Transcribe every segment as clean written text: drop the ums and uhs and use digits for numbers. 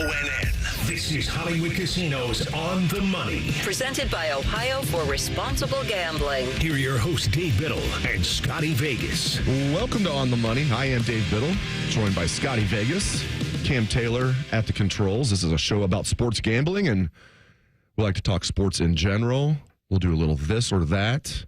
ONN. This is Hollywood Casinos On the Money. Presented by Ohio for Responsible Gambling. Here are your hosts, Dave Biddle and Scotty Vegas. Welcome to On the Money. I am Dave Biddle, joined by Scotty Vegas, Cam Taylor at the controls. This is a show about sports gambling, and we like to talk sports in general. We'll do a little this or that.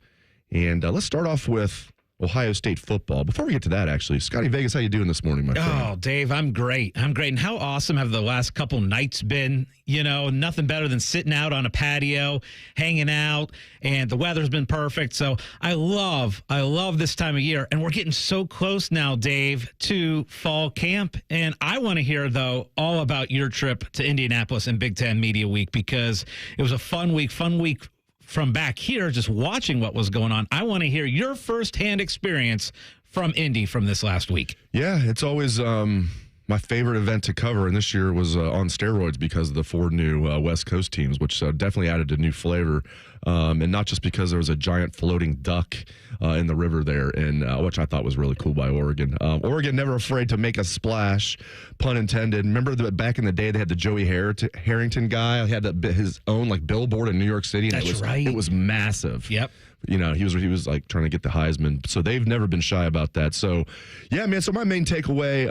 And let's start off with Ohio State football. Before we get to that, actually, Scotty Vegas, how you doing this morning, my friend? Oh, Dave, I'm great. And how awesome have the last couple nights been? You know, nothing better than sitting out on a patio, hanging out, and the weather's been perfect. So I love this time of year. And we're getting so close now, Dave, to fall camp. And I want to hear, though, all about your trip to Indianapolis and Big Ten Media Week, because it was a fun week from back here, just watching what was going on. I want to hear your firsthand experience from Indy from this last week. Yeah, it's always my favorite event to cover, and this year was on steroids because of the four new West Coast teams, which definitely added a new flavor, and not just because there was a giant floating duck in the river there, and which I thought was really cool by Oregon. Oregon never afraid to make a splash, pun intended. Remember back in the day they had the Joey Harrington guy? He had his own like billboard in New York City. And That's right. It was massive. Yep. You know, he was like trying to get the Heisman. So they've never been shy about that. So, yeah, man. So my main takeaway,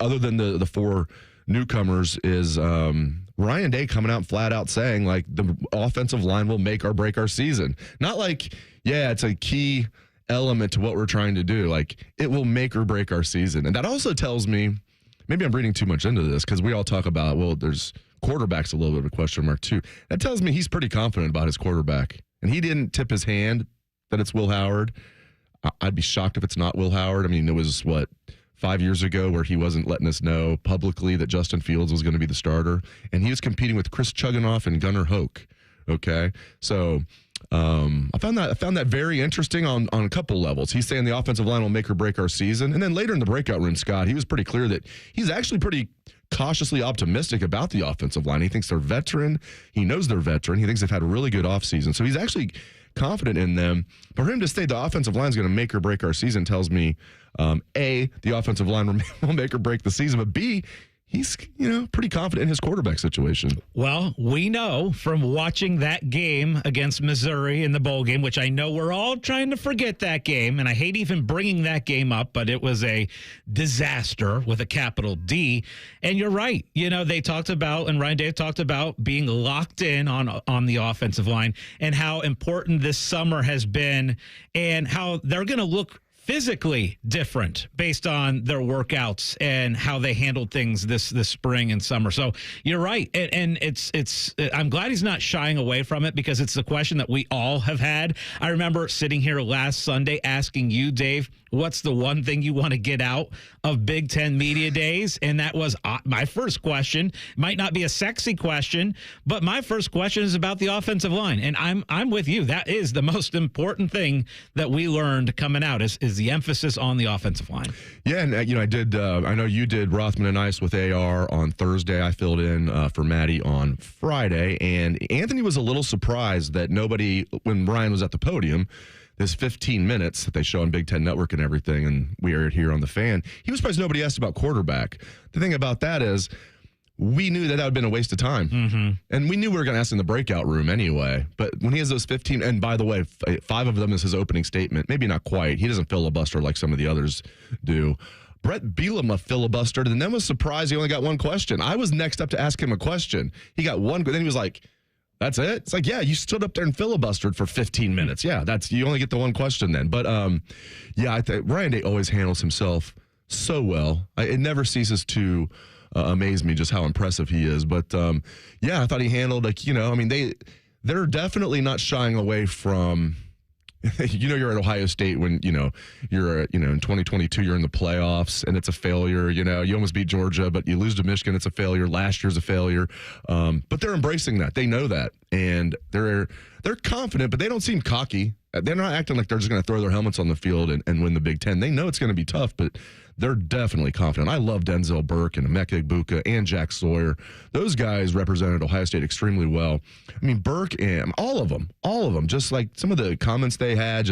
other than the four newcomers, is Ryan Day coming out flat out saying, like, the offensive line will make or break our season. Not like, yeah, it's a key element to what we're trying to do. Like, it will make or break our season. And that also tells me, maybe I'm reading too much into this, because we all talk about, well, there's quarterback's a little bit of a question mark too. That tells me he's pretty confident about his quarterback. And he didn't tip his hand that it's Will Howard. I'd be shocked if it's not Will Howard. I mean, it was, 5 years ago where he wasn't letting us know publicly that Justin Fields was going to be the starter. And he was competing with Chris Chuganoff and Gunnar Hoke. Okay? So I found that very interesting on a couple levels. He's saying the offensive line will make or break our season. And then later in the breakout room, Scott, he was pretty clear that he's actually pretty cautiously optimistic about the offensive line. He thinks they're veteran. He knows they're veteran. He thinks they've had a really good offseason. So he's actually confident in them. But for him to say the offensive line is going to make or break our season tells me, A, the offensive line will make or break the season, but B, he's, pretty confident in his quarterback situation. Well, we know from watching that game against Missouri in the bowl game, which I know we're all trying to forget that game, and I hate even bringing that game up, but it was a disaster with a capital D. And you're right. They talked about, and Ryan Dave talked about, being locked in on the offensive line and how important this summer has been and how they're going to look physically different based on their workouts and how they handled things this spring and summer. So you're right. And it's I'm glad he's not shying away from it, because it's the question that we all have had. I remember sitting here last Sunday asking you, Dave, what's the one thing you want to get out of Big Ten Media Days? And that was my first question. Might not be a sexy question, but my first question is about the offensive line. And I'm with you. That is the most important thing that we learned coming out is the emphasis on the offensive line. Yeah, and I did. I know you did Rothman and Ice with AR on Thursday. I filled in for Maddie on Friday, and Anthony was a little surprised that nobody, when Brian was at the podium, this 15 minutes that they show on Big Ten Network and everything, and we are here on The Fan, he was surprised nobody asked about quarterback. The thing about that is, we knew that would have been a waste of time. Mm-hmm. And we knew we were going to ask in the breakout room anyway. But when he has those 15, and by the way, 5 of them is his opening statement. Maybe not quite. He doesn't filibuster like some of the others do. Brett Bielema filibustered and then was surprised he only got one question. I was next up to ask him a question. He got one, but then he was like, that's it? It's like, yeah, you stood up there and filibustered for 15 minutes. Yeah, you only get the one question then. But, I think Ryan Day always handles himself so well. It never ceases to amaze me just how impressive he is. But, I thought he handled, they're definitely not shying away from, you're at Ohio State when, you're, in 2022, you're in the playoffs and it's a failure. You almost beat Georgia, but you lose to Michigan. It's a failure. Last year's a failure. But they're embracing that. They know that. And they're confident, but they don't seem cocky. They're not acting like they're just going to throw their helmets on the field and win the Big Ten. They know it's going to be tough, but they're definitely confident. I love Denzel Burke and Emeka Egbuka and Jack Sawyer. Those guys represented Ohio State extremely well. I mean, Burke and all of them, just like some of the comments they had,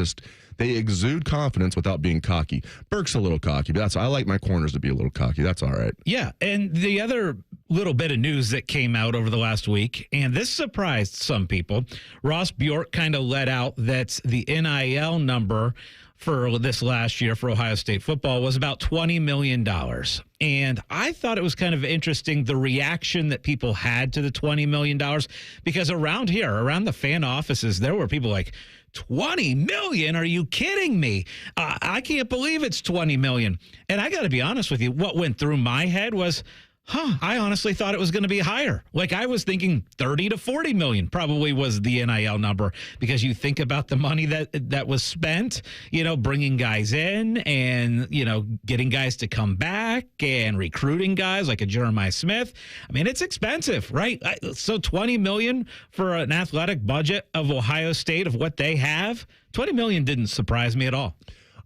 they exude confidence without being cocky. Burke's a little cocky, but I like my corners to be a little cocky. That's all right. Yeah, and the other little bit of news that came out over the last week, and this surprised some people. Ross Bjork kind of let out that the NIL number for this last year for Ohio State football was about $20 million. And I thought it was kind of interesting, the reaction that people had to the $20 million, because around here, around the fan offices, there were people like, 20 million? Are you kidding me? I can't believe it's 20 million. And I got to be honest with you, what went through my head was, I honestly thought it was going to be higher. Like, I was thinking 30 to 40 million probably was the NIL number, because you think about the money that was spent, bringing guys in and, getting guys to come back and recruiting guys like a Jeremiah Smith. I mean, it's expensive, right? So 20 million for an athletic budget of Ohio State, of what they have, 20 million didn't surprise me at all.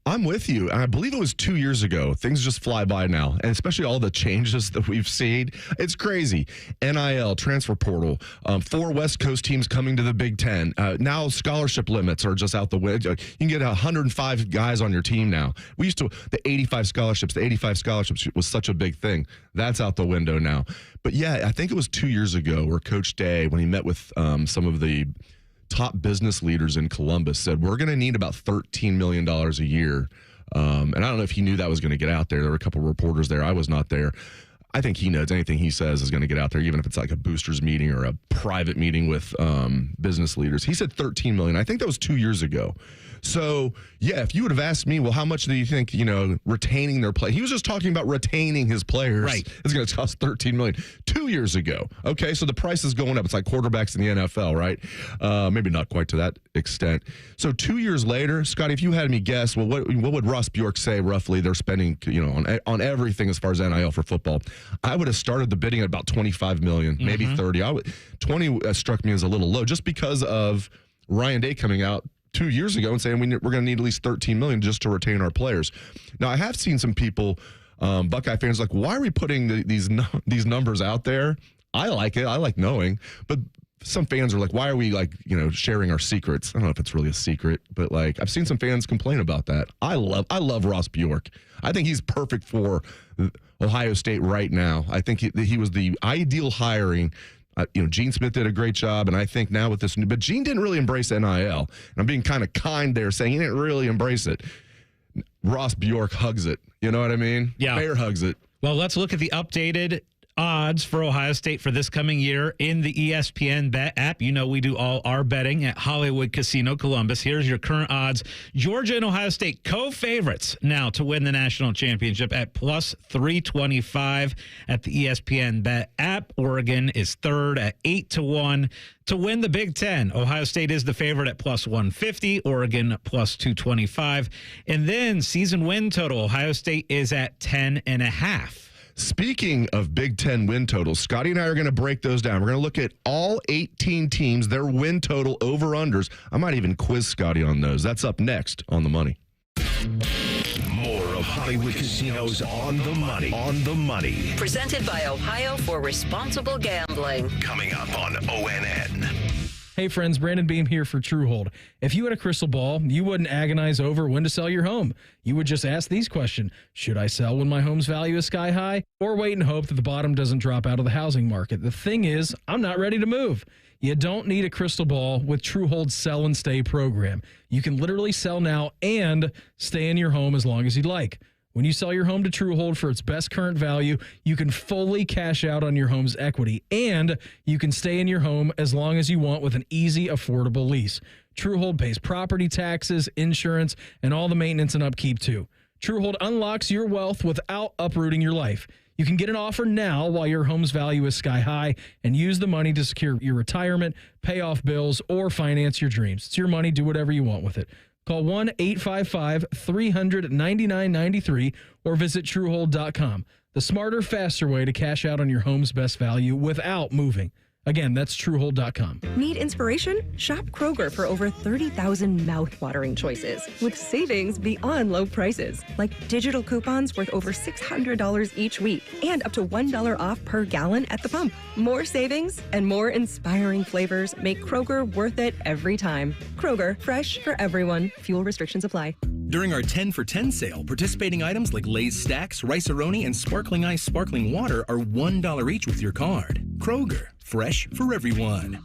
I'm with you. I believe it was 2 years ago. Things just fly by now, and especially all the changes that we've seen. It's crazy. NIL, transfer portal, 4 West Coast teams coming to the Big Ten. Now scholarship limits are just out the window. You can get 105 guys on your team now. We used to, the 85 scholarships was such a big thing. That's out the window now. But yeah, I think it was 2 years ago where Coach Day, when he met with some of the top business leaders in Columbus, said we're going to need about $13 million a year. And I don't know if he knew that was going to get out there. There were a couple of reporters there. I was not there. I think he knows anything he says is going to get out there, even if it's like a boosters meeting or a private meeting with business leaders. He said 13 million. I think that was 2 years ago. So, yeah, if you would have asked me, well, how much do you think, retaining their play? He was just talking about retaining his players. Right. It's going to cost $13 million 2 years ago. Okay, so the price is going up. It's like quarterbacks in the NFL, right? Maybe not quite to that extent. So 2 years later, Scotty, if you had me guess, well, what would Ross Bjork say roughly they're spending, on everything as far as NIL for football? I would have started the bidding at about 25 million, maybe 30. 20 struck me as a little low, just because of Ryan Day coming out 2 years ago and saying we're going to need at least 13 million just to retain our players. Now, I have seen some people, Buckeye fans, like, why are we putting these numbers out there? I like it. I like knowing. But some fans are like, why are we sharing our secrets? I don't know if it's really a secret, but I've seen some fans complain about that. I love Ross Bjork. I think he's perfect for Ohio State right now. I think he was the ideal hiring. Gene Smith did a great job, and I think now with this new, but Gene didn't really embrace NIL. And I'm being kind of kind there, saying he didn't really embrace it. Ross Bjork hugs it. You know what I mean? Yeah. Bear hugs it. Well, let's look at the updated odds for Ohio State for this coming year in the ESPN Bet app. We do all our betting at Hollywood Casino Columbus. Here's your current odds. Georgia and Ohio State co-favorites now to win the national championship at plus 325 at the ESPN Bet app. Oregon is third at 8-1 to win the Big Ten. Ohio State is the favorite at plus 150, Oregon plus 225. And then season win total, Ohio State is at 10.5. Speaking of Big Ten win totals, Scotty and I are going to break those down. We're going to look at all 18 teams, their win total over-unders. I might even quiz Scotty on those. That's up next on The Money. More of Hollywood Casinos on the money. On the money. Presented by Ohio for Responsible Gambling. Coming up on ONN. Hey friends, Brandon Beam here for Truehold. If you had a crystal ball, you wouldn't agonize over when to sell your home. You would just ask these questions. Should I sell when my home's value is sky high? Or wait and hope that the bottom doesn't drop out of the housing market? The thing is, I'm not ready to move. You don't need a crystal ball with Truehold's Sell and Stay program. You can literally sell now and stay in your home as long as you'd like. When you sell your home to Truehold for its best current value, you can fully cash out on your home's equity, and you can stay in your home as long as you want with an easy, affordable lease. Truehold pays property taxes, insurance, and all the maintenance and upkeep, too. Truehold unlocks your wealth without uprooting your life. You can get an offer now while your home's value is sky high and use the money to secure your retirement, pay off bills, or finance your dreams. It's your money. Do whatever you want with it. Call 1-855-300-9993 or visit Truehold.com. The smarter, faster way to cash out on your home's best value without moving. Again, that's Truehold.com. Need inspiration? Shop Kroger for over 30,000 mouth-watering choices with savings beyond low prices, like digital coupons worth over $600 each week and up to $1 off per gallon at the pump. More savings and more inspiring flavors make Kroger worth it every time. Kroger, fresh for everyone. Fuel restrictions apply. During our 10 for 10 sale, participating items like Lay's Stacks, Rice-A-Roni, and Sparkling Ice Sparkling Water are $1 each with your card. Kroger, fresh for everyone.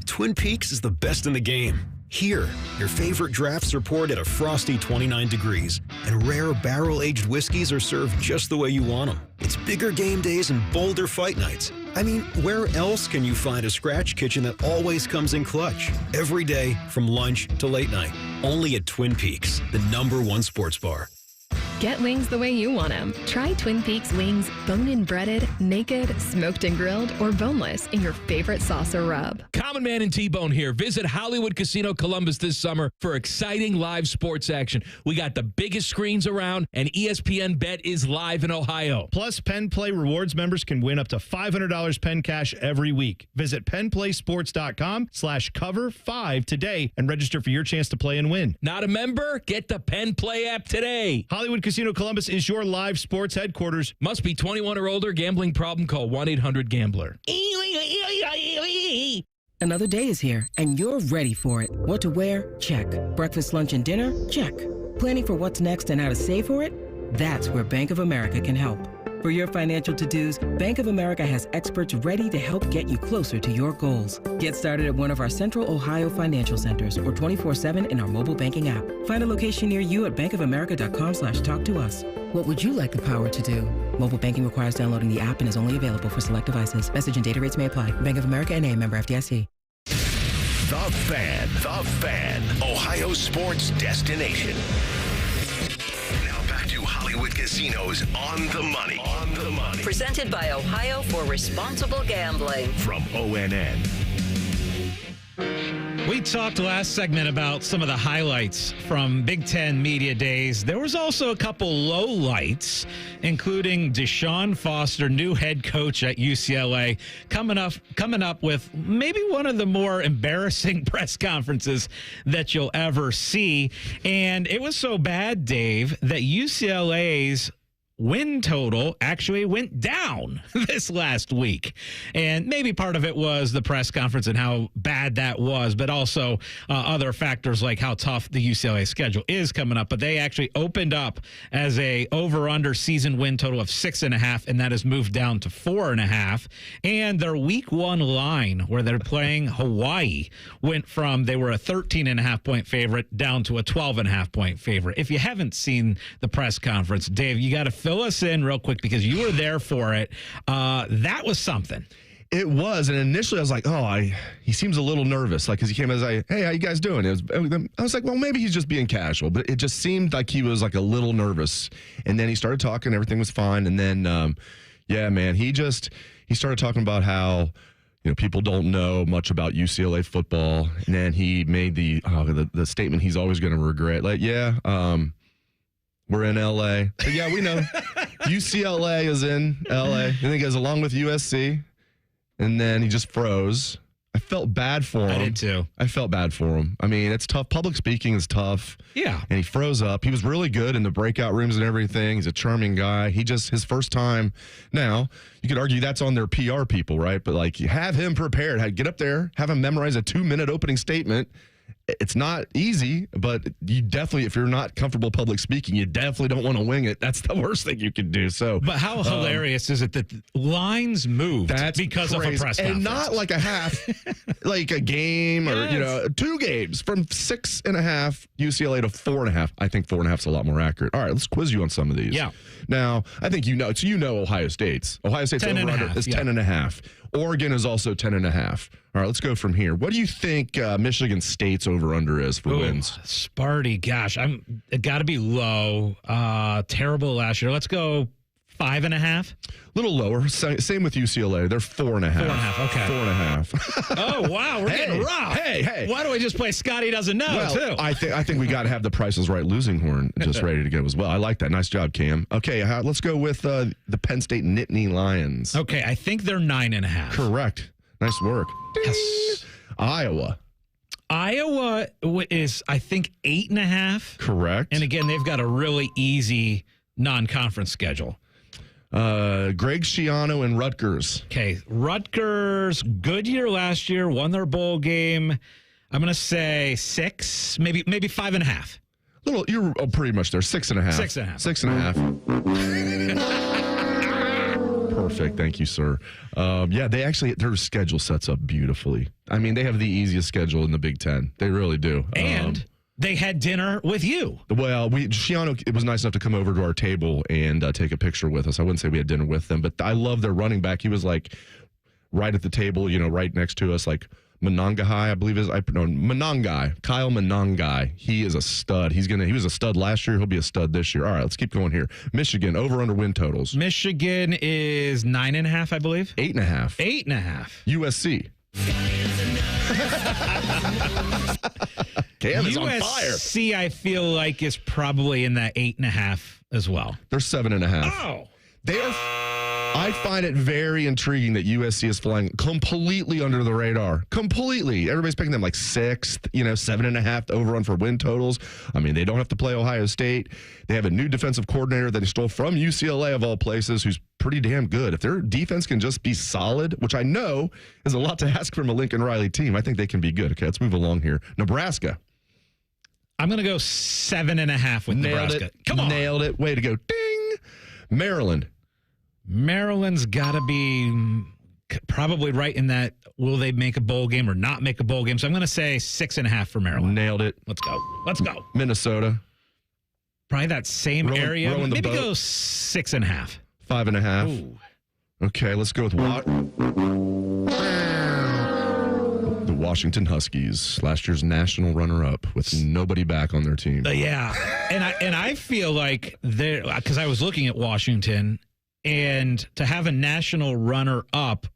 Twin Peaks is the best in the game. Here, your favorite drafts are poured at a frosty 29 degrees, and rare barrel-aged whiskeys are served just the way you want them. It's bigger game days and bolder fight nights. I mean, where else can you find a scratch kitchen that always comes in clutch? Every day, from lunch to late night. Only at Twin Peaks, the #1 sports bar. Get wings the way you want them. Try Twin Peaks wings bone-in breaded, naked, smoked and grilled, or boneless in your favorite sauce or rub. Common Man and T-Bone here. Visit Hollywood Casino Columbus this summer for exciting live sports action. We got the biggest screens around, and ESPN Bet is live in Ohio. Plus, Penn Play Rewards members can win up to $500 Penn Cash every week. Visit PennPlaySports.com/cover5 today and register for your chance to play and win. Not a member? Get the Penn Play app today. Hollywood Casino Columbus is your live sports headquarters. Must be 21 or older. Gambling problem? Call 1-800-GAMBLER. Another day is here, and you're ready for it. What to wear? Check. Breakfast, lunch, and dinner? Check. Planning for what's next and how to save for it? That's where Bank of America can help. For your financial to-dos, Bank of America has experts ready to help get you closer to your goals. Get started at one of our Central Ohio financial centers or 24/7 in our mobile banking app. Find a location near you at bankofamerica.com/talktous. What would you like the power to do? Mobile banking requires downloading the app and is only available for select devices. Message and data rates may apply. Bank of America N.A., member FDIC. The Fan, Ohio sports destination. Now back to Hollywood Casinos on the money. Presented by Ohio for Responsible Gambling. From ONN. We talked last segment about some of the highlights from Big Ten Media Days. There was also a couple lowlights, including Deshaun Foster, new head coach at UCLA, coming up with maybe one of the more embarrassing press conferences that you'll ever see. And it was so bad, Dave, that UCLA's win total actually went down this last week. And maybe part of it was the press conference and how bad that was, but also other factors like how tough the UCLA schedule is coming up. But they actually opened up as a over-under season win total of 6.5, and that has moved down to 4.5. And their week one line, where they're playing Hawaii, went from they were a 13.5 point favorite down to a 12.5 point favorite. If you haven't seen the press conference, Dave, you got to fill us in real quick because you were there for it. That was something. It was, and initially I was like, he seems a little nervous, like, because he came as hey, how you guys doing? I was like, well, maybe he's just being casual, but it just seemed like he was like a little nervous. And then he started talking, everything was fine, and then, he started talking about how people don't know much about UCLA football, and then he made the statement he's always going to regret, like, we're in L.A. But yeah, we know. UCLA is in L.A. And then he goes along with USC. And then he just froze. I felt bad for him. I did too. I felt bad for him. I mean, it's tough. Public speaking is tough. Yeah. And he froze up. He was really good in the breakout rooms and everything. He's a charming guy. His first time. Now, you could argue that's on their PR people, right? But like, you have him prepared. Get up there, have him memorize a 2-minute opening statement. It's not easy, but you definitely, if you're not comfortable public speaking, you definitely don't want to wing it. That's the worst thing you can do. So, but how hilarious is it that lines moved because crazy. Of a press conference? And not like a half, like a game or, 2 games from 6.5 UCLA to 4.5. I think 4.5 is a lot more accurate. All right, let's quiz you on some of these. Yeah. Now, I think Ohio State's. Ohio State's over-under is 10.5. Oregon is also 10.5. All right, let's go from here. What do you think Michigan State's over-under is for wins? Sparty, gosh, it got to be low. Terrible last year. Let's go 5.5. A little lower. Same with UCLA. They're 4.5. 4.5. Okay. 4.5. Oh wow, we're getting rough. Hey. Why don't we just play Scotty doesn't know too? I think we got to have the Price is Right losing horn just ready to go as well. I like that. Nice job, Cam. Okay, let's go with the Penn State Nittany Lions. Okay, I think they're 9.5. Correct. Nice work. Yes. Iowa is, I think, 8.5. Correct. And again, they've got a really easy non-conference schedule. Greg Schiano and Rutgers. Okay, Rutgers, good year last year, won their bowl game. I'm going to say 6, maybe 5.5. You're pretty much there. 6.5. 6.5. 6.5. Perfect. Thank you, sir. Their schedule sets up beautifully. I mean, they have the easiest schedule in the Big Ten. They really do. And they had dinner with you. Well, Shiano, it was nice enough to come over to our table and take a picture with us. I wouldn't say we had dinner with them, but I love their running back. He was like right at the table, right next to us, like Monangai, I believe Monangai, Kyle Monangai. He is a stud. He was a stud last year. He'll be a stud this year. All right, let's keep going here. Michigan, over under win totals. Michigan is 9.5, I believe. 8.5. 8.5. USC. Cam is on fire. USC, I feel like, is probably in that 8.5 as well. They're 7.5. Oh. They are. I find it very intriguing that USC is flying completely under the radar. Completely. Everybody's picking them like 6th, 7.5 over on for win totals. I mean, they don't have to play Ohio State. They have a new defensive coordinator that he stole from UCLA of all places, who's pretty damn good. If their defense can just be solid, which I know is a lot to ask from a Lincoln Riley team, I think they can be good. Okay, let's move along here. Nebraska. I'm going to go 7.5 with Nebraska. Come on. Nailed it. Way to go. Ding. Maryland. Maryland's got to be probably right in that, will they make a bowl game or not make a bowl game? So I'm going to say 6.5 for Maryland. Nailed it. Let's go. Minnesota. Probably that same area. Maybe go 6.5. 5.5. Ooh. Okay, let's go with the Washington Huskies, last year's national runner-up with nobody back on their team. Yeah, and I feel like because I was looking at Washington, and to have a national runner-up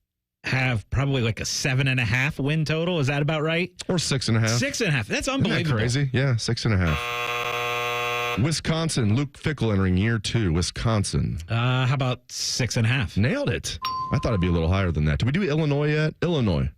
have probably like a 7.5 win total. Is that about right? Or 6.5. 6.5. That's unbelievable. Isn't that crazy? Yeah, 6.5. Wisconsin, Luke Fickell entering year 2. Wisconsin. How about 6.5? Nailed it. I thought it'd be a little higher than that. Did we do Illinois yet? Illinois.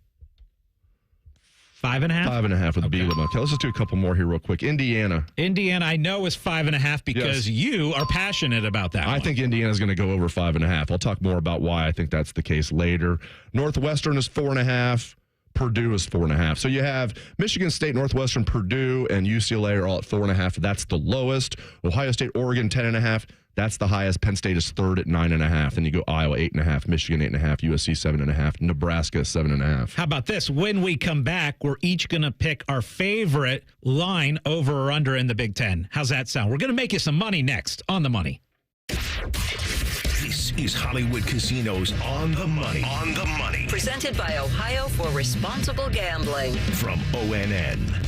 5.5? 5.5 with B1G. Okay, let's just do a couple more here real quick. Indiana, I know is 5.5 because you are passionate about that. I think Indiana's going to go over 5.5. I'll talk more about why I think that's the case later. Northwestern is 4.5. Purdue is 4.5. So you have Michigan State, Northwestern, Purdue, and UCLA are all at 4.5. That's the lowest. Ohio State, Oregon, 10.5. That's the highest. Penn State is third at 9.5. Then you go Iowa, 8.5. Michigan, 8.5. USC, 7.5. Nebraska, 7.5. How about this? When we come back, we're each going to pick our favorite line over or under in the Big Ten. How's that sound? We're going to make you some money next on the money. This is Hollywood Casinos On the Money. On the Money. Presented by Ohio for Responsible Gambling. From ONN.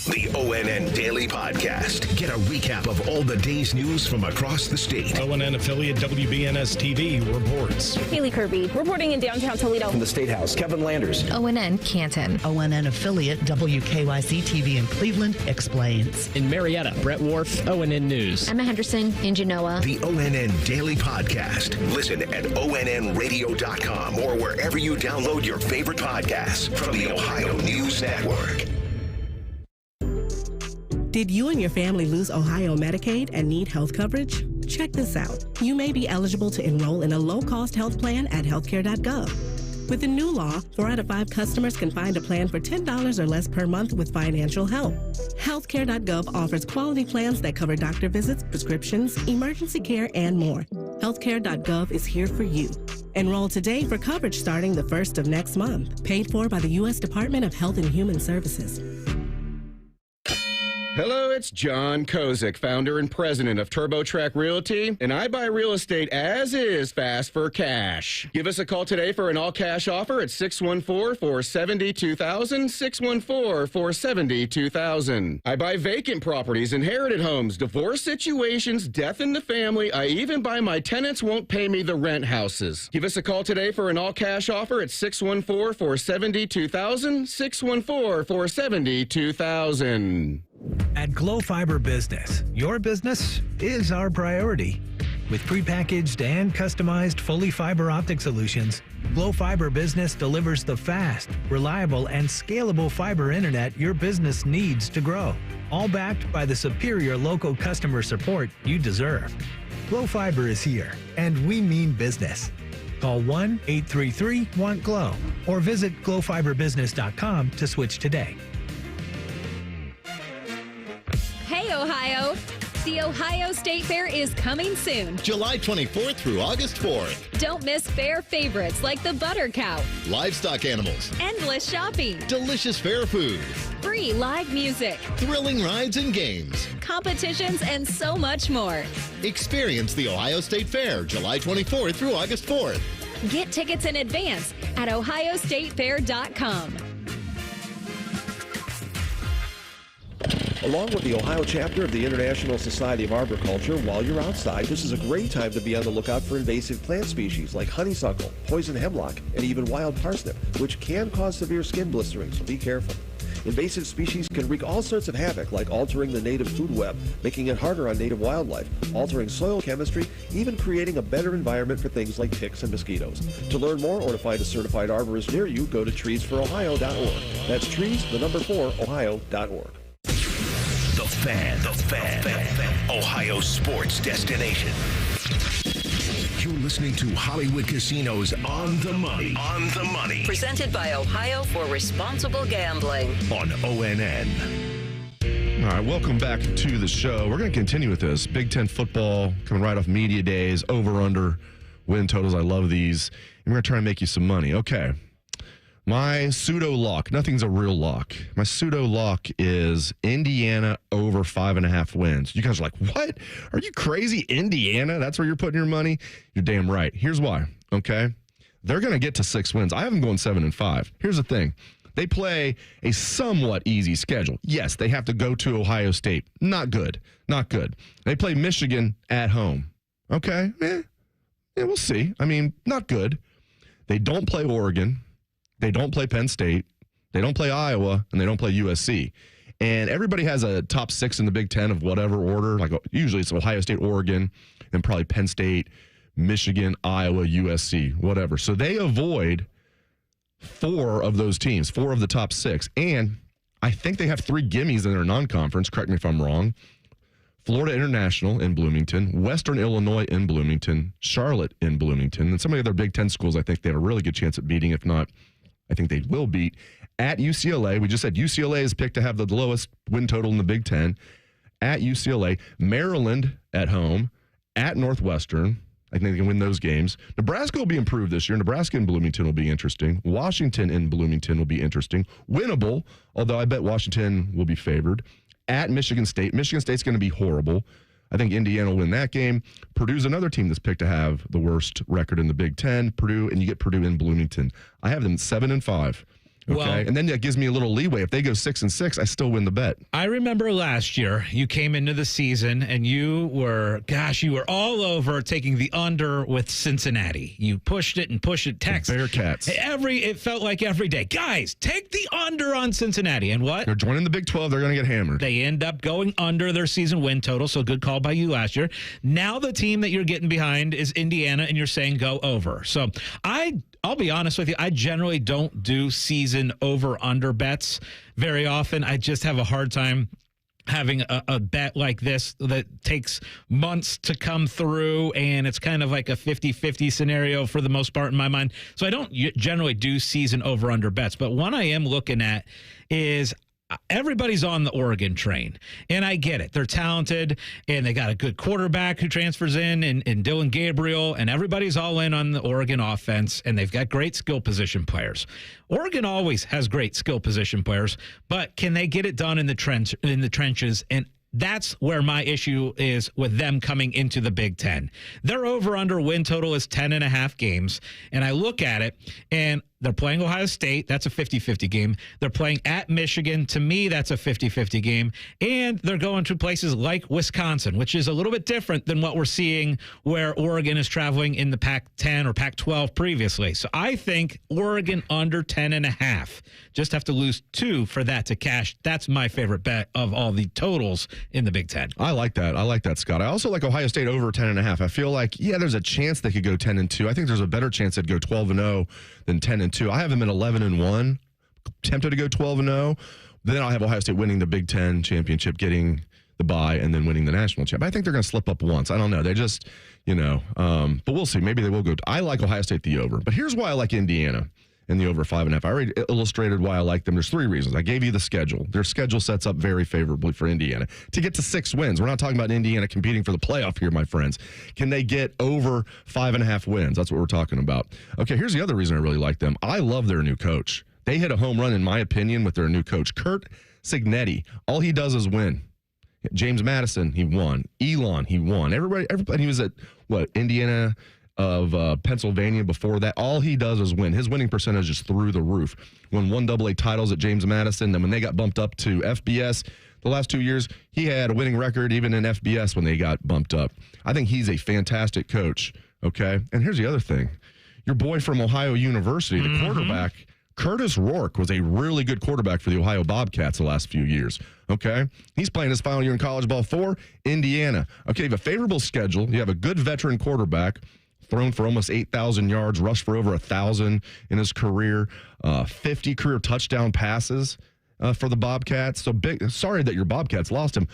The ONN Daily Podcast. Get a recap of all the day's news from across the state. ONN affiliate WBNS TV reports. Haley Kirby reporting in downtown Toledo. From the State House, Kevin Landers. ONN Canton. ONN affiliate WKYC TV in Cleveland explains. In Marietta, Brett Wharf, ONN News. Emma Henderson in Genoa. The ONN Daily Podcast. Listen at ONNradio.com or wherever you download your favorite podcasts from the Ohio News Network. Did you and your family lose Ohio Medicaid and need health coverage? Check this out. You may be eligible to enroll in a low-cost health plan at healthcare.gov. With the new law, 4 out of 5 customers can find a plan for $10 or less per month with financial help. Healthcare.gov offers quality plans that cover doctor visits, prescriptions, emergency care, and more. Healthcare.gov is here for you. Enroll today for coverage starting the 1st of next month. Paid for by the U.S. Department of Health and Human Services. Hello, it's John Kozik, founder and president of TurboTrack Realty, and I buy real estate as is fast for cash. Give us a call today for an all-cash offer at 614-470-2000, 614-470-2000. I buy vacant properties, inherited homes, divorce situations, death in the family. I even buy my tenants won't pay me the rent houses. Give us a call today for an all-cash offer at 614-470-2000, 614-470-2000. At Glow Fiber Business, your business is our priority. With prepackaged and customized fully fiber optic solutions, Glow Fiber Business delivers the fast, reliable, and scalable fiber internet your business needs to grow, all backed by the superior local customer support you deserve. Glow Fiber is here, and we mean business. Call 1-833-WANT-GLOW or visit glowfiberbusiness.com to switch today. The Ohio State Fair is coming soon. July 24th through August 4th. Don't miss fair favorites like the butter cow, Livestock animals, endless shopping, delicious fair food, free live music, thrilling rides and games, competitions, and so much more. Experience the Ohio State Fair July 24th through August 4th. Get tickets in advance at ohiostatefair.com. Along with the Ohio chapter of the International Society of Arboriculture, while you're outside, this is a great time to be on the lookout for invasive plant species like honeysuckle, poison hemlock, and even wild parsnip, which can cause severe skin blistering, so be careful. Invasive species can wreak all sorts of havoc, like altering the native food web, making it harder on native wildlife, altering soil chemistry, even creating a better environment for things like ticks and mosquitoes. To learn more or to find a certified arborist near you, go to treesforohio.org. That's trees4ohio.org. The Fan. Ohio sports destination. You're listening to Hollywood Casinos On the Money. Presented by Ohio for Responsible Gambling. On ONN. All right, welcome back to the show. We're going to continue with this. Big Ten football coming right off Media Days, over-under win totals. I love these. And we're going to try and make you some money. Okay. My pseudo lock, nothing's a real lock. My pseudo lock is Indiana over 5.5 wins. You guys are like, what? Are you crazy? Indiana? That's where you're putting your money? You're damn right. Here's why, okay? They're going to get to 6 wins. I have them going 7-5. Here's the thing. They play a somewhat easy schedule. Yes, they have to go to Ohio State. Not good. They play Michigan at home. Okay? Yeah, we'll see. I mean, not good. They don't play Oregon. They don't play Penn State, they don't play Iowa, and they don't play USC. And everybody has a top 6 in the Big Ten of whatever order. Like usually it's Ohio State, Oregon, and probably Penn State, Michigan, Iowa, USC, whatever. So they avoid 4 of those teams, 4 of the top 6. And I think they have 3 gimmies in their non-conference. Correct me if I'm wrong. Florida International in Bloomington, Western Illinois in Bloomington, Charlotte in Bloomington, and some of the other Big Ten schools I think they have a really good chance at beating, if not I think they will beat. At UCLA, we just said UCLA is picked to have the lowest win total in the Big Ten. At UCLA, Maryland at home, at Northwestern. I think they can win those games. Nebraska will be improved this year. Nebraska in Bloomington will be interesting. Washington in Bloomington will be interesting. Winnable, although I bet Washington will be favored. At Michigan State. Michigan State's going to be horrible. I think Indiana will win that game. Purdue's another team that's picked to have the worst record in the Big Ten. Purdue, and you get Purdue in Bloomington. I have them 7-5. Okay, well, and then that gives me a little leeway. If they go 6-6, I still win the bet. I remember last year you came into the season and you were all over taking the under with Cincinnati. You pushed it. Text Bearcats. It felt like every day. Guys, take the under on Cincinnati. And what? They're joining the Big 12. They're going to get hammered. They end up going under their season win total. So good call by you last year. Now the team that you're getting behind is Indiana, and you're saying go over. So I'll be honest with you. I generally don't do season over-under bets very often. I just have a hard time having a bet like this that takes months to come through, and it's kind of like a 50-50 scenario for the most part in my mind. So I don't generally do season over-under bets. But one I am looking at is everybody's on the Oregon train, and I get it. They're talented, and they got a good quarterback who transfers in, and Dylan Gabriel, and everybo's all in on the Oregon offense, and they've got great skill position players. Oregon always has great skill position players, but can they get it done in the trenches? And that's where my issue is with them coming into the Big Ten. Their over-under win total is 10.5 games, and I look at it, and they're playing Ohio State. That's a 50-50 game. They're playing at Michigan. To me, that's a 50-50 game. And they're going to places like Wisconsin, which is a little bit different than what we're seeing where Oregon is traveling in the Pac-10 or Pac-12 previously. So I think Oregon under 10.5. Just have to lose 2 for that to cash. That's my favorite bet of all the totals in the Big Ten. I like that, Scott. I also like Ohio State over 10.5. I feel like, there's a chance they could go 10-2. I think there's a better chance they'd go 12-0 than 10-2. I have them at 11-1, tempted to go 12-0. Then I'll have Ohio State winning the Big Ten championship, getting the bye, and then winning the national championship. I think they're going to slip up once. I don't know. They just, but we'll see. Maybe they will go. I like Ohio State the over. But here's why I like Indiana. in the over 5.5. I already illustrated why I like them. There's 3 reasons. I gave you the schedule. Their schedule sets up very favorably for Indiana to get to 6 wins. We're not talking about Indiana competing for the playoff here, my friends. Can they get over 5.5 wins? That's what we're talking about. Okay, here's the other reason I really like them. I love their new coach. They hit a home run, in my opinion, with their new coach, Curt Cignetti. All he does is win. James Madison, he won. Elon, he won. Everybody, he was at, Indiana of Pennsylvania before that. All he does is win. His winning percentage is through the roof. Won 1 AA titles at James Madison. Then when they got bumped up to FBS the last 2 years, he had a winning record even in FBS when they got bumped up. I think he's a fantastic coach, okay? And here's the other thing. Your boy from Ohio University, the quarterback, Curtis Rourke, was a really good quarterback for the Ohio Bobcats the last few years, okay? He's playing his final year in college ball for Indiana. Okay, you have a favorable schedule. You have a good veteran quarterback, thrown for almost 8,000 yards, rushed for over 1,000 in his career, 50 career touchdown passes for the Bobcats. So big. Sorry that your Bobcats lost him.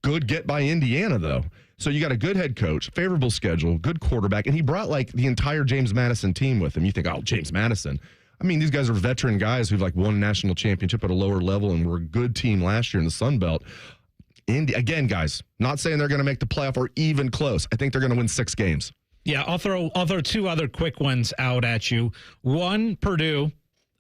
Good get by Indiana, though. So you got a good head coach, favorable schedule, good quarterback, and he brought like the entire James Madison team with him. You think, oh, James Madison. I mean, these guys are veteran guys who've like won a national championship at a lower level and were a good team last year in the Sun Belt. Again, guys, not saying they're going to make the playoff or even close. I think they're going to win 6 games. Yeah, I'll throw 2 other quick ones out at you. One, Purdue.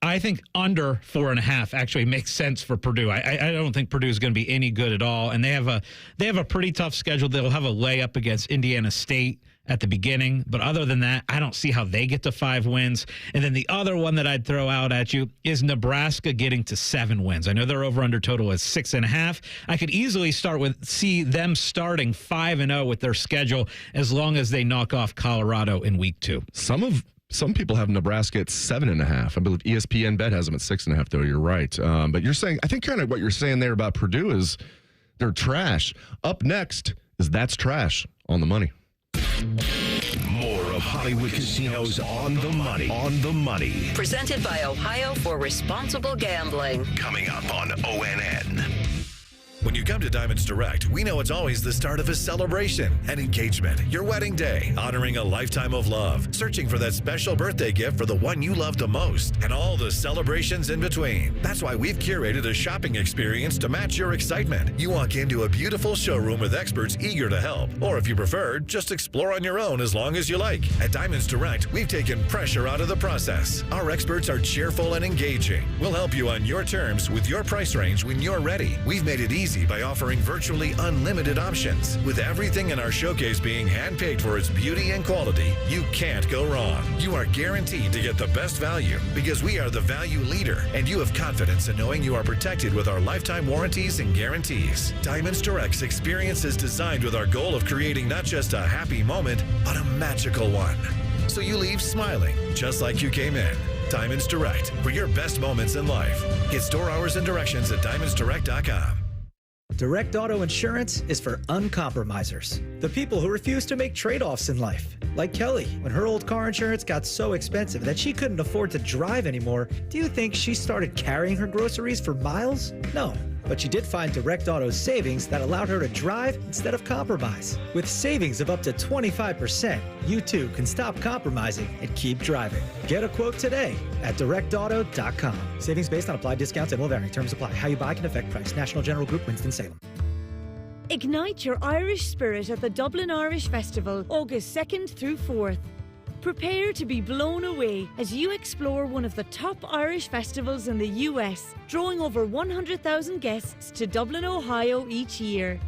I think under 4.5 actually makes sense for Purdue. I don't think Purdue is going to be any good at all, and they have a pretty tough schedule. They'll have a layup against Indiana State at the beginning, but other than that, I don't see how they get to 5 wins. And then the other one that I'd throw out at you is Nebraska getting to 7 wins. I know their over-under total is 6.5. I could easily see them starting 5-0 with their schedule as long as they knock off Colorado in week 2. Some people have Nebraska at 7.5. I believe ESPN Bet has them at 6.5, though. You're right. But you're saying, I think kind of what you're saying there about Purdue is they're trash. Up next is That's Trash on the Money. More of Hollywood Casinos on the money. On the money. Presented by Ohio for Responsible Gambling. Coming up on ONN. When you come to Diamonds Direct, we know it's always the start of a celebration, an engagement, your wedding day, honoring a lifetime of love, searching for that special birthday gift for the one you love the most, and all the celebrations in between. That's why we've curated a shopping experience to match your excitement. You walk into a beautiful showroom with experts eager to help, or if you prefer, just explore on your own as long as you like. At Diamonds Direct, we've taken pressure out of the process. Our experts are cheerful and engaging. We'll help you on your terms with your price range when you're ready. We've made it easy by offering virtually unlimited options. With everything in our showcase being handpicked for its beauty and quality, you can't go wrong. You are guaranteed to get the best value because we are the value leader, and you have confidence in knowing you are protected with our lifetime warranties and guarantees. Diamonds Direct's experience is designed with our goal of creating not just a happy moment, but a magical one. So you leave smiling just like you came in. Diamonds Direct, for your best moments in life. Get store hours and directions at diamondsdirect.com. Direct Auto Insurance is for uncompromisers, the people who refuse to make trade-offs in life. Like Kelly, when her old car insurance got so expensive that she couldn't afford to drive anymore, do you think she started carrying her groceries for miles? No. But she did find Direct Auto's savings that allowed her to drive instead of compromise. With savings of up to 25%, you too can stop compromising and keep driving. Get a quote today at directauto.com. Savings based on applied discounts and will vary. Terms apply. How you buy can affect price. National General Group, Winston-Salem. Ignite your Irish spirit at the Dublin Irish Festival, August 2nd through 4th. Prepare to be blown away as you explore one of the top Irish festivals in the US, drawing over 100,000 guests to Dublin, Ohio each year.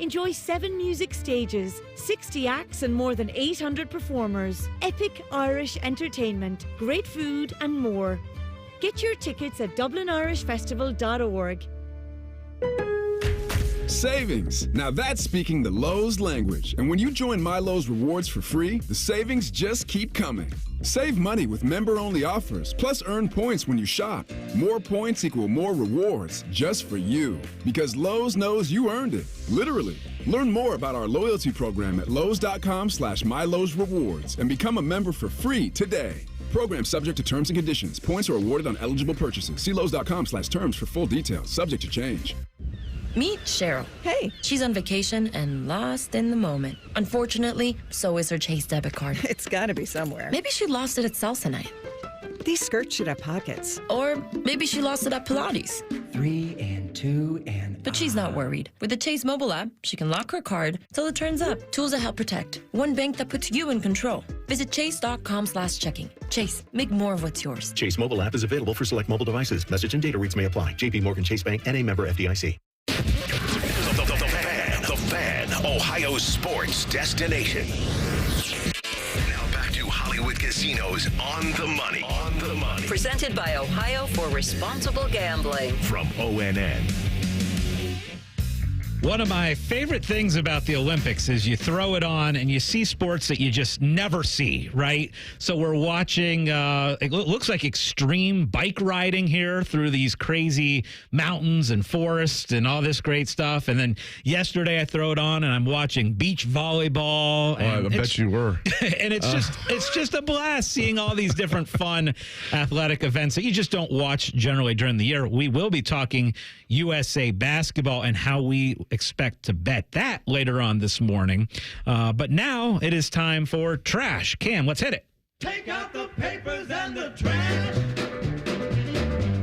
Enjoy 7 music stages, 60 acts and more than 800 performers, epic Irish entertainment, great food and more. Get your tickets at dublinirishfestival.org. Savings. Now that's speaking the Lowe's language. And when you join My Lowe's Rewards for free, the savings just keep coming. Save money with member-only offers, plus earn points when you shop. More points equal more rewards, just for you. Because Lowe's knows you earned it, literally. Learn more about our loyalty program at lowes.com/MyLowe'sRewards and become a member for free today. Program subject to terms and conditions. Points are awarded on eligible purchases. See lowes.com/terms for full details, subject to change. Meet Cheryl. Hey. She's on vacation and lost in the moment. Unfortunately, so is her Chase debit card. It's gotta be somewhere. Maybe she lost it at salsa night. These skirts should have pockets. Or maybe she lost it at Pilates. 3 and 2 and... But she's not worried. With the Chase mobile app, she can lock her card till it turns up. Tools that help protect. One bank that puts you in control. Visit chase.com/checking. Chase, make more of what's yours. Chase mobile app is available for select mobile devices. Message and data rates may apply. JP Morgan Chase Bank, N.A. member FDIC. The Fan, Ohio's sports destination. Now back to Hollywood Casinos on the money. Presented by Ohio for Responsible Gambling. From ONN. One of my favorite things about the Olympics is you throw it on and you see sports that you just never see, right? So we're watching, it looks like extreme bike riding here through these crazy mountains and forests and all this great stuff. And then yesterday I throw it on and I'm watching beach volleyball. And I bet you were. And it's just a blast seeing all these different fun athletic events that you just don't watch generally during the year. We will be talking USA basketball and how we expect to bet that later on this morning. But now it is time for Trash. Cam, let's hit it. Take out the papers and the trash,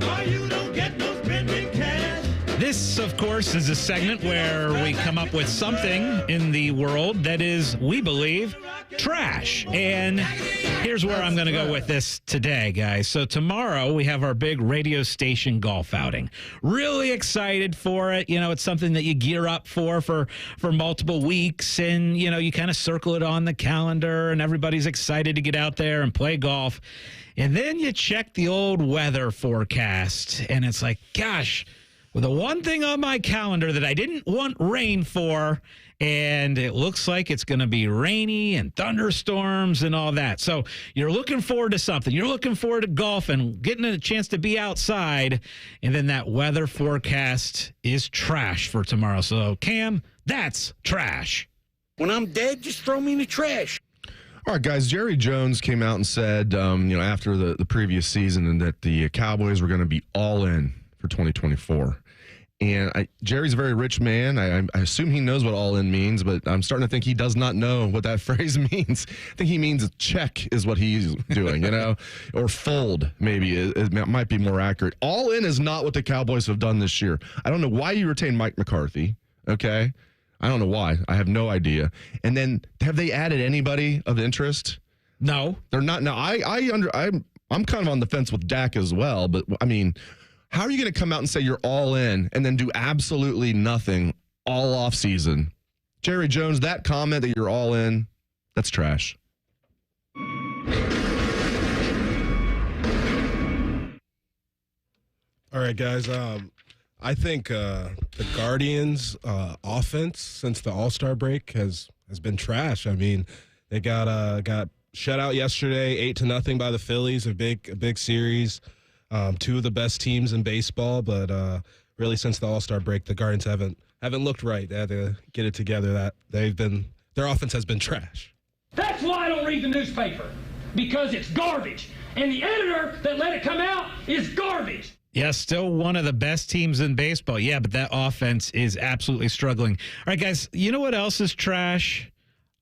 or you don't get no spending cash. This, of course, is a segment where we come up with something in the world that is, we believe, trash. And here's where I'm going to go with this today, guys. So tomorrow we have our big radio station golf outing. Really excited for it. You know, it's something that you gear up for multiple weeks. And, you know, you kind of circle it on the calendar and everybody's excited to get out there and play golf. And then you check the old weather forecast and it's like, gosh, well, the one thing on my calendar that I didn't want rain for, and it looks like it's going to be rainy and thunderstorms and all that. So you're looking forward to something. You're looking forward to golf and getting a chance to be outside, and then that weather forecast is trash for tomorrow. So, Cam, that's trash. When I'm dead, just throw me in the trash. All right, guys, Jerry Jones came out and said, after the previous season, and that the Cowboys were going to be all in for 2024. And Jerry's a very rich man. I assume he knows what all in means, but I'm starting to think he does not know what that phrase means. I think he means check is what he's doing, or fold maybe it might be more accurate. All in is not what the Cowboys have done this year. I don't know why you retain Mike McCarthy, okay? I don't know why. I have no idea. And then have they added anybody of interest? No. They're not. Now, I'm kind of on the fence with Dak as well, but I mean, how are you going to come out and say you're all in and then do absolutely nothing all off season? Jerry Jones, that comment that you're all in, that's trash. All right, guys. I think the Guardians' offense since the All-Star break has been trash. I mean, they got shut out yesterday, 8-0 by the Phillies, a big series. Two of the best teams in baseball, but really since the All-Star break, the Guardians haven't looked right. They had to get it together. Their offense has been trash. That's why I don't read the newspaper, because it's garbage, and the editor that let it come out is garbage. Yeah, still one of the best teams in baseball. Yeah, but that offense is absolutely struggling. All right, guys, you know what else is trash?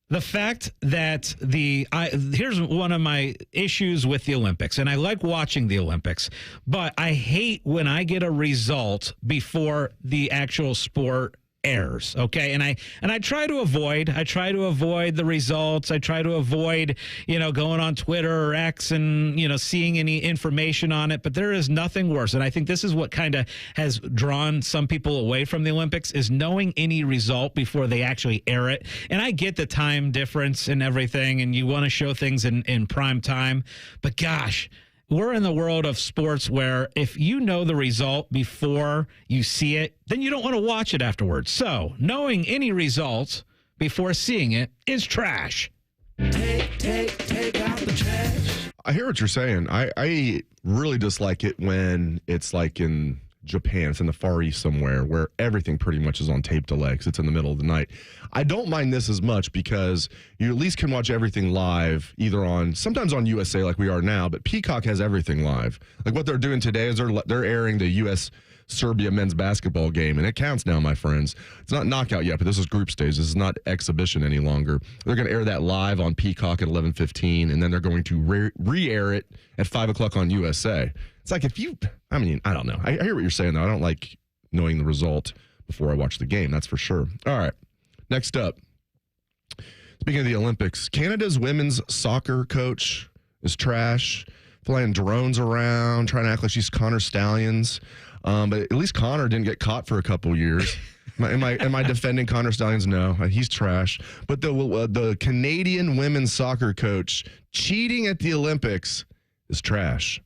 The fact that here's one of my issues with the Olympics, and I like watching the Olympics, but I hate when I get a result before the actual sport airs, okay? And I try to avoid the results. I try to avoid, going on Twitter or X and, seeing any information on it, but there is nothing worse. And I think this is what kind of has drawn some people away from the Olympics is knowing any result before they actually air it. And I get the time difference and everything, and you want to show things in prime time, but gosh, we're in the world of sports where if you know the result before you see it, then you don't want to watch it afterwards. So knowing any results before seeing it is trash. Take out the trash. I hear what you're saying. I really dislike it when it's like in Japan, it's in the Far East somewhere where everything pretty much is on tape delay because it's in the middle of the night. I don't mind this as much because you at least can watch everything live, sometimes on USA like we are now, but Peacock has everything live. Like what they're doing today is they're airing the U.S. Serbia men's basketball game, and it counts now, my friends. It's not knockout yet, but this is group stage. This is not exhibition any longer. They're going to air that live on Peacock at 11:15, and then they're going to re-air it at 5 o'clock on USA. It's like I don't know. I hear what you're saying, though. I don't like knowing the result before I watch the game, that's for sure. All right, next up. Speaking of the Olympics, Canada's women's soccer coach is trash, flying drones around, trying to act like she's Connor Stallions. But at least Connor didn't get caught for a couple years. Am I defending Connor Stallions? No, he's trash. But the Canadian women's soccer coach cheating at the Olympics is trash.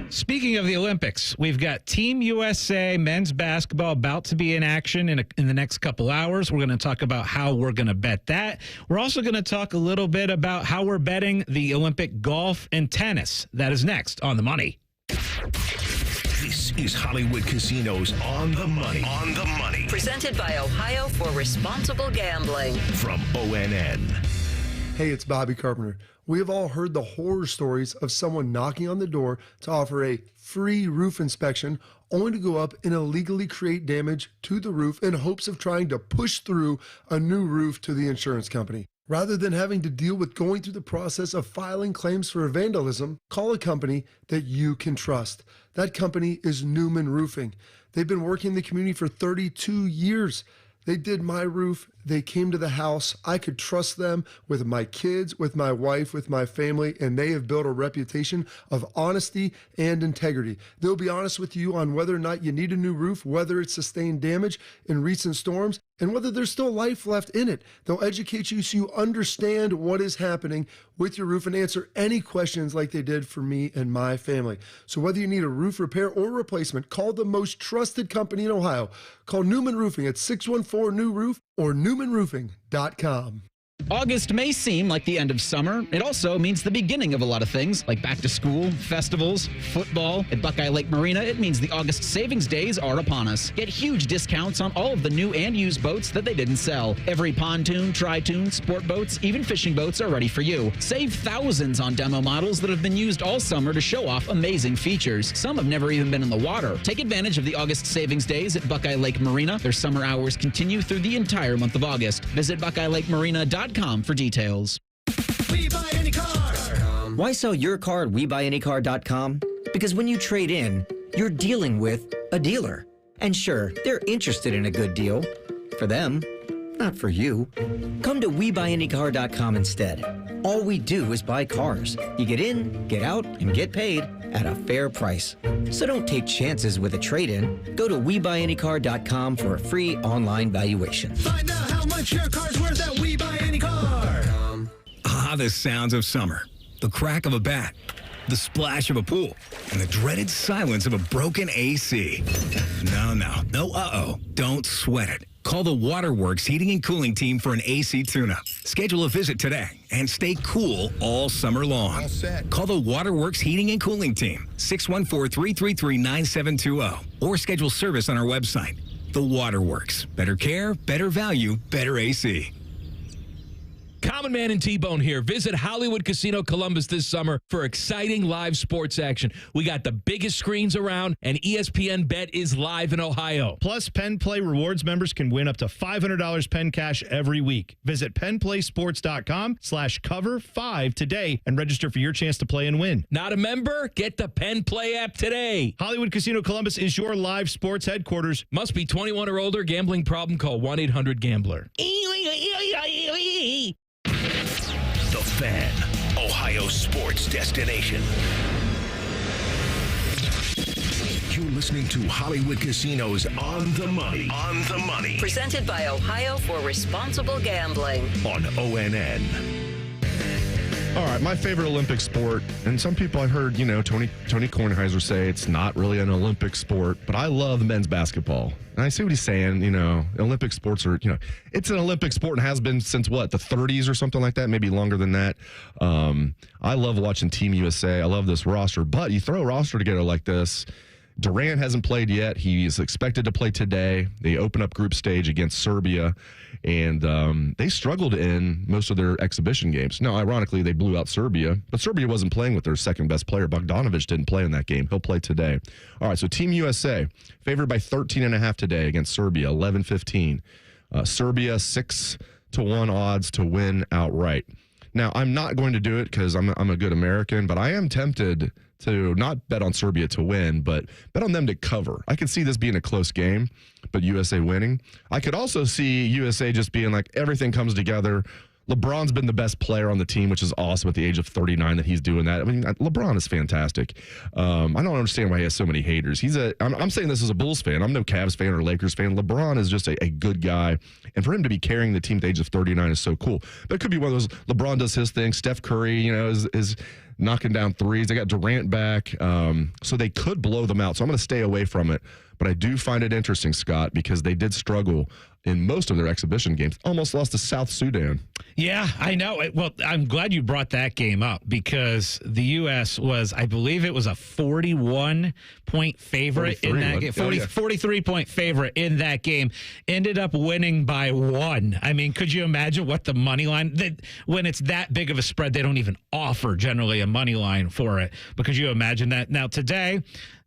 Speaking of the Olympics, we've got Team USA men's basketball about to be in action in the next couple hours. We're going to talk about how we're going to bet that. We're also going to talk a little bit about how we're betting the Olympic golf and tennis. That is next on The Money. This is Hollywood Casinos On the Money. On the Money. Presented by Ohio for Responsible Gambling. From ONN. Hey, it's Bobby Carpenter. We have all heard the horror stories of someone knocking on the door to offer a free roof inspection, only to go up and illegally create damage to the roof in hopes of trying to push through a new roof to the insurance company. Rather than having to deal with going through the process of filing claims for vandalism, call a company that you can trust. That company is Newman Roofing. They've been working in the community for 32 years. They did my roof. They came to the house. I could trust them with my kids, with my wife, with my family, and they have built a reputation of honesty and integrity. They'll be honest with you on whether or not you need a new roof, whether it sustained damage in recent storms, and whether there's still life left in it. They'll educate you so you understand what is happening with your roof and answer any questions like they did for me and my family. So whether you need a roof repair or replacement, call the most trusted company in Ohio. Call Newman Roofing at 614-NEW-ROOF or newmanroofing.com. August may seem like the end of summer. It also means the beginning of a lot of things, like back to school, festivals, football. At Buckeye Lake Marina, it means the August savings days are upon us. Get huge discounts on all of the new and used boats that they didn't sell. Every pontoon, tri-toon, sport boats, even fishing boats are ready for you. Save thousands on demo models that have been used all summer to show off amazing features. Some have never even been in the water. Take advantage of the August savings days at Buckeye Lake Marina. Their summer hours continue through the entire month of August. Visit BuckeyeLakeMarina.com for details. We buy any car. Why sell your car at WeBuyAnyCar.com? Because when you trade in, you're dealing with a dealer. And sure, they're interested in a good deal. For them, not for you. Come to WeBuyAnyCar.com instead. All we do is buy cars. You get in, get out, and get paid at a fair price. So don't take chances with a trade-in. Go to WeBuyAnyCar.com for a free online valuation. Find out how much your car's worth at We Buy Any Car. The sounds of summer. The crack of a bat. The splash of a pool. And the dreaded silence of a broken AC. No. Don't sweat it. Call the Waterworks Heating and Cooling Team for an AC tune-up. Schedule a visit today and stay cool all summer long. All set. Call the Waterworks Heating and Cooling Team, 614-333-9720. Or schedule service on our website. The Waterworks. Better care, better value, better AC. Common Man and T-Bone here. Visit Hollywood Casino Columbus this summer for exciting live sports action. We got the biggest screens around, and ESPN Bet is live in Ohio. Plus, Penn Play Rewards members can win up to $500 Penn Cash every week. Visit PennPlaySports.com/cover5 today and register for your chance to play and win. Not a member? Get the Penn Play app today. Hollywood Casino Columbus is your live sports headquarters. Must be 21 or older. Gambling problem? Call 1-800-GAMBLER. The Fan, Ohio sports destination. You're listening to Hollywood Casinos On the Money. On the Money. Presented by Ohio for Responsible Gambling. On ONN. All right, my favorite Olympic sport, and some people I've heard, Tony Kornheiser say it's not really an Olympic sport, but I love men's basketball. And I see what he's saying, Olympic sports are, it's an Olympic sport and has been since the 30s or something like that, maybe longer than that. I love watching Team USA. I love this roster, but you throw a roster together like this, Durant hasn't played yet. He is expected to play today. They open up group stage against Serbia, and they struggled in most of their exhibition games. Now, ironically, they blew out Serbia, but Serbia wasn't playing with their second best player. Bogdanovic didn't play in that game. He'll play today. All right, so Team USA favored by 13.5 today against Serbia, 11-15. Serbia 6-1 odds to win outright. Now, I'm not going to do it because I'm a good American, but I am tempted to not bet on Serbia to win, but bet on them to cover. I could see this being a close game, but USA winning. I could also see USA just being like, everything comes together. LeBron's been the best player on the team, which is awesome at the age of 39 that he's doing that. I mean, LeBron is fantastic. I don't understand why he has so many haters. I'm saying this as a Bulls fan. I'm no Cavs fan or Lakers fan. LeBron is just a good guy. And for him to be carrying the team at the age of 39 is so cool. But it could be one of those, LeBron does his thing. Steph Curry, is knocking down threes. They got Durant back. So they could blow them out. So I'm going to stay away from it. But I do find it interesting, Scott, because they did struggle in most of their exhibition games. Almost lost to South Sudan. Yeah, I know. Well, I'm glad you brought that game up because the U.S. was, I believe it was a 41-point favorite in that game. 43-point favorite in that game. Ended up winning by 1. I mean, could you imagine what the money line, when it's that big of a spread, they don't even offer generally a money line for it. But could you imagine that? Now, today,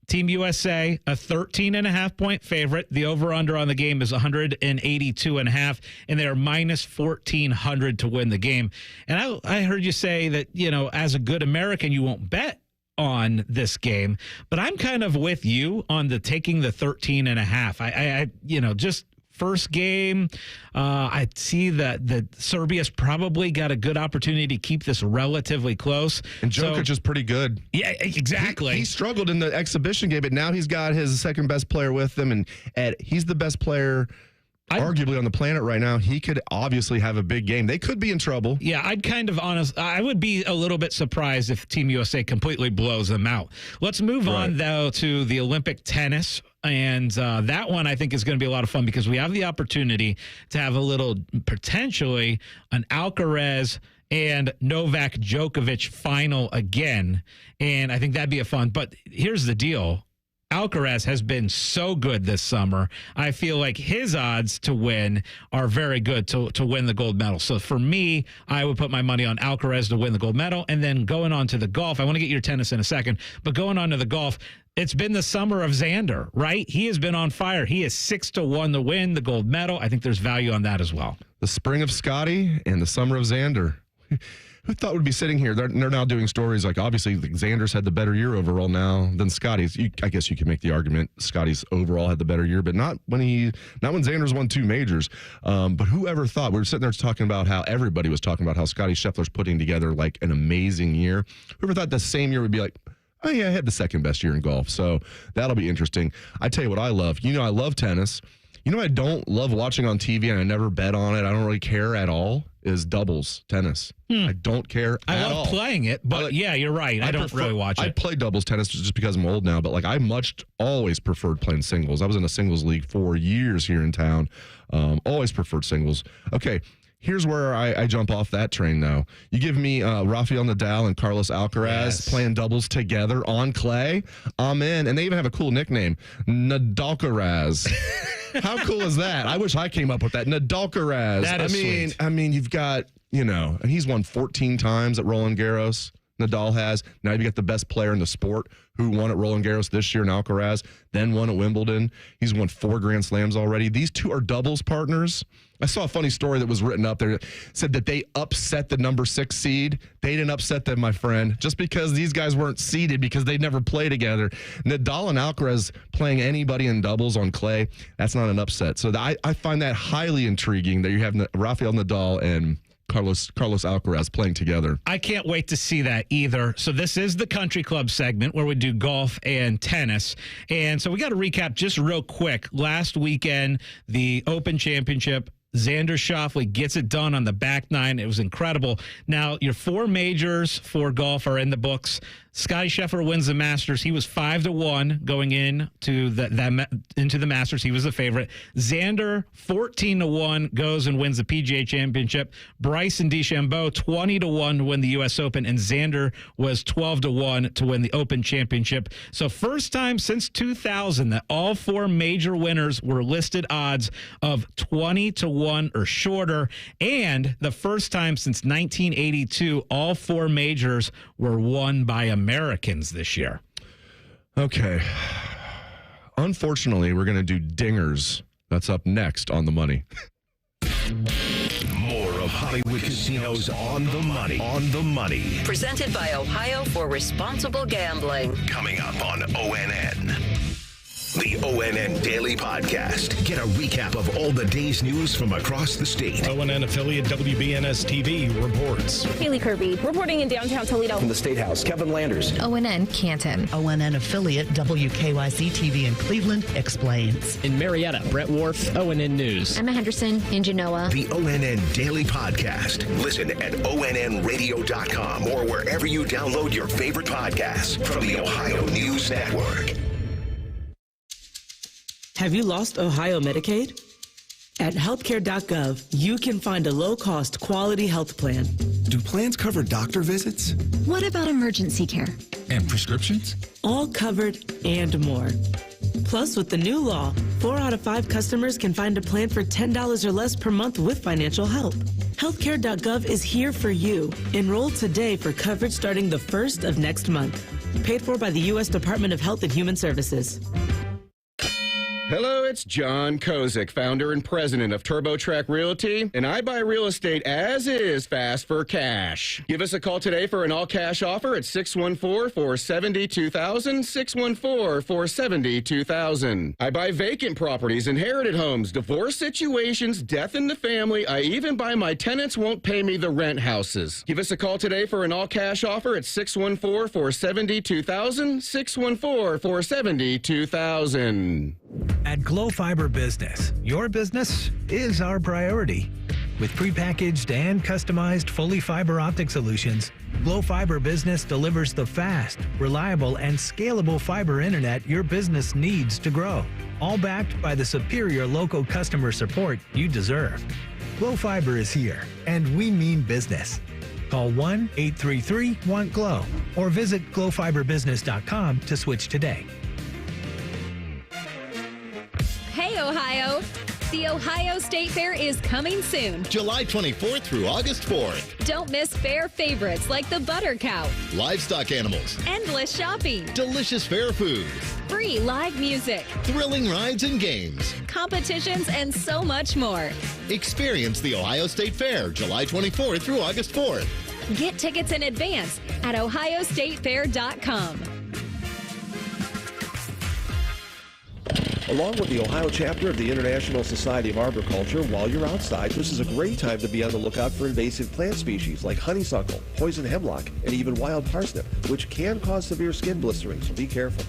Team USA, a 13.5-point favorite. The over-under on the game is 182.5, and they're minus 1,400 to win the game. And I heard you say that, as a good American, you won't bet on this game, but I'm kind of with you on the taking the 13.5. I just first game, I see that Serbia's probably got a good opportunity to keep this relatively close. And Jokic is pretty good. Yeah, exactly. He struggled in the exhibition game, but now he's got his second best player with him, and he's the best player arguably on the planet right now. He could obviously have a big game. They could be in trouble. Yeah, I would be a little bit surprised if Team USA completely blows them out. Let's move on, though, to the Olympic tennis. And that one I think is going to be a lot of fun because we have the opportunity to have a little, potentially, an Alcaraz and Novak Djokovic final again. And I think that'd be a fun. But here's the deal. Alcaraz has been so good this summer. I feel like his odds to win are very good to win the gold medal. So for me, I would put my money on Alcaraz to win the gold medal. And then going on to the golf, I want to get your tennis in a second, but going on to the golf, it's been the summer of Xander, right? He has been on fire. He is 6-1 to win the gold medal. I think there's value on that as well. The spring of Scotty and the summer of Xander. Who thought we'd be sitting here? They're now doing stories like, obviously, Xander's had the better year overall now than Scotty's. I guess you could make the argument Scotty's overall had the better year, but not when Xander's won 2 majors. But whoever thought? We were sitting there talking about how everybody was talking about how Scotty Scheffler's putting together like an amazing year. Whoever thought the same year would be like, oh yeah, I had the second best year in golf. So that'll be interesting. I tell you what I love. I love tennis. I don't love watching on TV, and I never bet on it. I don't really care at all. Is doubles tennis. I don't care at all. I love playing it, but yeah, you're right. I don't really watch it. I play doubles tennis just because I'm old now, but like I always preferred playing singles. I was in a singles league for years here in town. Always preferred singles. Okay. Here's where I jump off that train, though. You give me Rafael Nadal and Carlos Alcaraz playing doubles together on clay. I'm in. And they even have a cool nickname, Nadalcaraz. How cool is that? I wish I came up with that. Nadalcaraz. That is sweet. I mean, you've got, and he's won 14 times at Roland Garros. Nadal has. Now you've got the best player in the sport who won at Roland Garros this year in Alcaraz, then won at Wimbledon. He's won 4 Grand Slams already. These two are doubles partners. I saw a funny story that was written up there that said that they upset the number 6 seed. They didn't upset them, my friend, just because these guys weren't seeded because they never play together. Nadal and Alcaraz playing anybody in doubles on clay, that's not an upset. So I find that highly intriguing that you have Rafael Nadal and Carlos Alcaraz playing together. I can't wait to see that either. So this is the country club segment where we do golf and tennis. And so we got to recap just real quick. Last weekend, the Open Championship, Xander Schauffele gets it done on the back nine. It was incredible. Now, your 4 majors for golf are in the books. Scotty Scheffler wins the Masters. He was 5-1 going into the Masters. He was the favorite. Xander 14-1 goes and wins the PGA Championship. Bryson DeChambeau 20-1 to win the U.S. Open, and Xander was 12-1 to win the Open Championship. So first time since 2000 that all four major winners were listed odds of 20-1 or shorter, and the first time since 1982 all four majors were won by Americans this year. Okay. Unfortunately, we're going to do dingers. That's up next on The Money. More of Hollywood Casinos on the money. On the money. Presented by Ohio for Responsible Gambling. Coming up on ONN. The ONN Daily Podcast. Get a recap of all the day's news from across the state. ONN affiliate WBNS TV reports. Haley Kirby reporting in downtown Toledo. From the State House, Kevin Landers. ONN Canton. ONN affiliate WKYC TV in Cleveland explains. In Marietta, Brett Wharf, ONN News. Emma Henderson in Genoa. The ONN Daily Podcast. Listen at ONNradio.com or wherever you download your favorite podcasts from the Ohio News Network. Have you lost Ohio Medicaid? At healthcare.gov, you can find a low-cost, quality health plan. Do plans cover doctor visits? What about emergency care? And prescriptions? All covered and more. Plus, with the new law, 4 out of 5 customers can find a plan for $10 or less per month with financial help. Healthcare.gov is here for you. Enroll today for coverage starting the 1st of next month. Paid for by the U.S. Department of Health and Human Services. Hello, it's John Kozik, founder and president of TurboTrack Realty, and I buy real estate as is, fast for cash. Give us a call today for an all-cash offer at 614-470-2000, 614-470-2000. I buy vacant properties, inherited homes, divorce situations, death in the family. I even buy my tenants won't pay me the rent houses. Give us a call today for an all-cash offer at 614-470-2000, 614-470-2000. At Glow Fiber Business, your business is our priority. With prepackaged and customized fully fiber optic solutions, Glow Fiber Business delivers the fast, reliable, and scalable fiber internet your business needs to grow, all backed by the superior local customer support you deserve. Glow Fiber is here, and we mean business. Call 1-833-WANT-GLOW or visit glowfiberbusiness.com to switch today. Hey, Ohio! The Ohio State Fair is coming soon. July 24th through August 4th. Don't miss fair favorites like the Butter Cow, Livestock animals, endless shopping, delicious fair food, free live music, thrilling rides and games, competitions, and so much more. Experience the Ohio State Fair, July 24th through August 4th. Get tickets in advance at ohiostatefair.com. Along with the Ohio chapter of the International Society of Arboriculture, while you're outside, this is a great time to be on the lookout for invasive plant species like honeysuckle, poison hemlock, and even wild parsnip, which can cause severe skin blistering, so be careful.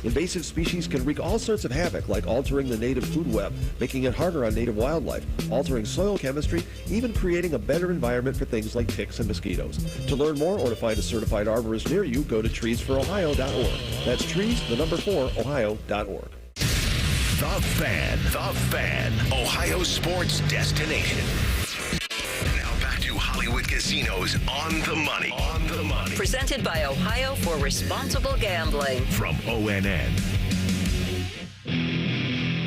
Invasive species can wreak all sorts of havoc, like altering the native food web, making it harder on native wildlife, altering soil chemistry, even creating a better environment for things like ticks and mosquitoes. To learn more or to find a certified arborist near you, go to treesforohio.org. That's trees, the number 4, ohio.org. The Fan, Ohio sports destination. Now back to Hollywood Casinos on the money. Presented by Ohio for Responsible Gambling. From ONN.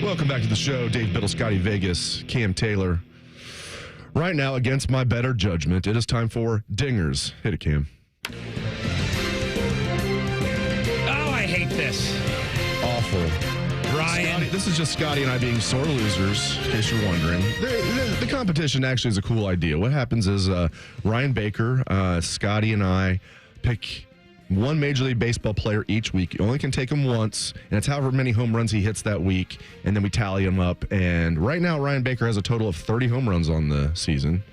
Welcome back to the show. Dave Biddle, Scotty Vegas, Cam Taylor. Right now, against my better judgment, it is time for Dingers. Hit it, Cam. Oh, I hate this. Awful. Ryan. Scotty, this is just Scotty and I being sore losers, in case you're wondering. The competition actually is a cool idea. What happens is Ryan Baker, Scotty, and I pick one Major League Baseball player each week. You only can take him once, and it's however many home runs he hits that week, and then we tally them up. And right now, Ryan Baker has a total of 30 home runs on the season.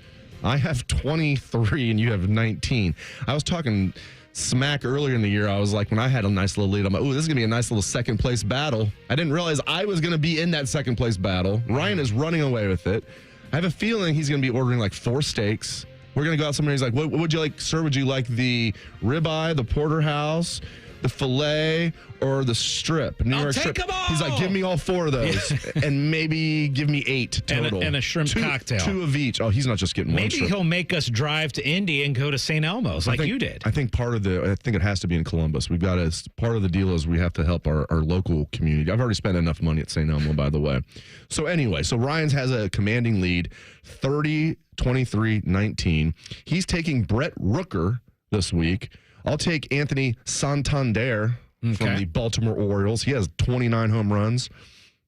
I have 23, and you have 19. I was talking smack earlier in the year. I was like, when I had a nice little lead, I'm like, ooh, this is going to be a nice little second place battle. I didn't realize I was going to be in that second place battle. Ryan is running away with it. I have a feeling he's going to be ordering like 4 steaks, We're going to go out somewhere. He's like, what would you like, sir? Would you like the ribeye, the porterhouse, the filet, or the strip? New York strip. Them all. He's like, give me all 4 of those, and maybe give me 8 total. And a shrimp cocktail. 2 of each. Oh, he's not just getting one Maybe shrimp. he'll make us drive to Indy and go to St. Elmo's like you did. I think I think it has to be in Columbus. We've got part of the deal is we have to help our local community. I've already spent enough money at St. Elmo, by the way. So anyway, Ryan's has a commanding lead, 30-23-19. He's taking Brett Rooker this week. I'll take Anthony Santander from the Baltimore Orioles. He has 29 home runs.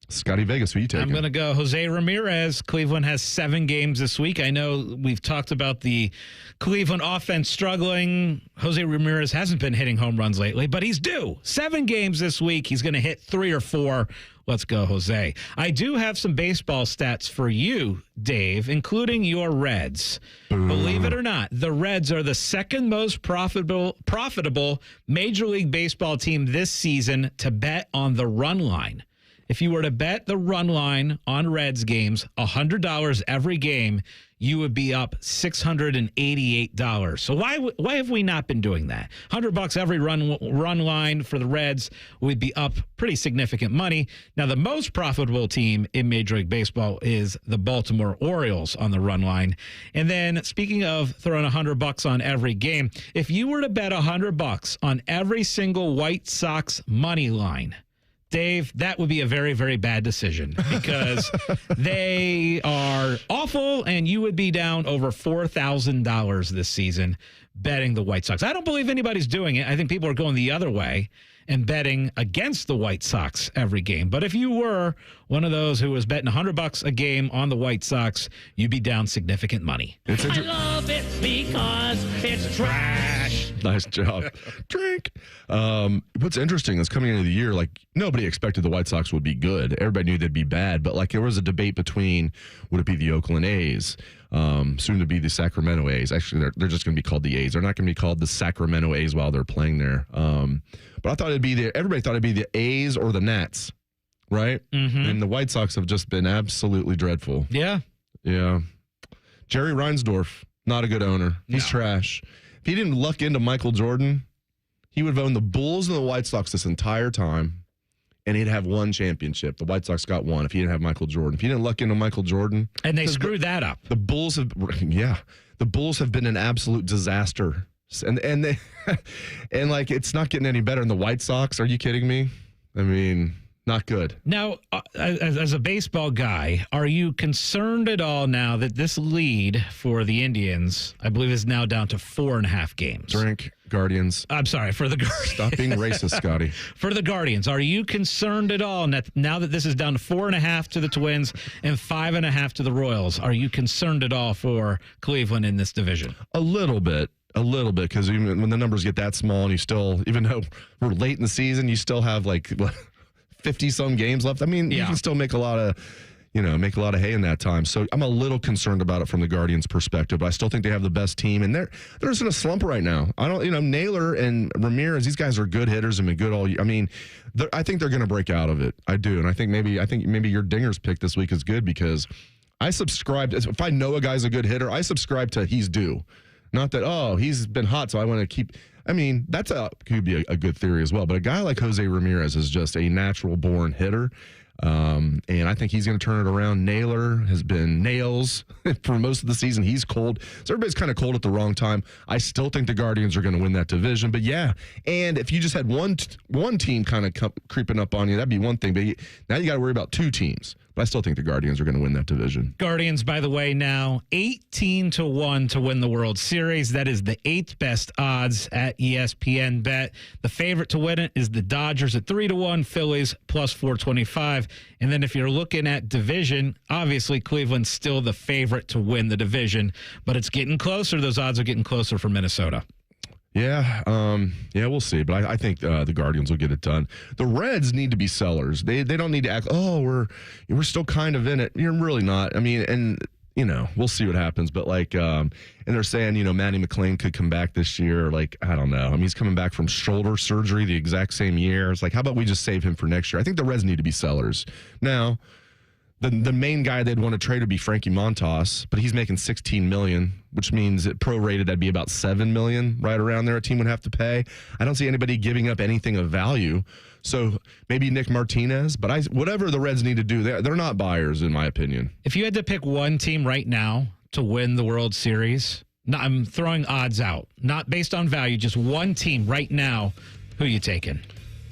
Scotty Vegas, who you taking? I'm going to go Jose Ramirez. Cleveland has 7 games this week. I know we've talked about the Cleveland offense struggling. Jose Ramirez hasn't been hitting home runs lately, but he's due. 7 games this week. He's going to hit 3 or 4. Let's go, Jose. I do have some baseball stats for you, Dave, including your Reds. Believe it or not, the Reds are the second most profitable Major League Baseball team this season to bet on the run line. If you were to bet the run line on Reds games, $100 every game, you would be up $688. So why have we not been doing that? $100 every run line for the Reds would be up pretty significant money. Now, the most profitable team in Major League Baseball is the Baltimore Orioles on the run line. And then, speaking of throwing $100 on every game, if you were to bet $100 on every single White Sox money line, Dave, that would be a very, very bad decision because they are awful, and you would be down over $4,000 this season betting the White Sox. I don't believe anybody's doing it. I think people are going the other way and betting against the White Sox every game. But if you were one of those who was betting $100 a game on the White Sox, you'd be down significant money. I love it because it's trash. Nice job. Drink. What's interesting is coming into the year, like nobody expected the White Sox would be good. Everybody knew they'd be bad, but like there was a debate between would it be the Oakland A's, soon to be the Sacramento A's. Actually, they're just going to be called the A's. They're not going to be called the Sacramento A's while they're playing there. But I thought everybody thought it'd be the A's or the Nats, right? Mm-hmm. And the White Sox have just been absolutely dreadful. Yeah. Yeah. Jerry Reinsdorf, not a good owner. He's trash. If he didn't luck into Michael Jordan, he would have owned the Bulls and the White Sox this entire time, and he'd have 1 championship. The White Sox got 1 if he didn't have Michael Jordan. If he didn't luck into Michael Jordan. And they screwed that up. The Bulls have been an absolute disaster. And they and like it's not getting any better in the White Sox. Are you kidding me? I mean, not good. Now, as a baseball guy, are you concerned at all now that this lead for the Indians, I believe, is now down to 4.5 games? Drink, Guardians. I'm sorry, for the Guardians. Stop being racist, Scotty. For the Guardians, are you concerned at all now that this is down to 4.5 to the Twins and 5.5 to the Royals? Are you concerned at all for Cleveland in this division? A little bit, because even when the numbers get that small and you still, even though we're late in the season, you still have like 50-some games left. I mean, you can still make a lot of hay in that time. So I'm a little concerned about it from the Guardians' perspective, but I still think they have the best team, and they're just in a slump right now. Naylor and Ramirez, these guys are good hitters and been good all year. I mean, I think they're going to break out of it. I do, and I think maybe your Dinger's pick this week is good because I subscribe. If I know a guy's a good hitter, I subscribe to he's due. Not that, he's been hot, so I want to keep. I mean, could be a good theory as well. But a guy like Jose Ramirez is just a natural-born hitter, and I think he's going to turn it around. Naylor has been nails for most of the season. He's cold. So everybody's kind of cold at the wrong time. I still think the Guardians are going to win that division. But, yeah, and if you just had one team kind of creeping up on you, that'd be one thing. But now you got to worry about 2 teams. But I still think the Guardians are going to win that division. Guardians, by the way, now 18-1 to win the World Series. That is the 8th best odds at ESPN Bet. The favorite to win it is the Dodgers at 3-1, Phillies plus 425. And then if you're looking at division, obviously Cleveland's still the favorite to win the division, but it's getting closer. Those odds are getting closer for Minnesota. Yeah, we'll see. But I think the Guardians will get it done. The Reds need to be sellers. They don't need to act, we're still kind of in it. You're really not. I mean, and, we'll see what happens. But, and they're saying, Matty McClain could come back this year. Like, I don't know. I mean, he's coming back from shoulder surgery the exact same year. It's like, how about we just save him for next year? I think the Reds need to be sellers. Now, the main guy they'd want to trade would be Frankie Montas, but he's making $16 million, which means it prorated that'd be about $7 million, right around there a team would have to pay. I don't see anybody giving up anything of value. So maybe Nick Martinez, but whatever the Reds need to do, they're not buyers, in my opinion. If you had to pick one team right now to win the World Series, I'm throwing odds out, not based on value, just one team right now, who are you taking?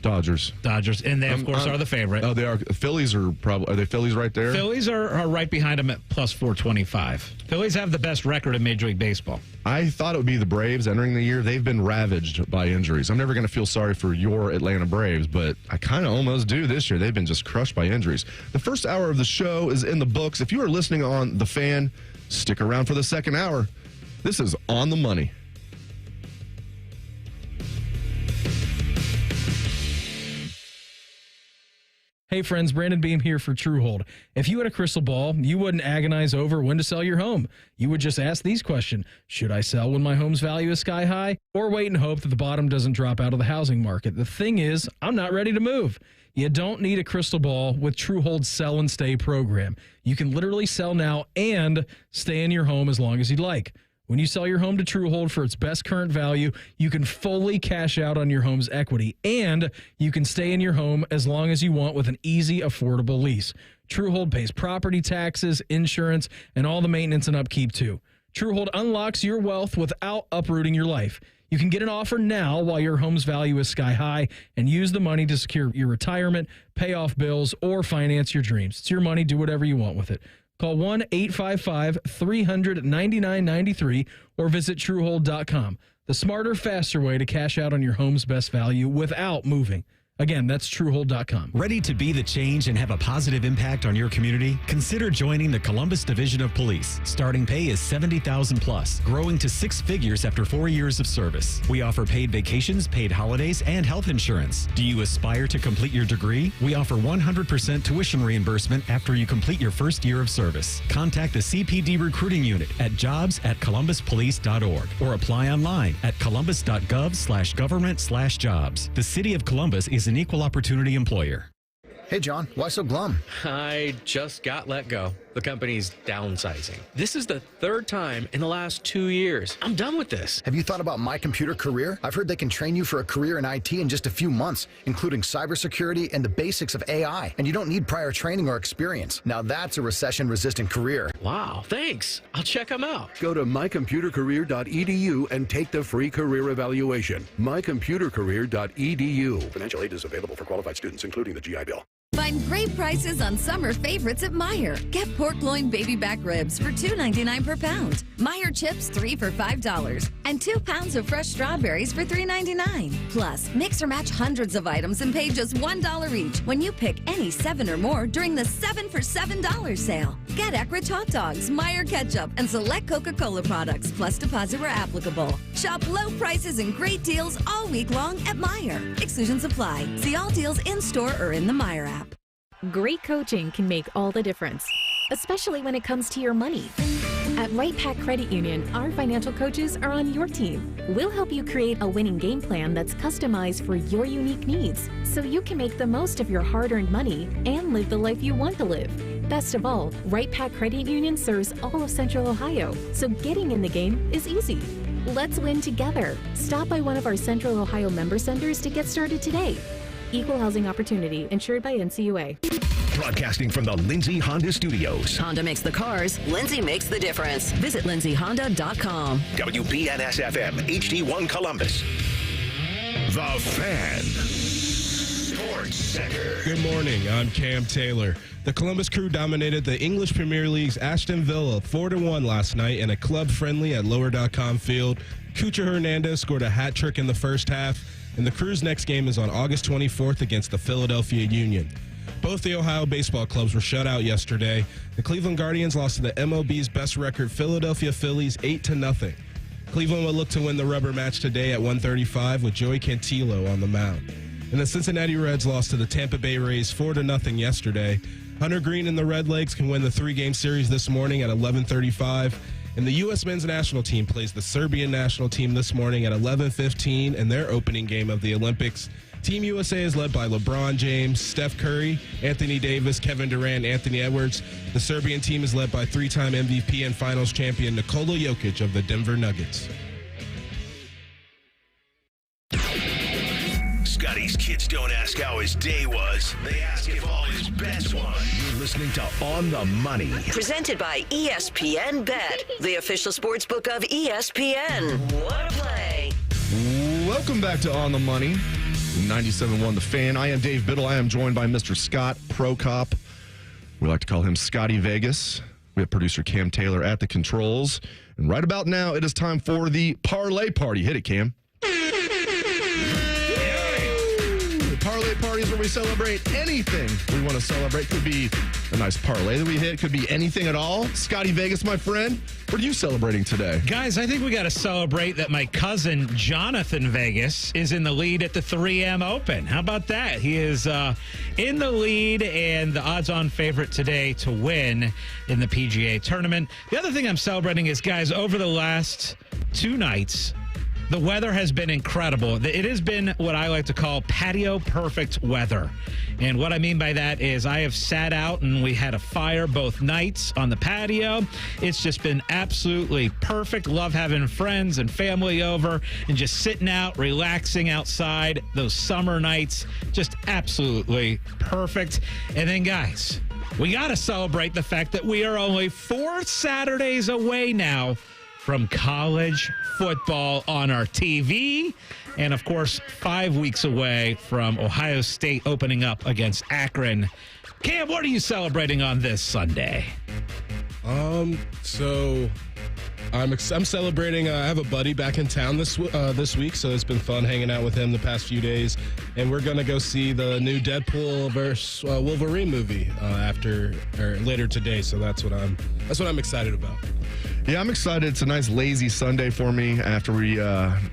Dodgers. And they, of course, are the favorite. Oh, they are. Phillies are they Phillies right there? Phillies are right behind them at plus 425. Phillies have the best record in Major League Baseball. I thought it would be the Braves entering the year. They've been ravaged by injuries. I'm never going to feel sorry for your Atlanta Braves, but I kind of almost do this year. They've been just crushed by injuries. The first hour of the show is in the books. If you are listening on The Fan, stick around for the second hour. This is On the Money. Hey friends, Brandon Beam here for Truehold. If you had a crystal ball, you wouldn't agonize over when to sell your home. You would just ask these questions. Should I sell when my home's value is sky high? Or wait and hope that the bottom doesn't drop out of the housing market? The thing is, I'm not ready to move. You don't need a crystal ball with Truehold's Sell and Stay program. You can literally sell now and stay in your home as long as you'd like. When you sell your home to Truehold for its best current value, you can fully cash out on your home's equity, and you can stay in your home as long as you want with an easy, affordable lease. Truehold pays property taxes, insurance, and all the maintenance and upkeep, too. Truehold unlocks your wealth without uprooting your life. You can get an offer now while your home's value is sky high and use the money to secure your retirement, pay off bills, or finance your dreams. It's your money. Do whatever you want with it. Call 1-855-300-9993 or visit Truehold.com. The smarter, faster way to cash out on your home's best value without moving. Again, that's Truehold.com. Ready to be the change and have a positive impact on your community? Consider joining the Columbus Division of Police. Starting pay is $70,000 plus, growing to 6 figures after 4 years of service. We offer paid vacations, paid holidays, and health insurance. Do you aspire to complete your degree? We offer 100% tuition reimbursement after you complete your first year of service. Contact the CPD recruiting unit at jobs@columbuspolice.org or apply online at columbus.gov/government/jobs. The City of Columbus is an equal opportunity employer. Hey, John, why so glum? I just got let go. The company's downsizing. This is the third time in the last 2 years. I'm done with this. Have you thought about My Computer Career? I've heard they can train you for a career in IT in just a few months, including cybersecurity and the basics of AI. And you don't need prior training or experience. Now that's a recession-resistant career. Wow, thanks. I'll check them out. Go to mycomputercareer.edu and take the free career evaluation. mycomputercareer.edu. Financial aid is available for qualified students, including the GI Bill. Find great prices on summer favorites at Meijer. Get pork loin baby back ribs for $2.99 per pound. Meijer chips 3 for $5. And 2 pounds of fresh strawberries for $3.99. Plus, mix or match hundreds of items and pay just $1 each when you pick any 7 or more during the 7 for $7 sale. Get Eckrich hot dogs, Meijer ketchup, and select Coca-Cola products, plus deposit where applicable. Shop low prices and great deals all week long at Meijer. Exclusions apply. See all deals in-store or in the Meijer app. Great coaching can make all the difference, especially when it comes to your money. At Right Pack Credit Union, our financial coaches are on your team. We'll help you create a winning game plan that's customized for your unique needs, so you can make the most of your hard-earned money and live the life you want to live. Best of all, Right Pack Credit Union serves all of Central Ohio, so getting in the game is easy. Let's win together. Stop by one of our Central Ohio member centers to get started today. Equal housing opportunity, insured by NCUA. Broadcasting from the Lindsay Honda Studios. Honda makes the cars. Lindsay makes the difference. Visit lindsayhonda.com. WBNS-FM, HD1 Columbus. The Fan. Sports Center. Good morning. I'm Cam Taylor. The Columbus Crew dominated the English Premier League's Aston Villa 4-1 last night in a club friendly at Lower.com Field. Cucho Hernandez scored a hat trick in the first half, and the Crew's next game is on August 24th against the Philadelphia Union. Both the Ohio baseball clubs were shut out yesterday. The Cleveland Guardians lost to the MLB's best record Philadelphia Phillies 8-0. Cleveland will look to win the rubber match today at 1:35 with Joey Cantillo on the mound. And the Cincinnati Reds lost to the Tampa Bay Rays 4-0 yesterday. Hunter Green and the Redlegs can win the 3-game series this morning at 11:35. And the U.S. men's national team plays the Serbian national team this morning at 11:15 in their opening game of the Olympics. Team USA is led by LeBron James, Steph Curry, Anthony Davis, Kevin Durant, Anthony Edwards. The Serbian team is led by three-time MVP and finals champion Nikola Jokic of the Denver Nuggets. Scotty's kids don't ask how his day was. They ask if all his bets won. You're listening to On the Money. Presented by ESPN Bet, the official sports book of ESPN. What a play. Welcome back to On the Money. 97.1 The Fan. I am Dave Biddle. I am joined by Mr. Scott Prokop. We like to call him Scotty Vegas. We have producer Cam Taylor at the controls. And right about now, it is time for the Parlay Party. Hit it, Cam. Parlay Party is where we celebrate anything we want to celebrate. Could be a nice parlay that we hit. Could be anything at all. Scotty Vegas, my friend, what are you celebrating today? Guys, I think we got to celebrate that my cousin Jonathan Vegas is in the lead at the 3M Open. How about that? He is in the lead and the odds-on favorite today to win in the PGA tournament. The other thing I'm celebrating is, guys, over the last 2 nights, the weather has been incredible. It has been what I like to call patio perfect weather. And what I mean by that is I have sat out and we had a fire both nights on the patio. It's just been absolutely perfect. Love having friends and family over and just sitting out, relaxing outside. Those summer nights, just absolutely perfect. And then, guys, we got to celebrate the fact that we are only 4 Saturdays away now from college football on our TV. And, of course, 5 weeks away from Ohio State opening up against Akron. Cam, what are you celebrating on this Sunday? So I'm celebrating. I have a buddy back in town this week, so it's been fun hanging out with him the past few days. And we're gonna go see the new Deadpool versus Wolverine movie later today. So that's what I'm excited about. Yeah, I'm excited. It's a nice lazy Sunday for me after we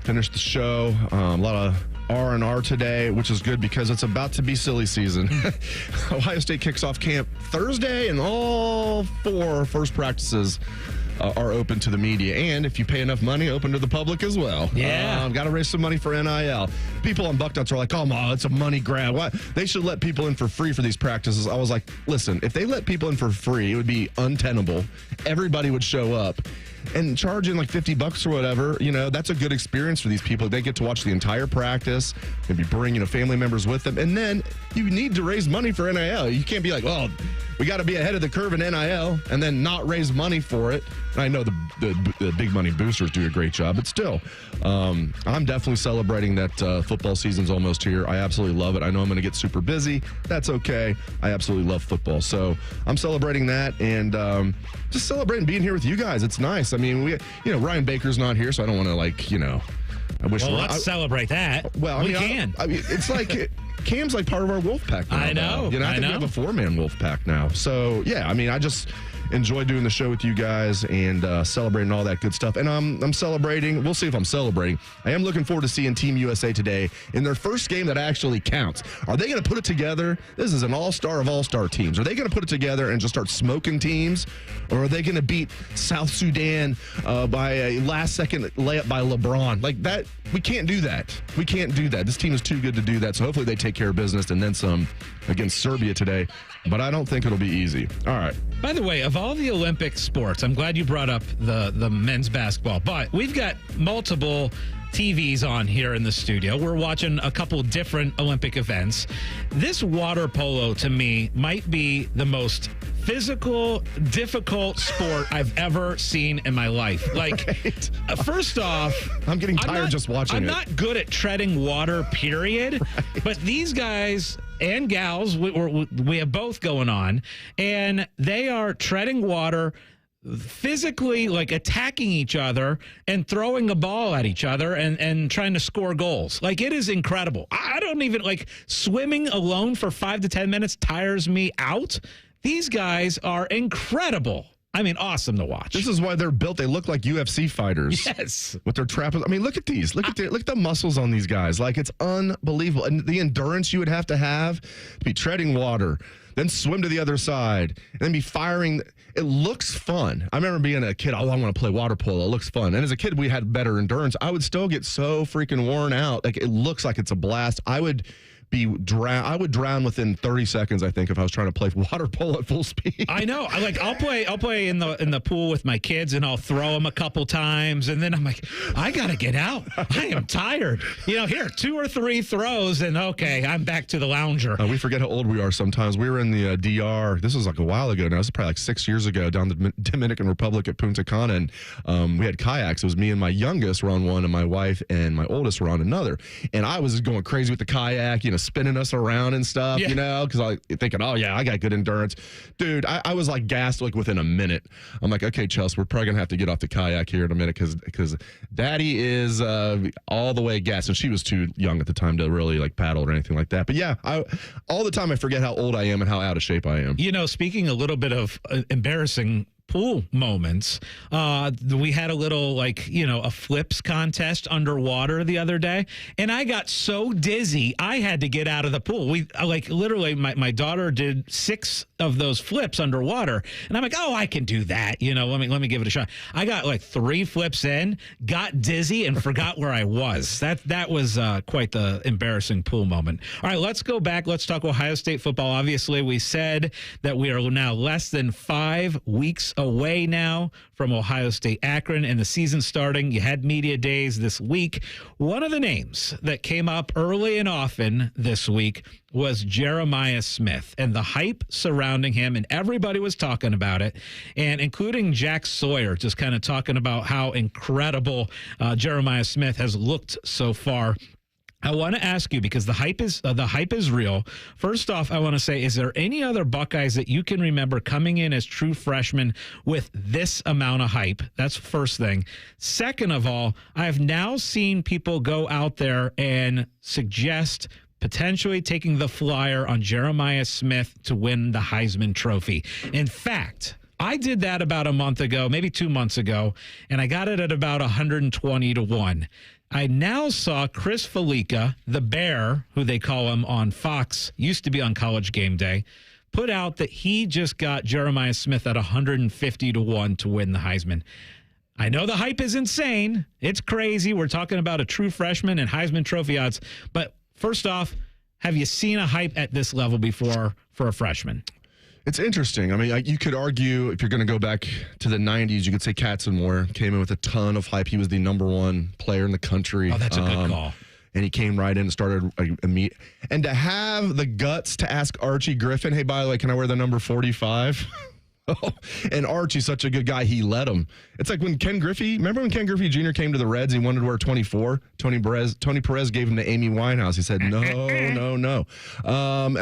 finish the show. A lot of R&R today, which is good because it's about to be silly season. Ohio State kicks off camp Thursday, and all 4 first practices are open to the media. And if you pay enough money, open to the public as well. Yeah. Got to raise some money for NIL. People on Bucknuts are like, oh, it's a money grab. Why? They should let people in for free for these practices. I was like, listen, if they let people in for free, it would be untenable. Everybody would show up. And charging like $50 or whatever, that's a good experience for these people. They get to watch the entire practice, maybe bring, family members with them. And then you need to raise money for NIL. You can't be like, well, we got to be ahead of the curve in NIL and then not raise money for it. And I know the big money boosters do a great job, but still, I'm definitely celebrating that football season's almost here. I absolutely love it. I know I'm going to get super busy. That's okay. I absolutely love football. So I'm celebrating that and just celebrating being here with you guys. It's nice. I mean, Ryan Baker's not here, so I don't want to I wish. Well, let's celebrate that. Well, we can. It's like Cam's like part of our wolf pack now. I know. I think we have a 4-man wolf pack now. So yeah, I just enjoy doing the show with you guys and celebrating all that good stuff. And I'm celebrating. We'll see if I'm celebrating. I am looking forward to seeing Team USA today in their first game that actually counts. Are they going to put it together? This is an all-star of all-star teams. Are they going to put it together and just start smoking teams? Or are they going to beat South Sudan by a last-second layup by LeBron? Like that, we can't do that. We can't do that. This team is too good to do that. So hopefully they take care of business and then some against Serbia today. But I don't think it'll be easy. All right. By the way, of all the Olympic sports, I'm glad you brought up the men's basketball, but we've got multiple TVs on here in the studio. We're watching a couple different Olympic events. This water polo, to me, might be the most physical, difficult sport I've ever seen in my life. Like, first off, I'm getting tired just watching it. I'm not good at treading water, period. Right. But these guys and gals, we have both going on, and they are treading water, physically like attacking each other and throwing a ball at each other and trying to score goals. Like, it is incredible. I don't even swimming alone for 5 to 10 minutes tires me out. These guys are incredible. I mean, awesome to watch. This is why they're built. They look like UFC fighters. Yes. With their traps. I mean, look at these. Look at the muscles on these guys. Like, it's unbelievable. And the endurance you would have to be treading water, then swim to the other side, and then be firing. It looks fun. I remember being a kid, I want to play water polo. It looks fun. And as a kid, we had better endurance. I would still get so freaking worn out. Like, it looks like it's a blast. I would drown within 30 seconds, I think, if I was trying to play water polo at full speed. I know. I'll play in the pool with my kids, and I'll throw them a couple times, and then I'm like, I gotta get out. I am tired. Here, 2 or 3 throws, and okay, I'm back to the lounger. We forget how old we are sometimes. We were in the DR. This was like a while ago now. This is probably like 6 years ago, down the Dominican Republic at Punta Cana, and we had kayaks. It was me and my youngest were on one, and my wife and my oldest were on another. And I was going crazy with the kayak, spinning us around and stuff, because I thinking, oh yeah, I got good endurance. Dude, I was like gassed like within a minute. I'm like, okay, Chelsea, we're probably gonna have to get off the kayak here in a minute because Daddy is all the way gassed, and she was too young at the time to really like paddle or anything like that. But yeah, all the time I forget how old I am and how out of shape I am. Speaking a little bit of embarrassing pool moments, we had a little a flips contest underwater the other day, and I got so dizzy I had to get out of the pool. We literally my daughter did 6 of those flips underwater, and I'm like, oh, I can do that, let me give it a shot. I got 3 flips in, got dizzy, and forgot where I was. That was quite the embarrassing pool moment. All right, let's go back. Let's talk Ohio State football. Obviously, we said that we are now less than 5 weeks away now from Ohio State Akron and the season starting. You had media days this week. One of the names that came up early and often this week was Jeremiah Smith and the hype surrounding him, and everybody was talking about it, and including Jack Sawyer, just kind of talking about how incredible Jeremiah Smith has looked so far. I want to ask you, because the hype is real. First off, I want to say, is there any other Buckeyes that you can remember coming in as true freshmen with this amount of hype? That's first thing. Second of all, I've now seen people go out there and suggest potentially taking the flyer on Jeremiah Smith to win the Heisman Trophy. In fact, I did that about a month ago, maybe 2 months ago, and I got it at about 120 to 1. I now saw Chris Felica, the Bear, who they call him on Fox, used to be on College Game Day, put out that he just got Jeremiah Smith at 150 to 1 to win the Heisman. I know the hype is insane. It's crazy. We're talking about a true freshman and Heisman Trophy odds. But first off, have you seen a hype at this level before for a freshman? It's interesting. I mean, you could argue, if you're going to go back to the 90s, you could say Katzenmoyer came in with a ton of hype. He was the #1 player in the country. Oh, that's a good call. And he came right in and started a meet. And to have the guts to ask Archie Griffin, hey, by the way, can I wear the number 45? And Archie's such a good guy, he let him. It's like when remember when Ken Griffey Jr. came to the Reds, he wanted to wear 24? Tony Perez gave him to Amy Winehouse. He said, no. And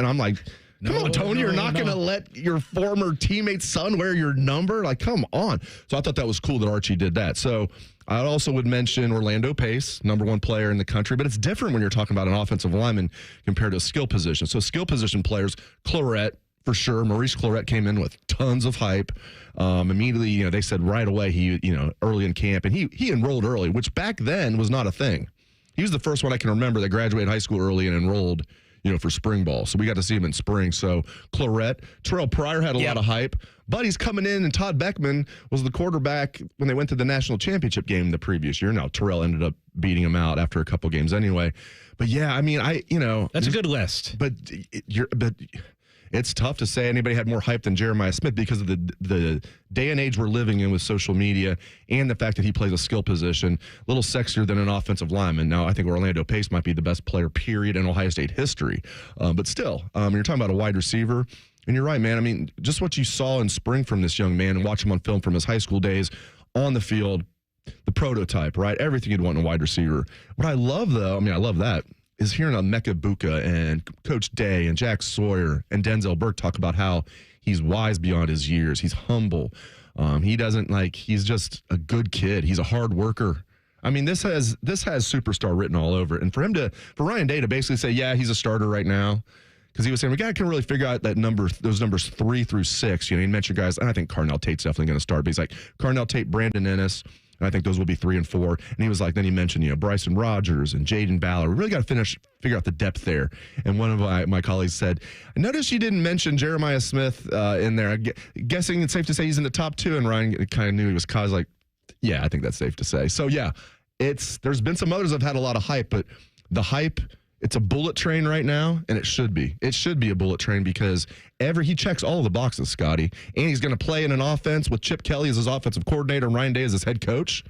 I'm like, come on, Tony, you're not going to let your former teammate's son wear your number? Like, come on. So I thought that was cool that Archie did that. So I also would mention Orlando Pace, #1 player in the country, but it's different when you're talking about an offensive lineman compared to a skill position. So skill position players, Clarett, for sure. Maurice Clarett came in with tons of hype. Immediately, they said right away, he early in camp, and he enrolled early, which back then was not a thing. He was the first one I can remember that graduated high school early and enrolled, for spring ball. So we got to see him in spring. So Clarett, Terrell Pryor had a lot of hype, but he's coming in, and Todd Beckman was the quarterback when they went to the national championship game the previous year. Now Terrell ended up beating him out after a couple games anyway. But yeah, I mean, that's a good list. But it's tough to say anybody had more hype than Jeremiah Smith because of the day and age we're living in with social media and the fact that he plays a skill position, a little sexier than an offensive lineman. Now, I think Orlando Pace might be the best player, period, in Ohio State history. But still, you're talking about a wide receiver. And you're right, man. I mean, just what you saw in spring from this young man and watch him on film from his high school days on the field, the prototype, right? Everything you'd want in a wide receiver. What I love, though, I love that, is hearing Emeka Buka and Coach Day and Jack Sawyer and Denzel Burke talk about how he's wise beyond his years. He's humble. He's just a good kid. He's a hard worker. I mean, this has superstar written all over it. And for Ryan Day to basically say, yeah, he's a starter right now, because he was saying, we got to really figure out those numbers 3 through 6. He mentioned guys, and I think Carnell Tate's definitely going to start, but he's like Carnell Tate, Brandon Ennis, And I think those will be 3 and 4. And he was like, then he mentioned, Bryson Rogers and Jaden Ballard. We really got to figure out the depth there. And one of my colleagues said, I noticed you didn't mention Jeremiah Smith in there. Guessing it's safe to say he's in the top 2. And Ryan kind of knew he was like, yeah, I think that's safe to say. So, yeah, there's been some others that have had a lot of hype, but the hype, it's a bullet train right now, and it should be. It should be a bullet train because he checks all the boxes, Scotty. And he's going to play in an offense with Chip Kelly as his offensive coordinator and Ryan Day as his head coach.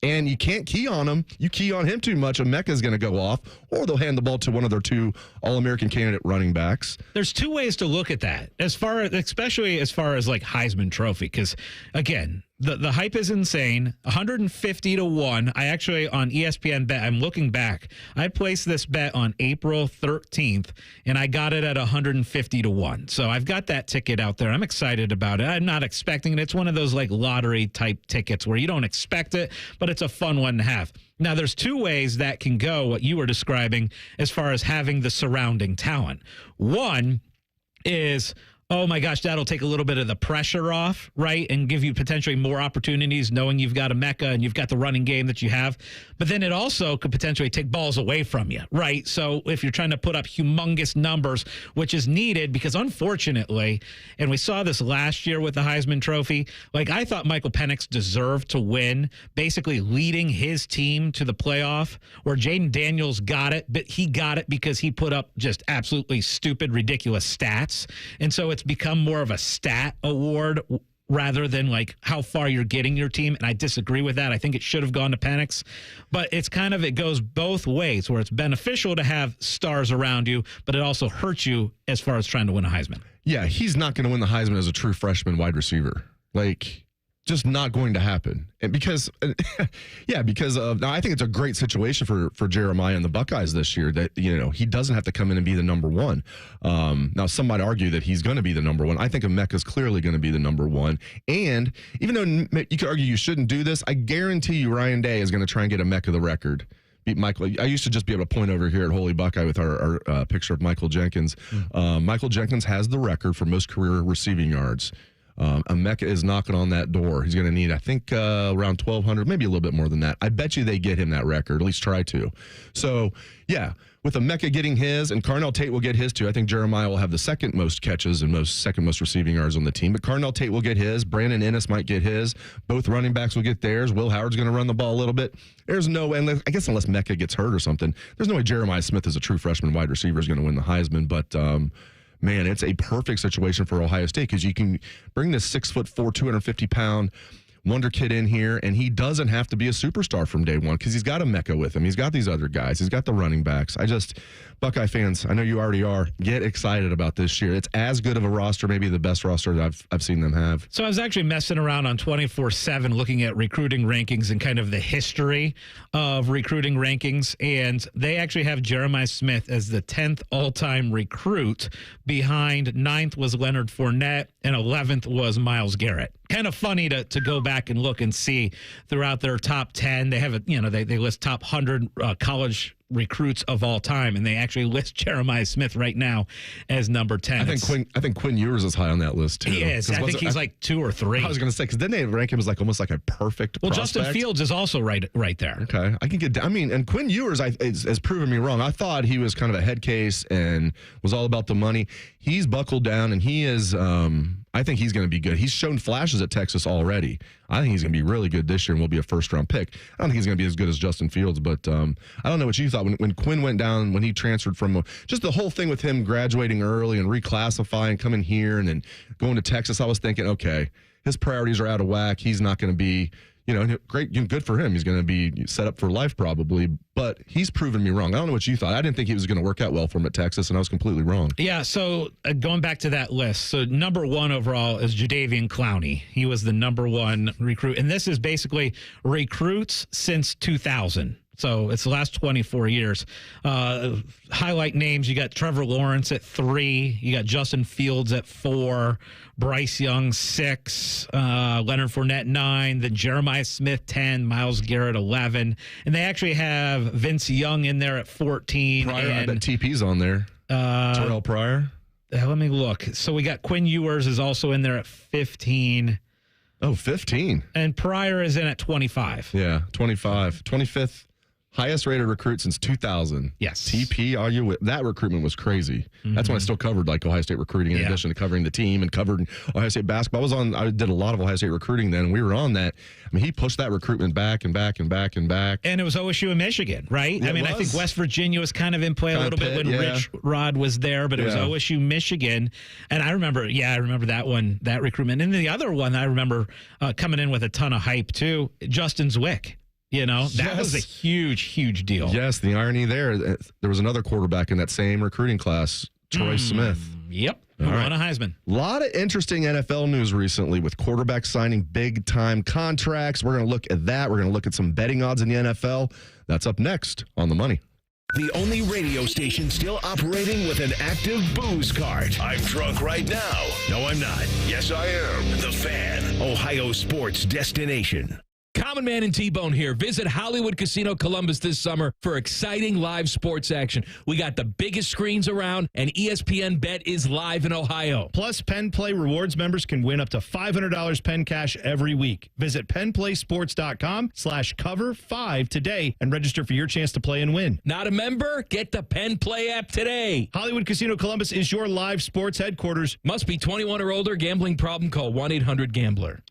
And you can't key on him. You key on him too much, Emeka's going to go off, or they'll hand the ball to one of their 2 All-American candidate running backs. There's 2 ways to look at that, especially as far as like Heisman Trophy, because again, the hype is insane. 150 to 1. I actually on ESPN bet. I'm looking back. I placed this bet on April 13th, and I got it at 150 to 1. So I've got that ticket out there. I'm excited about it. I'm not expecting it. It's one of those like lottery type tickets where you don't expect it, but it's a fun one to have. Now, there's 2 ways that can go, what you were describing, as far as having the surrounding talent. One is, oh my gosh, that'll take a little bit of the pressure off, right? And give you potentially more opportunities knowing you've got Emeka and you've got the running game that you have. But then it also could potentially take balls away from you, right? So if you're trying to put up humongous numbers, which is needed because unfortunately, and we saw this last year with the Heisman Trophy, like I thought Michael Penix deserved to win, basically leading his team to the playoff, where Jaden Daniels got it, but he got it because he put up just absolutely stupid, ridiculous stats. And so it's become more of a stat award rather than like how far you're getting your team. And I disagree with that. I think it should have gone to Penix, but it goes both ways where it's beneficial to have stars around you, but it also hurts you as far as trying to win a Heisman. Yeah, he's not going to win the Heisman as a true freshman wide receiver. Like, just not going to happen. And because of, now I think it's a great situation for Jeremiah and the Buckeyes this year that, he doesn't have to come in and be the number 1. Now, some might argue that he's going to be the number 1. I think Emeka's clearly going to be the number 1. And even though you could argue you shouldn't do this, I guarantee you Ryan Day is going to try and get Emeka the record. Beat Michael. I used to just be able to point over here at Holy Buckeye with our picture of Michael Jenkins. Michael Jenkins has the record for most career receiving yards. Emeka is knocking on that door. He's going to need, I think, around 1,200, maybe a little bit more than that. I bet you they get him that record, at least try to. So, yeah, with Emeka getting his, and Carnell Tate will get his too. I think Jeremiah will have the second most catches and second most receiving yards on the team. But Carnell Tate will get his. Brandon Ennis might get his. Both running backs will get theirs. Will Howard's going to run the ball a little bit. There's no way, I guess unless Emeka gets hurt or something, there's no way Jeremiah Smith as a true freshman wide receiver is going to win the Heisman. But, man, it's a perfect situation for Ohio State because you can bring this 6'4", 250-pound wonder kid in here, and he doesn't have to be a superstar from day one because he's got Emeka with him. He's got these other guys. He's got the running backs. Buckeye fans, I know you already are, get excited about this year. It's as good of a roster, maybe the best roster that I've seen them have. So I was actually messing around on 24/7 looking at recruiting rankings and kind of the history of recruiting rankings, and they actually have Jeremiah Smith as the 10th all-time recruit. Behind 9th was Leonard Fournette, and 11th was Myles Garrett. Kind of funny to go back and look and see throughout their top 10. They have they list top 100 college recruits of all time, and they actually list Jeremiah Smith right now as number 10. I think Quinn Ewers is high on that list too. He is. I think he's like 2 or 3. I was going to say because then they rank him as almost like a perfect. Well, prospect. Justin Fields is also right there. Okay, I can get. And Quinn Ewers has proven me wrong. I thought he was kind of a head case and was all about the money. He's buckled down, and he is. I think he's going to be good. He's shown flashes at Texas already. I think he's going to be really good this year and will be a first-round pick. I don't think he's going to be as good as Justin Fields, but I don't know what you thought. When Quinn went down, when he transferred from just the whole thing with him graduating early and reclassifying, coming here and then going to Texas, I was thinking, okay, his priorities are out of whack. He's not going to be, great, good for him. He's going to be set up for life probably, but he's proven me wrong. I don't know what you thought. I didn't think he was going to work out well for him at Texas, and I was completely wrong. Yeah, so going back to that list, so number 1 overall is Jadeveon Clowney. He was the number 1 recruit, and this is basically recruits since 2000. So it's the last 24 years. Highlight names, you got Trevor Lawrence at 3. You got Justin Fields at 4. Bryce Young, 6. Leonard Fournette, 9. Then Jeremiah Smith, 10. Myles Garrett, 11. And they actually have Vince Young in there at 14. Pryor, and, I bet TP's on there. Terrell Pryor. Let me look. So we got Quinn Ewers is also in there at 15. Oh, 15. And Pryor is in at 25. Yeah, 25. 25th highest rated recruit since 2000. Yes. TP, that recruitment was crazy. That's when I still covered like Ohio State recruiting in addition to covering the team and covered Ohio State basketball. I did a lot of Ohio State recruiting then. We were on that. I mean, he pushed that recruitment back and back and back and back. And it was OSU and Michigan, right? Yeah, I mean, I think West Virginia was kind of in play a little bit when Rich Rod was there, but it was OSU, Michigan. And I remember that one, that recruitment. And the other one I remember coming in with a ton of hype too, Justin Zwick. That was a huge, huge deal. Yes, the irony there was another quarterback in that same recruiting class, Troy Smith. Yep. All Won right. a Heisman. A lot of interesting NFL news recently with quarterbacks signing big-time contracts. We're going to look at that. We're going to look at some betting odds in the NFL. That's up next on The Money. The only radio station still operating with an active booze cart. I'm drunk right now. No, I'm not. Yes, I am. The Fan, Ohio sports destination. Common Man and T-Bone here. Visit Hollywood Casino Columbus this summer for exciting live sports action. We got the biggest screens around, and ESPN Bet is live in Ohio. Plus, Penn Play Rewards members can win up to $500 Penn Cash every week. Visit PennPlaySports.com/cover5 today and register for your chance to play and win. Not a member? Get the Penn Play app today. Hollywood Casino Columbus is your live sports headquarters. Must be 21 or older. Gambling problem? Call 1-800-GAMBLER.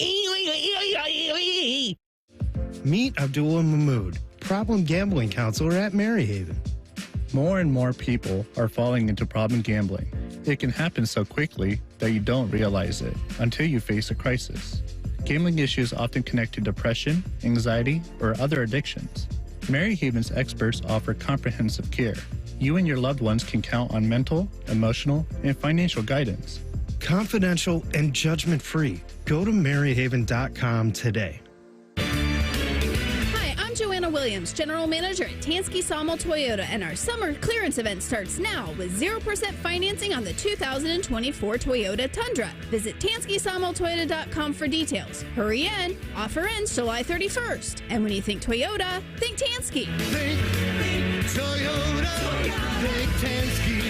Meet Abdul Mahmood, problem gambling counselor at Maryhaven. More and more people are falling into problem gambling. It can happen so quickly that you don't realize it until you face a crisis. Gambling issues often connect to depression, anxiety, or other addictions. Maryhaven's experts offer comprehensive care. You and your loved ones can count on mental, emotional, and financial guidance. Confidential and judgment-free. Go to Maryhaven.com today. Joanna Williams, General Manager at Tansky Sawmill Toyota, and our summer clearance event starts now with 0% financing on the 2024 Toyota Tundra. Visit TanskySawmillToyota.com for details. Hurry in. Offer ends July 31st. And when you think Toyota, think Tansky. Think Toyota. Think Tansky.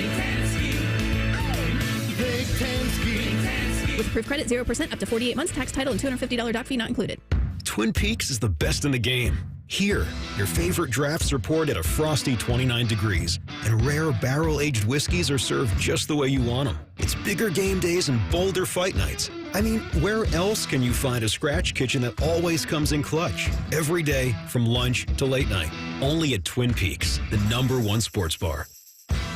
Think Tansky. With approved credit, 0% up to 48 months, tax, title, and $250 doc fee not included. Twin Peaks is the best in the game. Here, your favorite drafts are poured at a frosty 29 degrees, and rare barrel-aged whiskeys are served just the way you want them. It's bigger game days and bolder fight nights. I mean, where else can you find a scratch kitchen that always comes in clutch? Every day, from lunch to late night. Only at Twin Peaks, the #1 sports bar.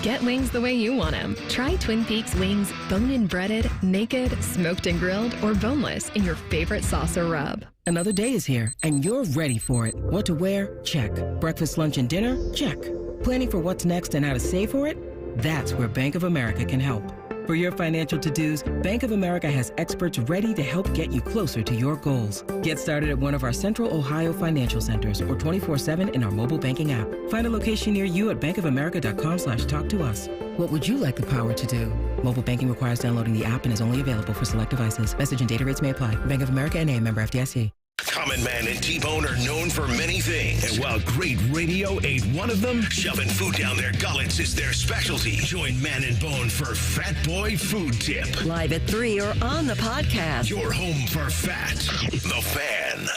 Get wings the way you want them. Try Twin Peaks wings bone-in breaded, naked, smoked and grilled, or boneless in your favorite sauce or rub. Another day is here, and you're ready for it. What to wear? Check. Breakfast, lunch, and dinner? Check. Planning for what's next and how to save for it? That's where Bank of America can help. For your financial to-dos, Bank of America has experts ready to help get you closer to your goals. Get started at one of our Central Ohio financial centers or 24/7 in our mobile banking app. Find a location near you at bankofamerica.com/talktous. What would you like the power to do? Mobile banking requires downloading the app and is only available for select devices. Message and data rates may apply. Bank of America N.A., member FDIC. Common Man and T-Bone are known for many things. And while great radio ain't one of them, shoving food down their gullets is their specialty. Join Man and Bone for Fat Boy Food Tip. Live at 3 or on the podcast. Your home for fat. The Fan.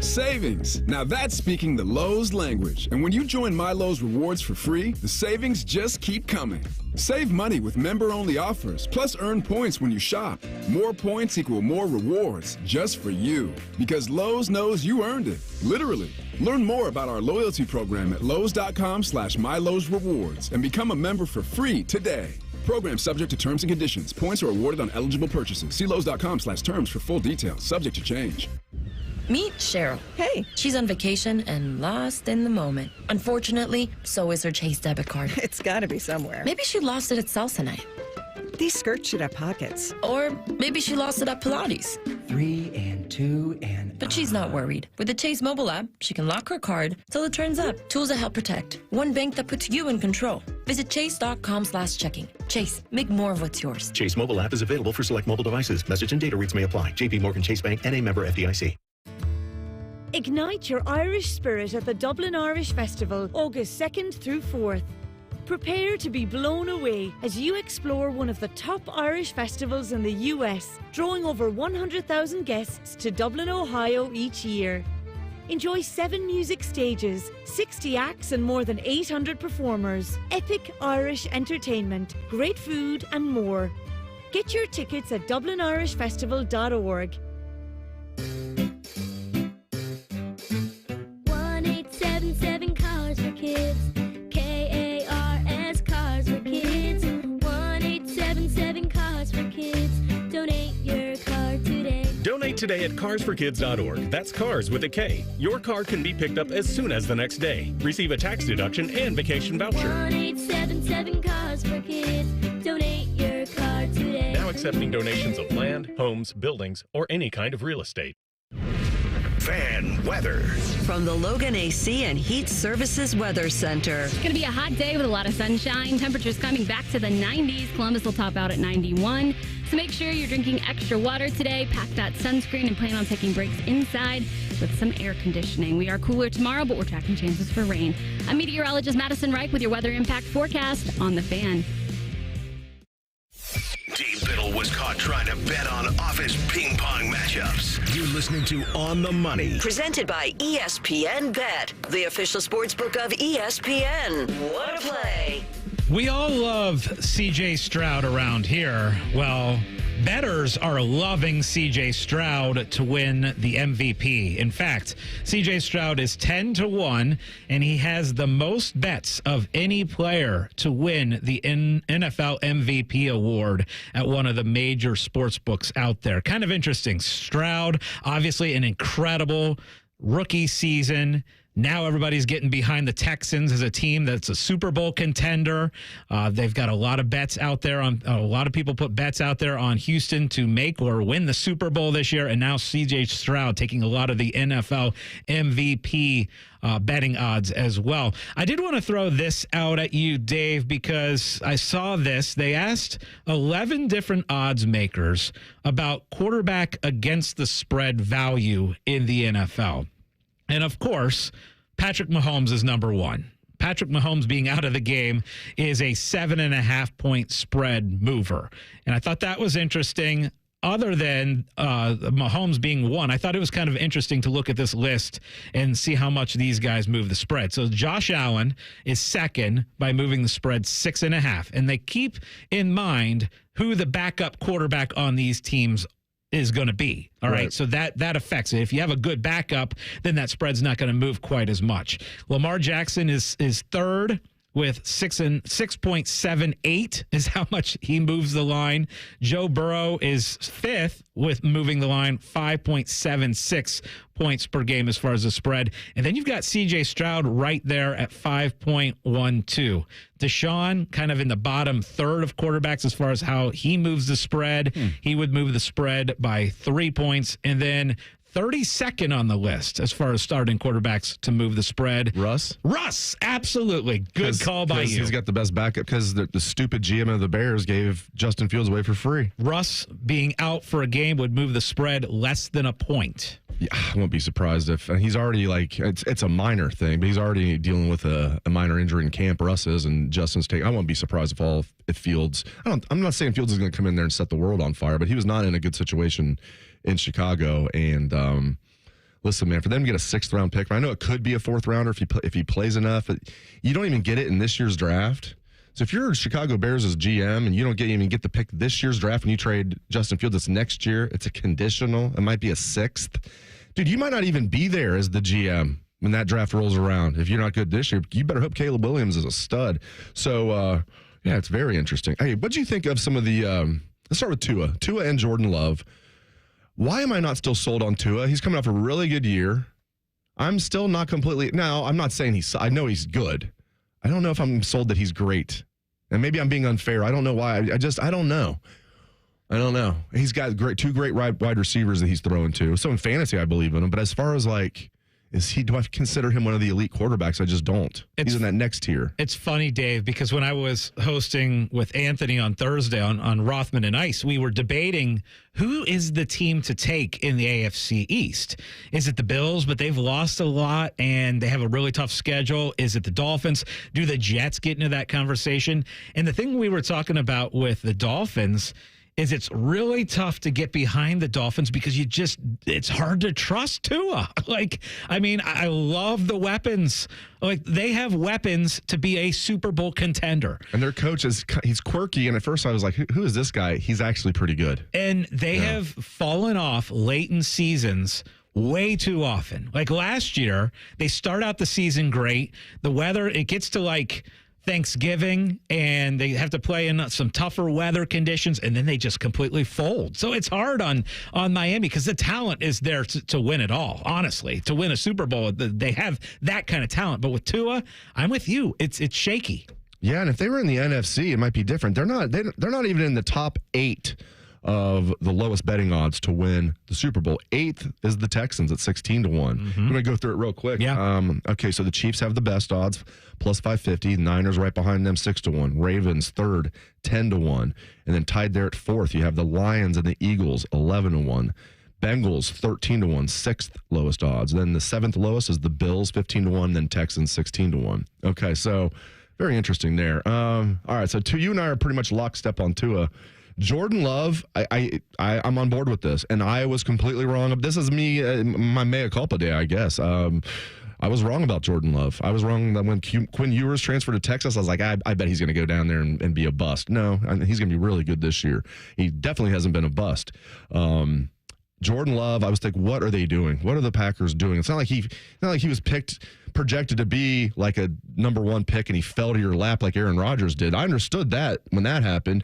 Savings. Now that's speaking the Lowe's language. And when you join My Lowe's Rewards for free, the savings just keep coming. Save money with member-only offers, plus earn points when you shop. More points equal more rewards, just for you. Because Lowe's knows you earned it, literally. Learn more about our loyalty program at Lowes.com/MyLowe'sRewards and become a member for free today. Program subject to terms and conditions. Points are awarded on eligible purchases. See Lowes.com/terms for full details, subject to change. Meet Cheryl. Hey. She's on vacation and lost in the moment. Unfortunately, so is her Chase debit card. It's gotta be somewhere. Maybe she lost it at salsa night. These skirts should have pockets. Or maybe she lost it at Pilates. 3 and 2 and... But she's not worried. With the Chase mobile app, she can lock her card till it turns up. Tools that help protect. One bank that puts you in control. Visit chase.com/checking. Chase, make more of what's yours. Chase mobile app is available for select mobile devices. Message and data rates may apply. JP Morgan Chase Bank, N.A. member FDIC. Ignite your Irish spirit at the Dublin Irish Festival, August 2nd through 4th. Prepare to be blown away as you explore one of the top Irish festivals in the US, drawing over 100,000 guests to Dublin, Ohio each year. Enjoy 7 music stages, 60 acts and more than 800 performers, epic Irish entertainment, great food and more. Get your tickets at dublinirishfestival.org. 1877 Cars for Kids. KARS Cars for Kids. 1877 Cars for Kids. Donate your car today. Donate today at carsforkids.org. That's cars with a K. Your car can be picked up as soon as the next day. Receive a tax deduction and vacation voucher. 1877 Cars for Kids. Donate your car today. Now accepting donations of land, homes, buildings, or any kind of real estate. Fan weather. From the Logan AC and Heat Services Weather Center. It's going to be a hot day with a lot of sunshine. Temperatures coming back to the 90s. Columbus will top out at 91. So make sure you're drinking extra water today. Pack that sunscreen and plan on taking breaks inside with some air conditioning. We are cooler tomorrow, but we're tracking chances for rain. I'm meteorologist Madison Reich with your weather impact forecast on The Fan. Dave Biddle was caught trying to bet on office ping pong matchups. You're listening to On the Money. Presented by ESPN Bet, the official sportsbook of ESPN. What a play. We all love CJ Stroud around here. Well, bettors are loving CJ Stroud to win the MVP. In fact, CJ Stroud is 10-1, and he has the most bets of any player to win the NFL MVP award at one of the major sports books out there. Kind of interesting. Stroud, obviously an incredible rookie season. Now everybody's getting behind the Texans as a team that's a Super Bowl contender. They've got a lot of bets out there on a lot of people put bets out there on Houston to make or win the Super Bowl this year. And now CJ Stroud taking a lot of the NFL MVP betting odds as well. I did want to throw this out at you, Dave, because I saw this. They asked 11 different odds makers about quarterback against the spread value in the NFL. And of course, Patrick Mahomes is number one. Patrick Mahomes being out of the game is a 7.5-point spread mover. And I thought that was interesting. Other than Mahomes being one, I thought it was kind of interesting to look at this list and see how much these guys move the spread. So Josh Allen is second by moving the spread 6.5. And they keep in mind who the backup quarterback on these teams is going to be. All right. So that affects it. If you have a good backup, then that spread's not going to move quite as much. Lamar Jackson is third with 6.78 is how much he moves the line. Joe Burrow is fifth with moving the line 5.76 points per game as far as the spread. And then you've got CJ Stroud right there at 5.12. Deshaun kind of in the bottom third of quarterbacks as far as how he moves the spread. He would move the spread by 3 points. And then 32nd on the list as far as starting quarterbacks to move the spread. Russ, absolutely. Good call by you. He's got the best backup because the stupid GM of the Bears gave Justin Fields away for free. Russ being out for a game would move the spread less than a point. Yeah, I won't be surprised if he's already it's a minor thing, but he's already dealing with a minor injury in camp. Russ is, and Justin's taking. I won't be surprised if Fields. I'm not saying Fields is going to come in there and set the world on fire, but he was not in a good situation in Chicago. And listen, man, for them to get a 6th round pick, I know it could be a 4th rounder if he plays enough. But you don't even get it in this year's draft. So if you're Chicago Bears' GM and you don't even get the pick this year's draft when you trade Justin Fields, it's next year. It's a conditional. It might be a 6th. Dude, you might not even be there as the GM when that draft rolls around. If you're not good this year, you better hope Caleb Williams is a stud. So, yeah, it's very interesting. Hey, what do you think of some of the let's start with Tua and Jordan Love. Why am I not still sold on Tua? He's coming off a really good year. I'm still not completely. Now, I'm not saying I know he's good. I don't know if I'm sold that he's great. And maybe I'm being unfair. I don't know why. I don't know. I don't know. He's got two great wide receivers that he's throwing to. So in fantasy, I believe in him. But as far as do I consider him one of the elite quarterbacks? I just don't. He's in that next tier. It's funny, Dave, because when I was hosting with Anthony on Thursday on Rothman and Ice, we were debating who is the team to take in the AFC East. Is it the Bills, but they've lost a lot and they have a really tough schedule? Is it the Dolphins? Do the Jets get into that conversation? And the thing we were talking about with the Dolphins is it's really tough to get behind the Dolphins because it's hard to trust Tua. I love the weapons. They have weapons to be a Super Bowl contender. And their coach he's quirky. And at first I was like, who is this guy? He's actually pretty good. And they have fallen off late in seasons way too often. Like last year, they start out the season great. The weather, it gets to Thanksgiving and they have to play in some tougher weather conditions and then they just completely fold. So it's hard on Miami because the talent is there to win it all, honestly. To win a Super Bowl, they have that kind of talent. But with Tua, I'm with you. It's shaky. Yeah, and if they were in the NFC, it might be different. They're not even in the top 8 of the lowest betting odds to win the Super Bowl. 8th is the Texans at 16-1. I'm going to go through it real quick. Yeah. Okay, so the Chiefs have the best odds, plus 550. Niners right behind them, 6-1. Ravens third, 10-1. And then tied there at 4th, you have the Lions and the Eagles, 11-1. Bengals 13-1, 6th lowest odds. Then the 7th lowest is the Bills, 15-1. Then Texans, 16-1. Okay, so very interesting there. All right, so you and I are pretty much lockstep on Tua. Jordan Love, I'm on board with this, and I was completely wrong. This is me, my mea culpa day, I guess. I was wrong about Jordan Love. I was wrong that when Quinn Ewers transferred to Texas, I was like, I bet he's going to go down there and be a bust. No, he's going to be really good this year. He definitely hasn't been a bust. Jordan Love, I was thinking, what are they doing? What are the Packers doing? It's not like he was projected to be like a number 1 pick, and he fell to your lap like Aaron Rodgers did. I understood that when that happened.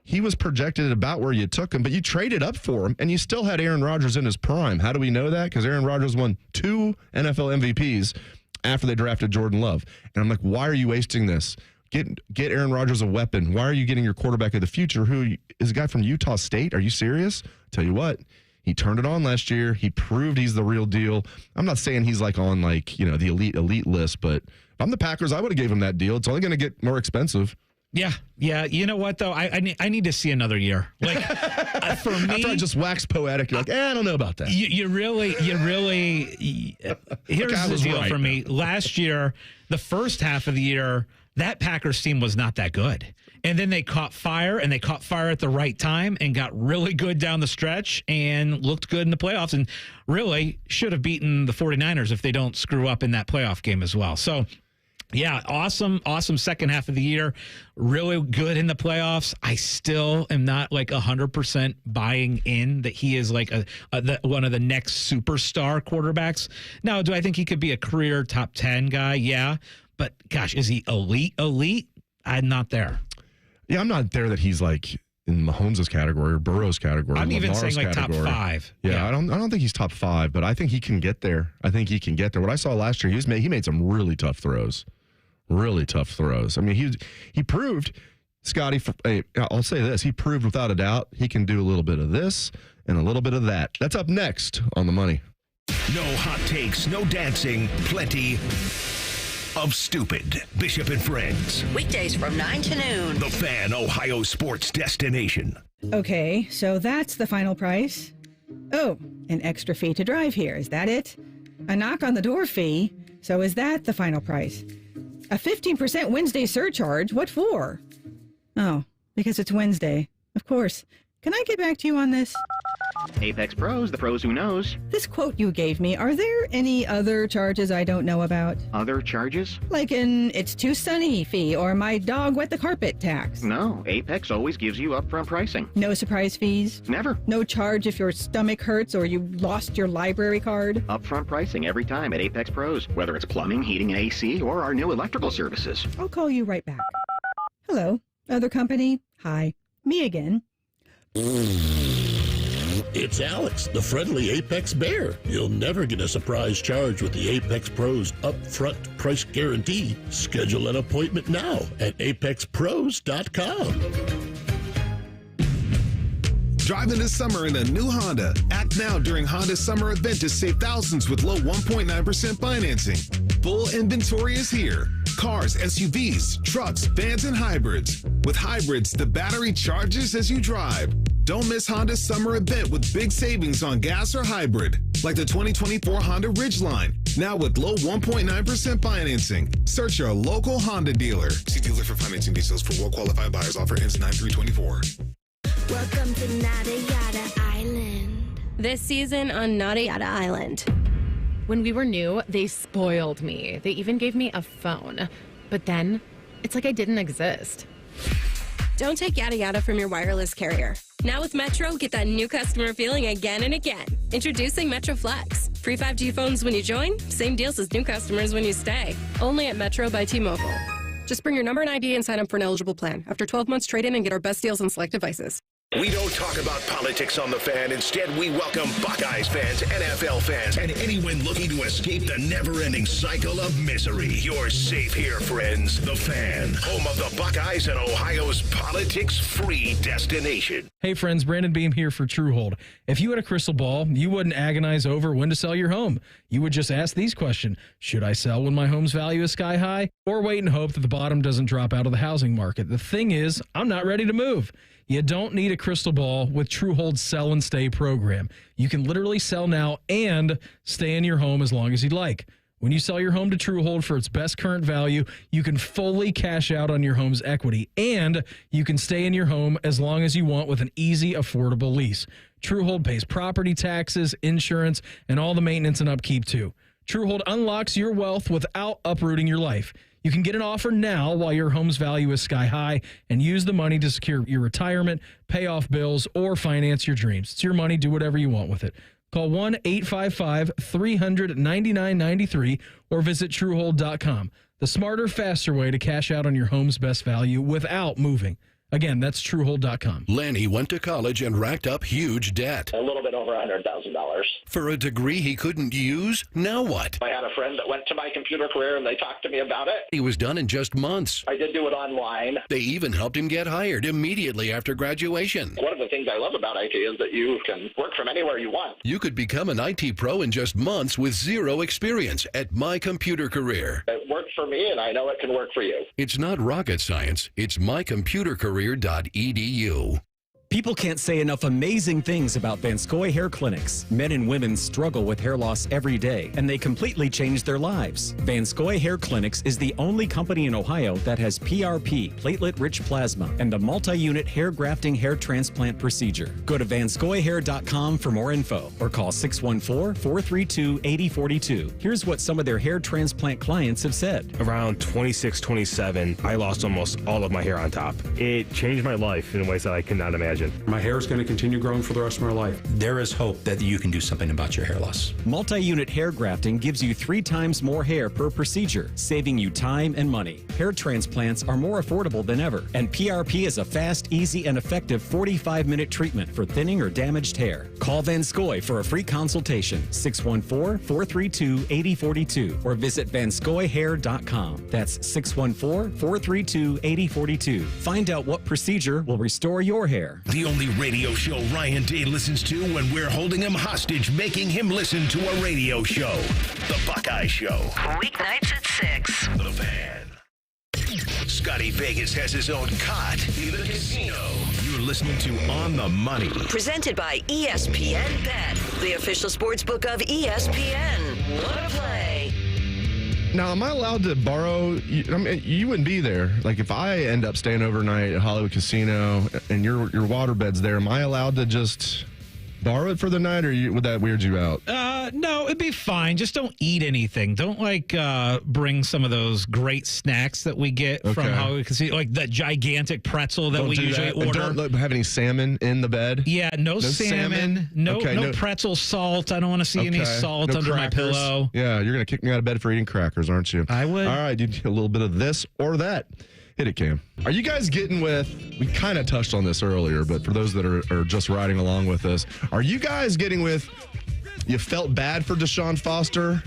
He was projected at about where you took him, but you traded up for him, and you still had Aaron Rodgers in his prime. How do we know that? Because Aaron Rodgers won 2 NFL MVPs after they drafted Jordan Love. And I'm like, why are you wasting this? Get Aaron Rodgers a weapon. Why are you getting your quarterback of the future, who is a guy from Utah State? Are you serious? Tell you what, he turned it on last year. He proved he's the real deal. I'm not saying he's on the elite list, but if I'm the Packers, I would have gave him that deal. It's only going to get more expensive. Yeah. You know what though? I need to see another year. For me, after I just waxed poetic, you're like, I don't know about that. You really. Here's the deal for me. Last year, the first half of the year, that Packers team was not that good, and then they caught fire, and they caught fire at the right time, and got really good down the stretch, and looked good in the playoffs, and really should have beaten the 49ers if they don't screw up in that playoff game as well. So. Yeah, awesome second half of the year. Really good in the playoffs. I still am not 100% buying in that he is one of the next superstar quarterbacks. Now, do I think he could be a career top 10 guy? Yeah. But gosh, is he elite? I'm not there. Yeah, I'm not there that he's in Mahomes' category or Burrow's category. I'm even saying category. top 5. Yeah, I don't think he's top 5, but I think he can get there. What I saw last year, he made some really tough throws. Really tough throws. I mean, he proved, Scotty, I'll say this, he proved without a doubt he can do a little bit of this and a little bit of that. That's up next on The Money. No hot takes, no dancing, plenty of stupid. Bishop and Friends. Weekdays from 9 to noon. The Fan, Ohio sports destination. Okay, so that's the final price. Oh, an extra fee to drive here. Is that it? A knock on the door fee. So is that the final price? A 15% Wednesday surcharge? What for? Oh, because it's Wednesday. Of course. Can I get back to you on this? Apex Pros, the pros who knows. This quote you gave me, are there any other charges I don't know about? Other charges? Like an it's too sunny fee or my dog wet the carpet tax. No, Apex always gives you upfront pricing. No surprise fees? Never. No charge if your stomach hurts or you lost your library card? Upfront pricing every time at Apex Pros, whether it's plumbing, heating, and AC, or our new electrical services. I'll call you right back. Hello, other company? Hi, me again. It's Alex, the friendly Apex Bear. You'll never get a surprise charge with the Apex Pros upfront price guarantee. Schedule an appointment now at apexpros.com. Drive into summer in a new Honda. Act now during Honda's summer event to save thousands with low 1.9% financing. Full inventory is here. Cars, SUVs, trucks, vans, and hybrids. With hybrids, the battery charges as you drive. Don't miss Honda's summer event with big savings on gas or hybrid, like the 2024 Honda Ridgeline, now with low 1.9% financing. Search your local Honda dealer. See dealer for financing details. For well-qualified buyers. Offer ends 9/3/24. Welcome to Nada Yada Island. This season on Nada Yada Island. When we were new, they spoiled me. They even gave me a phone. But then, it's like I didn't exist. Don't take yada yada from your wireless carrier. Now with Metro, get that new customer feeling again and again. Introducing Metro Flex. Free 5G phones when you join, same deals as new customers when you stay. Only at Metro by T-Mobile. Just bring your number and ID and sign up for an eligible plan. After 12 months, trade in and get our best deals on select devices. We don't talk about politics on The Fan. Instead, we welcome Buckeyes fans, NFL fans, and anyone looking to escape the never-ending cycle of misery. You're safe here, friends. The Fan, home of the Buckeyes and Ohio's politics-free destination. Hey, friends, Brandon Beam here for Truehold. If you had a crystal ball, you wouldn't agonize over when to sell your home. You would just ask these questions. Should I sell when my home's value is sky high? Or wait and hope that the bottom doesn't drop out of the housing market? The thing is, I'm not ready to move. You don't need a crystal ball with Truehold's Sell and Stay program. You can literally sell now and stay in your home as long as you'd like. When you sell your home to Truehold for its best current value, you can fully cash out on your home's equity, and you can stay in your home as long as you want with an easy, affordable lease. Truehold pays property taxes, insurance, and all the maintenance and upkeep too. Truehold unlocks your wealth without uprooting your life. You can get an offer now while your home's value is sky high and use the money to secure your retirement, pay off bills, or finance your dreams. It's your money. Do whatever you want with it. Call 1-855-300-9993 or visit Truehold.com. The smarter, faster way to cash out on your home's best value without moving. Again, that's Truehold.com. Lanny went to college and racked up huge debt. A little bit over $100,000. For a degree he couldn't use? Now what? I had a friend that went to my computer career and they talked to me about it. He was done in just months. I did do it online. They even helped him get hired immediately after graduation. One of the things I love about IT is that you can work from anywhere you want. You could become an IT pro in just months with zero experience at My Computer Career. It worked for me and I know it can work for you. It's not rocket science. It's mycomputercareer.edu. People can't say enough amazing things about Vanscoy Hair Clinics. Men and women struggle with hair loss every day, and they completely change their lives. Vanscoy Hair Clinics is the only company in Ohio that has PRP, platelet-rich plasma, and the multi-unit hair grafting hair transplant procedure. Go to vanscoyhair.com for more info, or call 614-432-8042. Here's what some of their hair transplant clients have said. Around 26, 27, I lost almost all of my hair on top. It changed my life in ways that I could not imagine. My hair is going to continue growing for the rest of my life. There is hope that you can do something about your hair loss. Multi-unit hair grafting gives you 3 times more hair per procedure, saving you time and money. Hair transplants are more affordable than ever, and PRP is a fast, easy, and effective 45-minute treatment for thinning or damaged hair. Call Vanscoy for a free consultation, 614-432-8042, or visit vanscoyhair.com. That's 614-432-8042. Find out what procedure will restore your hair. The only radio show Ryan Day listens to when we're holding him hostage, making him listen to a radio show. The Buckeye Show. Weeknights at 6. The Fan. Scotty Vegas has his own cot in the casino. You're listening to On the Money. Presented by ESPN Bet, the official sports book of ESPN. Wanna play? Now, am I allowed to borrow? I mean, you wouldn't be there. Like, if I end up staying overnight at Hollywood Casino and your waterbed's there, am I allowed to just borrow it for the night, or would that weird you out? No, it'd be fine. Just don't eat anything. Don't bring some of those great snacks that we get from Hollywood Casino, like the gigantic pretzel that we usually order. And don't have any salmon in the bed. Yeah, no salmon. No pretzel salt. I don't want to see any salt under my pillow. Yeah, you're gonna kick me out of bed for eating crackers, aren't you? I would. All right, you need a little bit of this or that. Hit it, Cam. Are you guys getting with, we kind of touched on this earlier, but for those that are just riding along with us, are you guys getting with, you felt bad for Deshaun Foster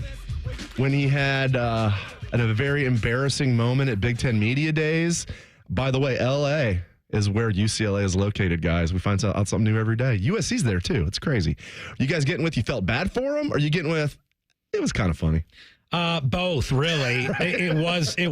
when he had a very embarrassing moment at Big Ten Media Days? By the way, LA is where UCLA is located, guys. We find out something new every day. USC's there, too. It's crazy. You guys getting with you felt bad for them, or are you getting with it was kind of funny? Both, really. It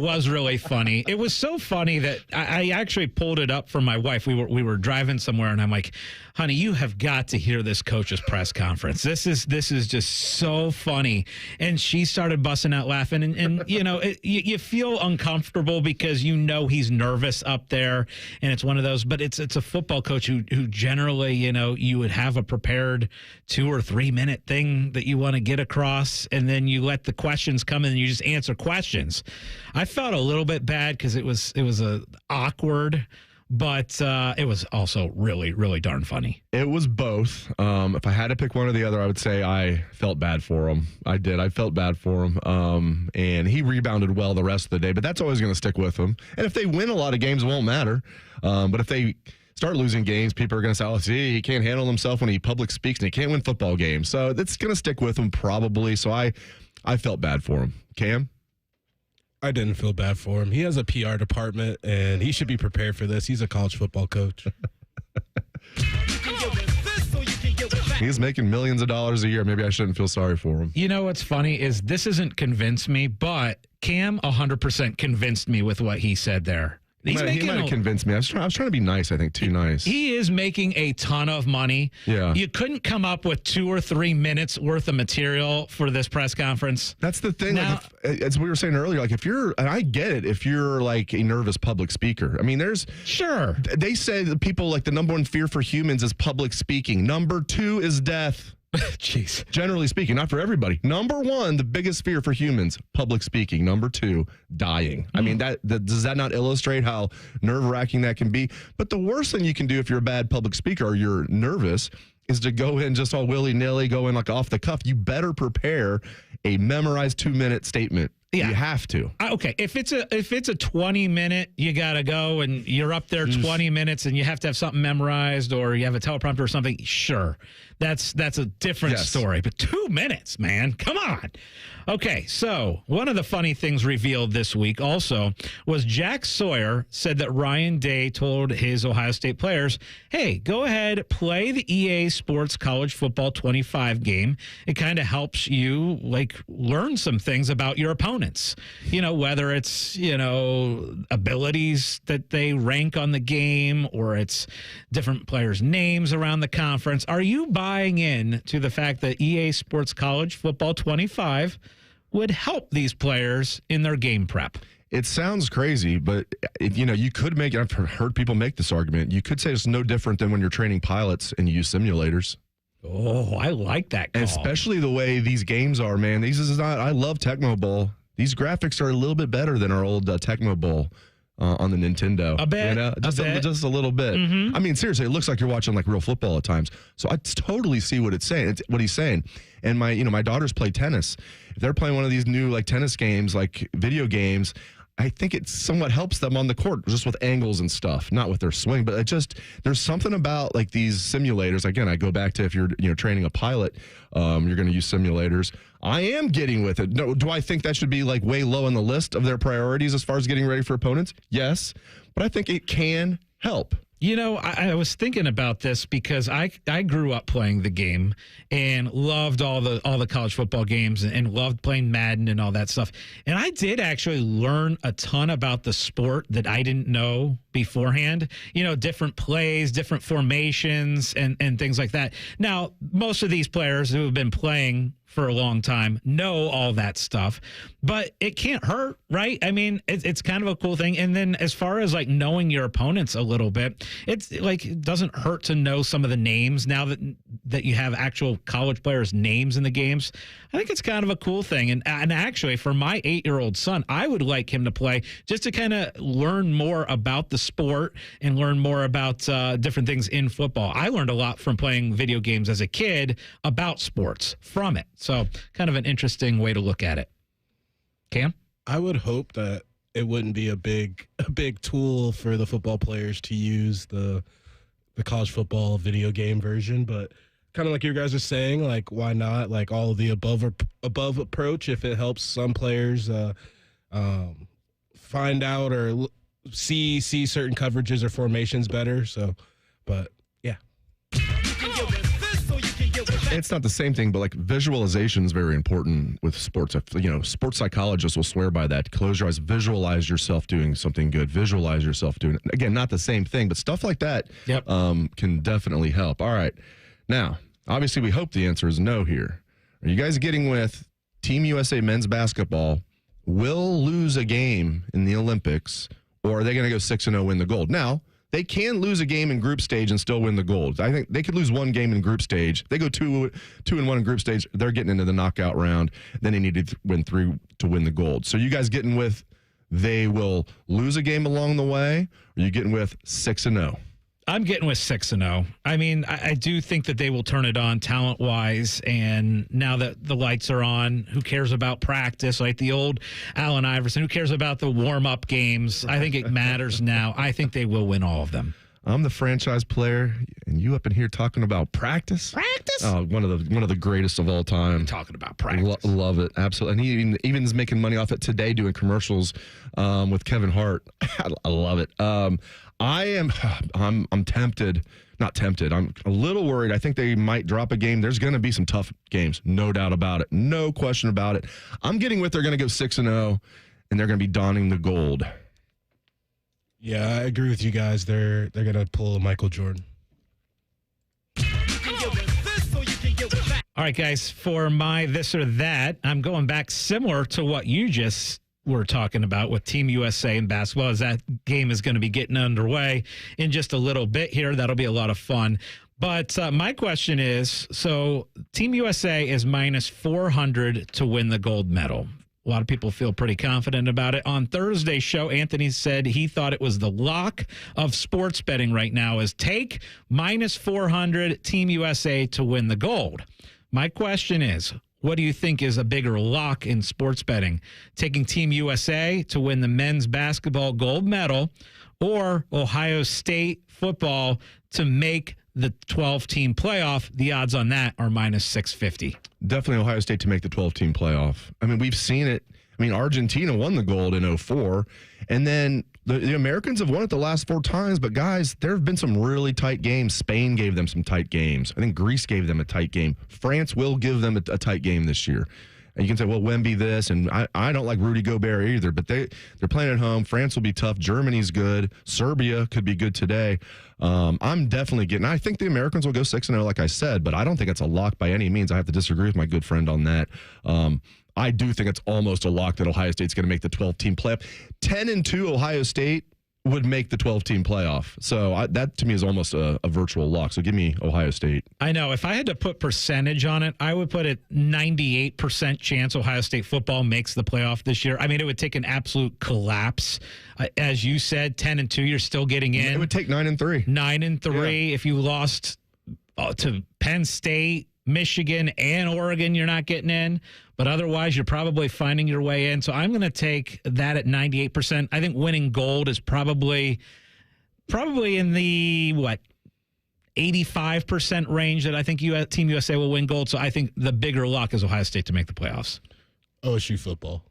was really funny. It was so funny that I actually pulled it up for my wife. We were driving somewhere, and I'm like, honey, you have got to hear this coach's press conference. This is just so funny. And she started busting out laughing. And you know, you feel uncomfortable because you know he's nervous up there, and it's one of those. But it's a football coach who generally, you know, you would have a prepared 2 or 3 minute thing that you want to get across, and then you let the questions come in and you just answer questions. I felt a little bit bad because it was awkward. But it was also really, really darn funny. It was both. If I had to pick one or the other, I would say I felt bad for him. I did. I felt bad for him. And he rebounded well the rest of the day, but that's always going to stick with him. And if they win a lot of games, it won't matter. But if they start losing games, people are going to say, oh, see, he can't handle himself when he public speaks and he can't win football games. So that's going to stick with him probably. So I felt bad for him. Cam? I didn't feel bad for him. He has a PR department, and he should be prepared for this. He's a college football coach. He's making millions of dollars a year. Maybe I shouldn't feel sorry for him. You know what's funny is this isn't convinced me, but Cam 100% convinced me with what he said there. He might have convinced me. I was trying to be nice, I think, too nice. He is making a ton of money. Yeah. You couldn't come up with 2 or 3 minutes worth of material for this press conference. That's the thing. Now, like, as we were saying earlier, like if you're, and I get it, if you're like a nervous public speaker. I mean, they say that people like the number one fear for humans is public speaking. Number 2 is death. Jeez. Generally speaking, not for everybody. Number 1, the biggest fear for humans, public speaking. Number 2, dying. I mean, does that not illustrate how nerve-wracking that can be? But the worst thing you can do if you're a bad public speaker or you're nervous is to go in just all willy-nilly, go in like off the cuff. You better prepare a memorized 2-minute statement. Yeah. You have to. Okay, if it's a 20-minute, you got to go and you're up there 20 minutes and you have to have something memorized or you have a teleprompter or something, sure. That's a different story. But 2 minutes, man, come on. Okay, so one of the funny things revealed this week also was Jack Sawyer said that Ryan Day told his Ohio State players, hey, go ahead, play the EA Sports College Football 25 game. It kind of helps you like learn some things about your opponents. You know, whether it's, you know, abilities that they rank on the game or it's different players' names around the conference. Are you buying in to the fact that EA Sports College Football 25 would help these players in their game prep? It sounds crazy, but you know, you could make, I've heard people make this argument. You could say it's no different than when you're training pilots and you use simulators. Oh, I like that call. Especially the way these games are, man. I love Tecmo Bowl. These graphics are a little bit better than our old Tecmo Bowl on the Nintendo. A bit. You know? Just a little bit. Mm-hmm. I mean, seriously, it looks like you're watching like real football at times. So I totally see what it's saying. It's what he's saying. And my daughters play tennis. If they're playing one of these new like tennis games, like video games, I think it somewhat helps them on the court just with angles and stuff, not with their swing. But there's something about like these simulators. Again, I go back to if you're training a pilot, you're going to use simulators. I am getting with it. No, do I think that should be like way low on the list of their priorities as far as getting ready for opponents? Yes, but I think it can help. You know, I was thinking about this because I grew up playing the game and loved all the college football games and loved playing Madden and all that stuff. And I did actually learn a ton about the sport that I didn't know beforehand. You know, different plays, different formations, and things like that. Now, most of these players who have been playing for a long time know all that stuff, but it can't hurt, right? I mean, it's kind of a cool thing. And then as far as like knowing your opponents a little bit, it's like it doesn't hurt to know some of the names now that you have actual college players' names in the games. I think it's kind of a cool thing. And actually, for my 8-year-old son, I would like him to play just to kind of learn more about the sport and learn more about different things in football. I learned a lot from playing video games as a kid about sports from it. So kind of an interesting way to look at it. Cam? I would hope that it wouldn't be a big tool for the football players to use the college football video game version, but kind of like you guys are saying, like why not? Like all of the above approach if it helps some players find out or see certain coverages or formations better. So, but yeah. It's not the same thing, but like visualization is very important with sports. Sports psychologists will swear by that. Close your eyes, visualize yourself doing something good. Visualize yourself doing it. Again, not the same thing, but stuff like that can definitely help. All right. Now, obviously, we hope the answer is no here. Are you guys getting with Team USA men's basketball will lose a game in the Olympics, or are they going to go 6-0, win the gold? Now, they can lose a game in group stage and still win the gold. I think they could lose one game in group stage. They go 2-1 in group stage. They're getting into the knockout round. Then they need to win 3 to win the gold. So you guys getting with they will lose a game along the way, or are you getting with 6-0? I'm getting with 6-0. I mean, I do think that they will turn it on talent-wise, and now that the lights are on, who cares about practice? Like the old Allen Iverson, who cares about the warm-up games? I think it matters now. I think they will win all of them. I'm the franchise player, and you up in here talking about practice? Practice? Oh, one of the greatest of all time. Talking about practice. Love it. Absolutely. And he even is making money off it today doing commercials with Kevin Hart. I love it. I'm tempted. Not tempted. I'm a little worried. I think they might drop a game. There's going to be some tough games. No doubt about it. No question about it. I'm getting with they're going to go 6-0, and they're going to be donning the gold. Yeah, I agree with you guys. They're going to pull a Michael Jordan. All right, guys, for my this or that, I'm going back similar to what you just were talking about with Team USA and basketball, as that game is going to be getting underway in just a little bit here. That'll be a lot of fun. But my question is, so Team USA is minus 400 to win the gold medal. A lot of people feel pretty confident about it. On Thursday's show, Anthony said he thought it was the lock of sports betting right now is take minus 400 Team USA to win the gold. My question is, what do you think is a bigger lock in sports betting? Taking Team USA to win the men's basketball gold medal, or Ohio State football to make the 12-team playoff? The odds on that are minus 650. Definitely Ohio State to make the 12-team playoff. I mean, we've seen it. I mean, Argentina won the gold in 2004, and then the Americans have won it the last 4 times. But, guys, there have been some really tight games. Spain gave them some tight games. I think Greece gave them a tight game. France will give them a tight game this year. And you can say, well, Wemby this, and I don't like Rudy Gobert either, but they're playing at home. France will be tough. Germany's good. Serbia could be good today. I'm definitely getting – I think the Americans will go 6-0, like I said, but I don't think it's a lock by any means. I have to disagree with my good friend on that. I do think it's almost a lock that Ohio State's going to make the 12-team playoff. 10-2 Ohio State would make the 12-team playoff. So that, to me, is almost a virtual lock. So give me Ohio State. I know. If I had to put percentage on it, I would put it 98% chance Ohio State football makes the playoff this year. I mean, it would take an absolute collapse. As you said, 10-2, you're still getting in. It would take 9-3. 9-3. Yeah. If you lost to Penn State, Michigan, and Oregon, you're not getting in. But otherwise, you're probably finding your way in. So I'm going to take that at 98%. I think winning gold is probably in the, 85% range that I think Team USA will win gold. So I think the bigger lock is Ohio State to make the playoffs. OSU football.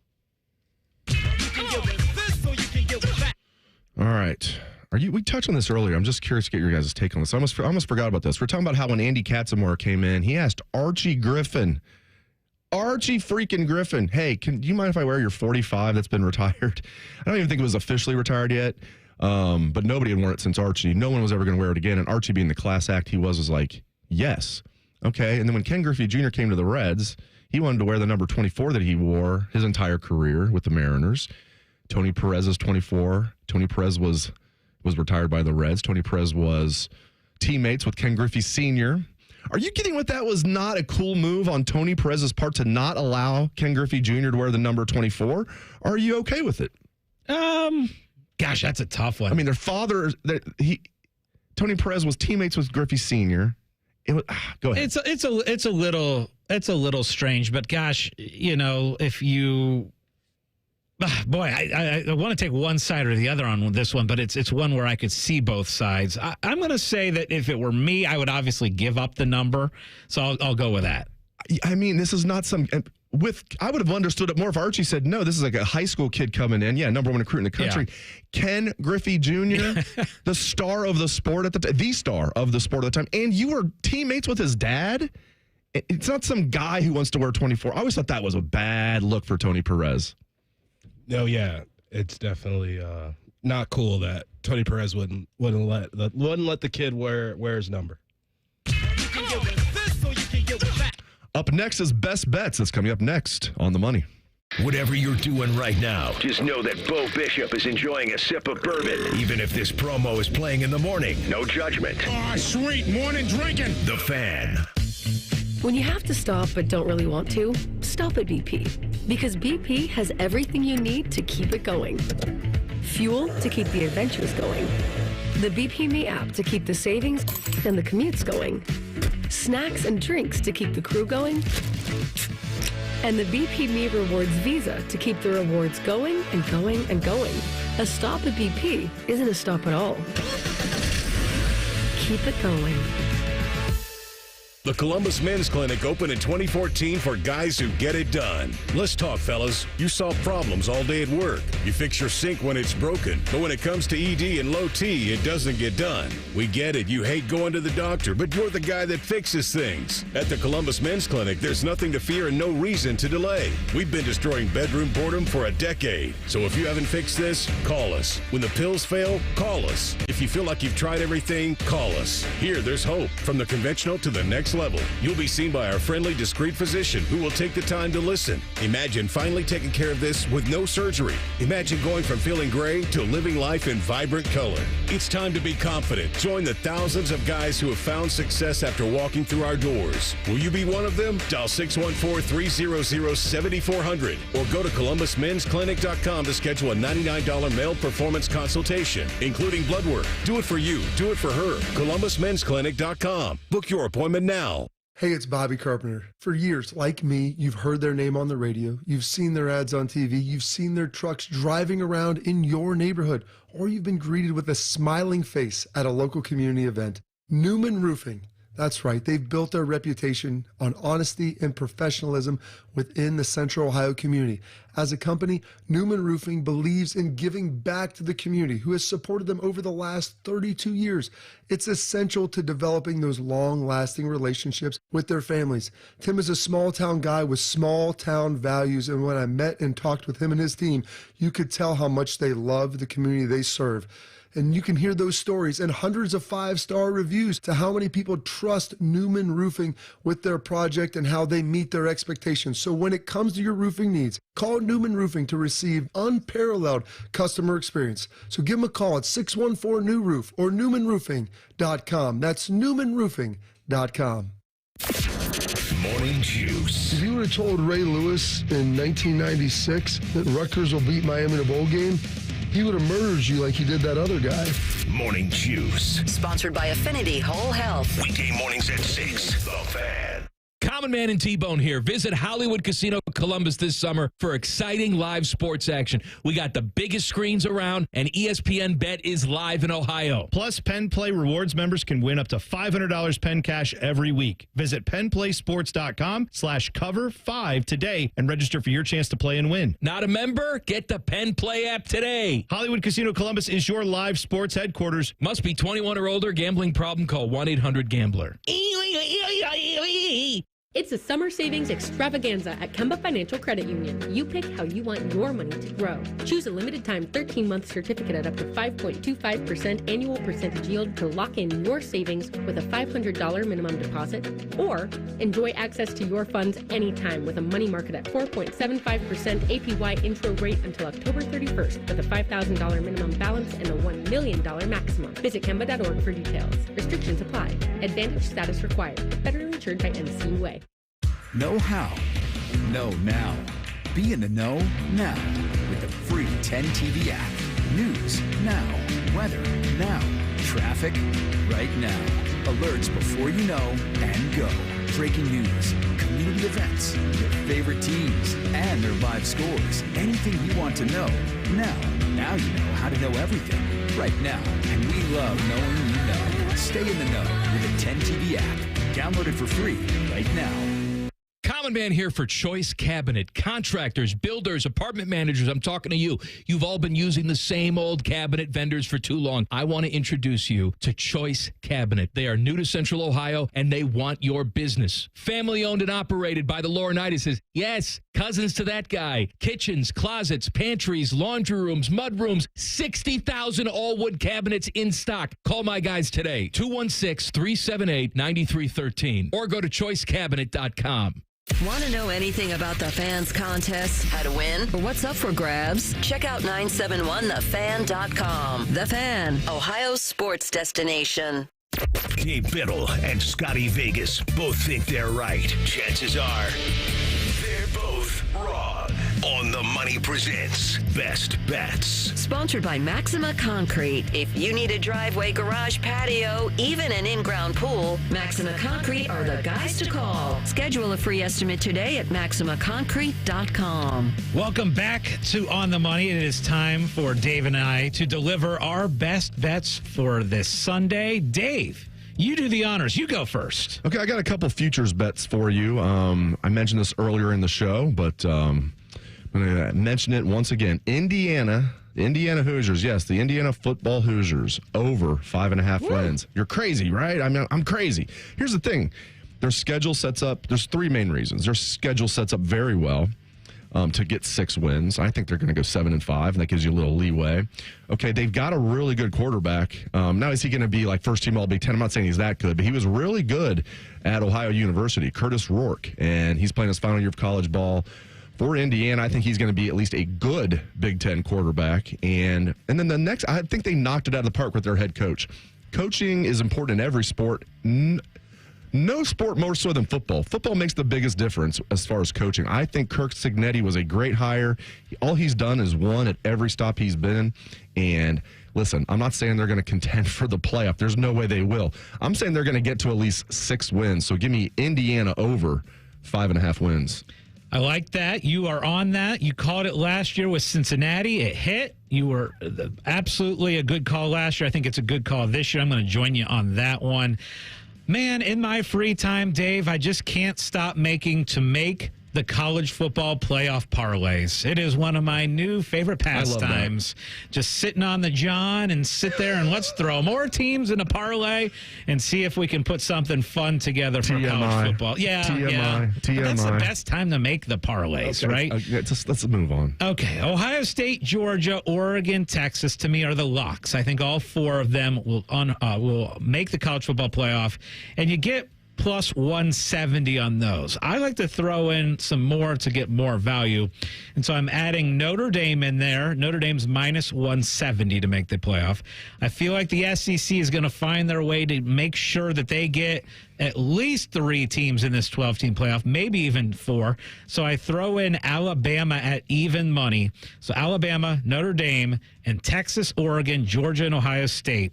All right. We touched on this earlier. I'm just curious to get your guys' take on this. I almost forgot about this. We're talking about how when Andy Katzenmoyer came in, he asked Archie freaking Griffin, hey, do you mind if I wear your 45 that's been retired? I don't even think it was officially retired yet, but nobody had worn it since Archie. No one was ever going to wear it again, and Archie, being the class act he was like, yes. Okay, and then when Ken Griffey Jr. came to the Reds, he wanted to wear the number 24 that he wore his entire career with the Mariners. Tony Perez's 24. Tony Perez was retired by the Reds. Tony Perez was teammates with Ken Griffey Sr. Are you getting what that was not a cool move on Tony Perez's part to not allow Ken Griffey Jr. to wear the number 24? Or are you okay with it? Gosh, that's a tough one. I mean, their father, Tony Perez was teammates with Griffey Sr. Go ahead. It's a little strange, but gosh, if you. Boy, I want to take one side or the other on this one, but it's one where I could see both sides. I'm going to say that if it were me, I would obviously give up the number, so I'll go with that. I mean, this is not I would have understood it more if Archie said, no, this is like a high school kid coming in. Yeah, number one recruit in the country. Yeah. Ken Griffey Jr., the star of the sport at the star of the sport at the time. And you were teammates with his dad? It's not some guy who wants to wear 24. I always thought that was a bad look for Tony Perez. No, yeah. It's definitely not cool that Tony Perez wouldn't let the kid wear his number. Up next is Best Bets. That's coming up next on The Money. Whatever you're doing right now, just know that Bo Bishop is enjoying a sip of bourbon, even if this promo is playing in the morning. No judgment. Oh, sweet morning drinking. The Fan. When you have to stop but don't really want to, stop at BP. Because BP has everything you need to keep it going. Fuel to keep the adventures going. The BP Me app to keep the savings and the commutes going. Snacks and drinks to keep the crew going. And the BP Me Rewards Visa to keep the rewards going and going and going. A stop at BP isn't a stop at all. Keep it going. The Columbus Men's Clinic opened in 2014 for guys who get it done. Let's talk, fellas. You solve problems all day at work. You fix your sink when it's broken. But when it comes to ED and low T, it doesn't get done. We get it. You hate going to the doctor, but you're the guy that fixes things. At the Columbus Men's Clinic, there's nothing to fear and no reason to delay. We've been destroying bedroom boredom for a decade. So if you haven't fixed this, call us. When the pills fail, call us. If you feel like you've tried everything, call us. Here, there's hope. From the conventional to the next level. You'll be seen by our friendly, discreet physician who will take the time to listen. Imagine finally taking care of this with no surgery. Imagine going from feeling gray to living life in vibrant color. It's time to be confident. Join the thousands of guys who have found success after walking through our doors. Will you be one of them? Dial 614-300-7400 or go to ColumbusMen'sClinic.com to schedule a $99 male performance consultation, including blood work. Do it for you. Do it for her. ColumbusMen'sClinic.com. Book your appointment now. Hey, it's Bobby Carpenter. For years, like me, you've heard their name on the radio, you've seen their ads on TV, you've seen their trucks driving around in your neighborhood, or you've been greeted with a smiling face at a local community event. Newman Roofing. That's right, they've built their reputation on honesty and professionalism within the Central Ohio community. As a company, Newman Roofing believes in giving back to the community who has supported them over the last 32 years. It's essential to developing those long-lasting relationships with their families. Tim is a small-town guy with small-town values, and when I met and talked with him and his team, you could tell how much they love the community they serve. And you can hear those stories and hundreds of 5-star reviews to how many people trust Newman Roofing with their project and how they meet their expectations. So when it comes to your roofing needs, call Newman Roofing to receive unparalleled customer experience. So give them a call at 614-NEW-ROOF or NewmanRoofing.com. That's NewmanRoofing.com. Morning Juice. If you would have told Ray Lewis in 1996 that Rutgers will beat Miami in a bowl game, he would have murdered you like he did that other guy. Morning Juice. Sponsored by Affinity Whole Health. Weekday mornings at 6. The Fan. Common Man and T-Bone here. Visit Hollywood Casino Columbus this summer for exciting live sports action. We got the biggest screens around, and ESPN Bet is live in Ohio. Plus, Penn Play Rewards members can win up to $500 Penn Cash every week. Visit PennPlaySports.com/cover5 today and register for your chance to play and win. Not a member? Get the Penn Play app today. Hollywood Casino Columbus is your live sports headquarters. Must be 21 or older. Gambling problem? Call 1-800-GAMBLER. It's a summer savings extravaganza at Kemba Financial Credit Union. You pick how you want your money to grow. Choose a limited time 13-month certificate at up to 5.25% annual percentage yield to lock in your savings with a $500 minimum deposit. Or enjoy access to your funds anytime with a money market at 4.75% APY intro rate until October 31st with a $5,000 minimum balance and a $1 million maximum. Visit Kemba.org for details. Restrictions apply. Advantage status required. Federally insured by NCUA. Know how. Know now. Be in the know now with the free 10 TV app. News now. Weather now. Traffic right now. Alerts before you know and go. Breaking news, community events, your favorite teams, and their live scores. Anything you want to know now. Now you know how to know everything right now. And we love knowing you know. Stay in the know with the 10 TV app. Download it for free right now. Common Man here for Choice Cabinet. Contractors, builders, apartment managers, I'm talking to you. You've all been using the same old cabinet vendors for too long. I want to introduce you to Choice Cabinet. They are new to Central Ohio, and they want your business. Family owned and operated by the Laurinaitis. Yes, cousins to that guy. Kitchens, closets, pantries, laundry rooms, mud rooms, 60,000 all-wood cabinets in stock. Call my guys today, 216-378-9313, or go to choicecabinet.com. Want to know anything about the fans' contests, how to win, or what's up for grabs? Check out 971thefan.com. The Fan, Ohio's sports destination. Dave Biddle and Scotty Vegas both think they're right. Chances are they're both wrong. On the Money presents Best Bets. Sponsored by Maxima Concrete. If you need a driveway, garage, patio, even an in-ground pool, Maxima Concrete are the guys to call. Schedule a free estimate today at MaximaConcrete.com. Welcome back to On the Money. It is time for Dave and I to deliver our best bets for this Sunday. Dave, you do the honors. You go first. Okay, I got a couple futures bets for you. I mentioned this earlier in the show, but I'm going to mention it once again. Indiana Hoosiers. Yes, the Indiana football Hoosiers over 5.5 wins. You're crazy, right? I mean, I'm crazy. Here's the thing. Their schedule sets up, there's three main reasons. Their schedule sets up very well to get 6 wins. I think they're going to go 7-5, and that gives you a little leeway. Okay, they've got a really good quarterback. Now, is he going to be like first team all Big Ten? I'm not saying he's that good, but he was really good at Ohio University, Curtis Rourke, and he's playing his final year of college ball for Indiana. I think he's going to be at least a good Big Ten quarterback. And then the next, I think they knocked it out of the park with their head coach. Coaching is important in every sport. No sport more so than football. Football makes the biggest difference as far as coaching. I think Kirk Cignetti was a great hire. All he's done is won at every stop he's been. And listen, I'm not saying they're going to contend for the playoff. There's no way they will. I'm saying they're going to get to at least 6 wins. So give me Indiana over 5.5 wins. I like that. You are on that. You called it last year with Cincinnati. It hit. You were absolutely a good call last year. I think it's a good call this year. I'm going to join you on that one. Man, in my free time, Dave, I just can't stop make the college football playoff parlays. It is one of my new favorite pastimes. Just sitting on the John and sit there and let's throw more teams in a parlay and see if we can put something fun together for college football. Yeah, TMI. But that's the best time to make the parlays, right? Let's move on. Okay, Ohio State, Georgia, Oregon, Texas, to me are the locks. I think all 4 of them will make the college football playoff, and you get plus 170 on those. I like to throw in some more to get more value. And so I'm adding Notre Dame in there. Notre Dame's minus 170 to make the playoff. I feel like the SEC is going to find their way to make sure that they get at least 3 teams in this 12-team playoff, maybe even 4. So I throw in Alabama at even money. So Alabama, Notre Dame, and Texas, Oregon, Georgia, and Ohio State.